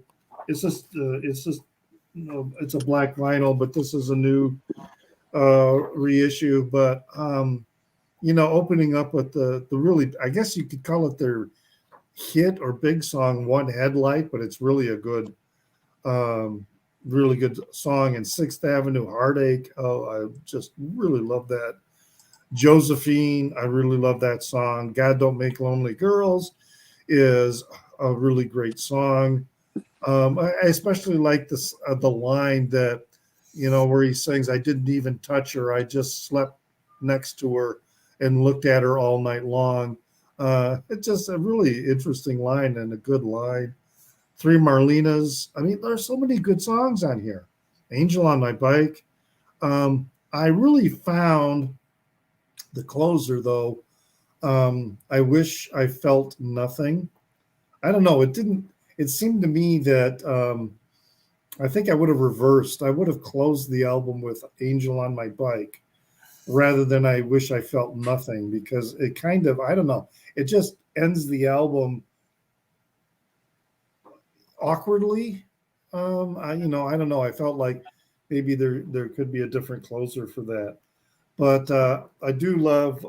It's just it's a black vinyl, but this is a new reissue. But opening up with the really, I guess you could call it their hit or big song, "One Headlight," but it's really a good really good song. And Sixth Avenue Heartache, oh, I just really love that. Josephine, I really love that song. God Don't Make Lonely Girls is a really great song. I especially like this the line that where he sings, "I didn't even touch her, I just slept next to her and looked at her all night long." It's just a really interesting line and a good line. Three Marlenas. I mean, there's so many good songs on here. Angel on My Bike. I really found the closer, though. I Wish I Felt Nothing. I don't know. It seemed to me that I think I would have reversed. I would have closed the album with Angel on My Bike rather than I Wish I Felt Nothing, because it kind of, I don't know, it just ends the album awkwardly. I don't know. I felt like maybe there could be a different closer for that. But I do love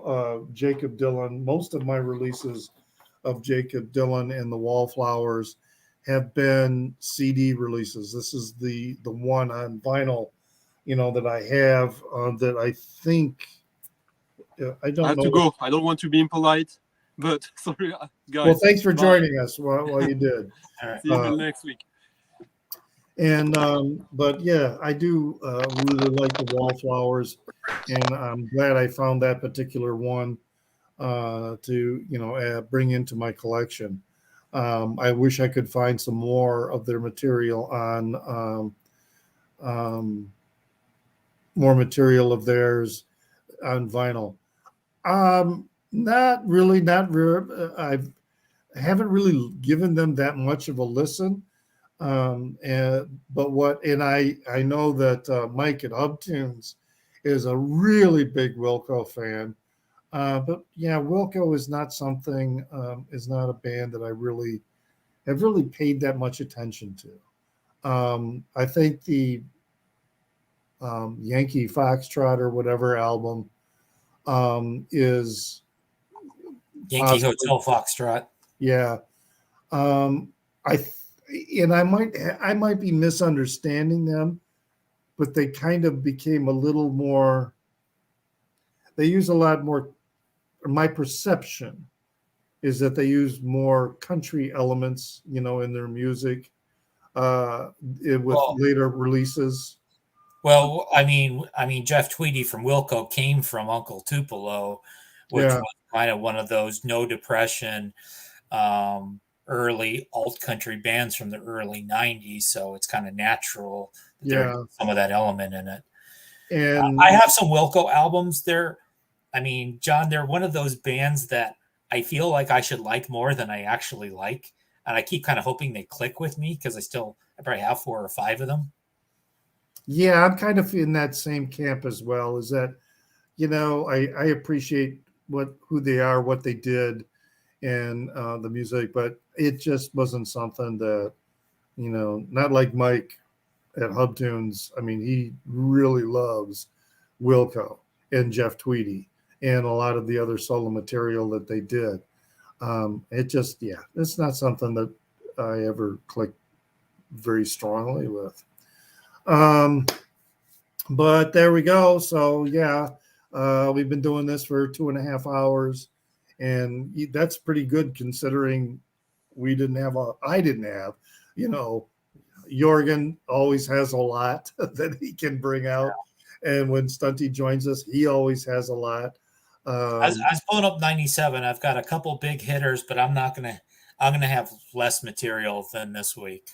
Jakob Dylan. Most of my releases of Jakob Dylan and the Wallflowers have been CD releases. This is the one on vinyl, that I have that I think I don't know. I have to go. I don't want to be impolite, but sorry, guys. Well, thanks for joining us while you did. All right. See you next week. And but yeah, I do really like the Wallflowers, and I'm glad I found that particular one to bring into my collection. I wish I could find some more of their material on more material of theirs on vinyl. Not really. I haven't really given them that much of a listen. I know that Mike at HubTunes is a really big Wilco fan. But yeah, Wilco is not something, is not a band that I really have really paid that much attention to. I think the Yankee Foxtrot or whatever album is Yankee Hotel Foxtrot. Yeah. I might be misunderstanding them, but they kind of became a little more. They use a lot more. My perception is that they use more country elements, in their music, with Well, later releases. Well, I mean, Jeff Tweedy from Wilco came from Uncle Tupelo, which Yeah, was kind of one of those no depression, early alt country bands from the early '90s. So it's kind of natural that there's yeah, some of that element in it. I and have some Wilco albums. I mean, John, they're one of those bands that I feel like I should like more than I actually like, and I keep kind of hoping they click with me because I probably have 4 or 5 of them. yeah, I'm kind of in that same camp as well. Is that I appreciate who they are, what they did, and the music, but it just wasn't something that not like Mike at Hub Tunes. I mean, he really loves Wilco and Jeff Tweedy and a lot of the other solo material that they did. It just, yeah, it's not something that I ever clicked very strongly with. But there we go. So yeah, we've been doing this for 2.5 hours, and that's pretty good considering I didn't have, Jorgen always has a lot that he can bring out. And when Stunty joins us, he always has a lot. I was pulling up 97. I've got a couple big hitters, but I'm gonna have less material than this week.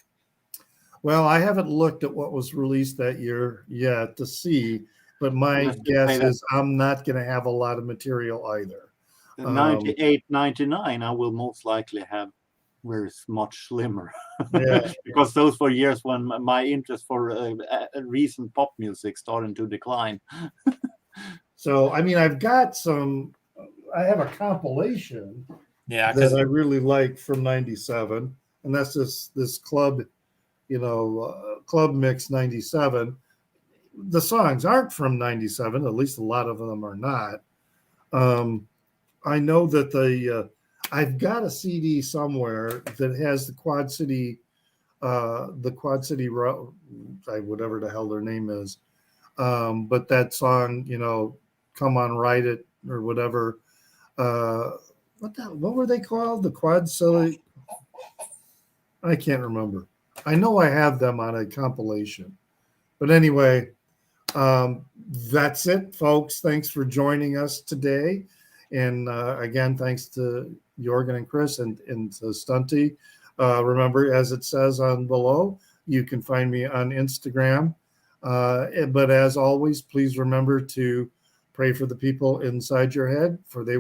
Well, I haven't looked at what was released that year yet to see, but my guess is I'm not going to have a lot of material either. 98, 99, I will most likely have very much slimmer. Yeah. Because those were years when my interest for recent pop music started to decline. So, I mean, I have a compilation Yeah, that I really like from 97, and that's this club, club mix 97. The songs aren't from 97, at least a lot of them are not. I know that I've got a CD somewhere that has the Quad City, whatever the hell their name is. But that song, Come On Ride It or whatever. What were they called? The Quad City. I can't remember. I know I have them on a compilation. But anyway, that's it, folks. Thanks for joining us today. And again, thanks to Jorgen and Chris and to Stunty. Remember, as it says on below, you can find me on Instagram. But as always, please remember to pray for the people inside your head, for they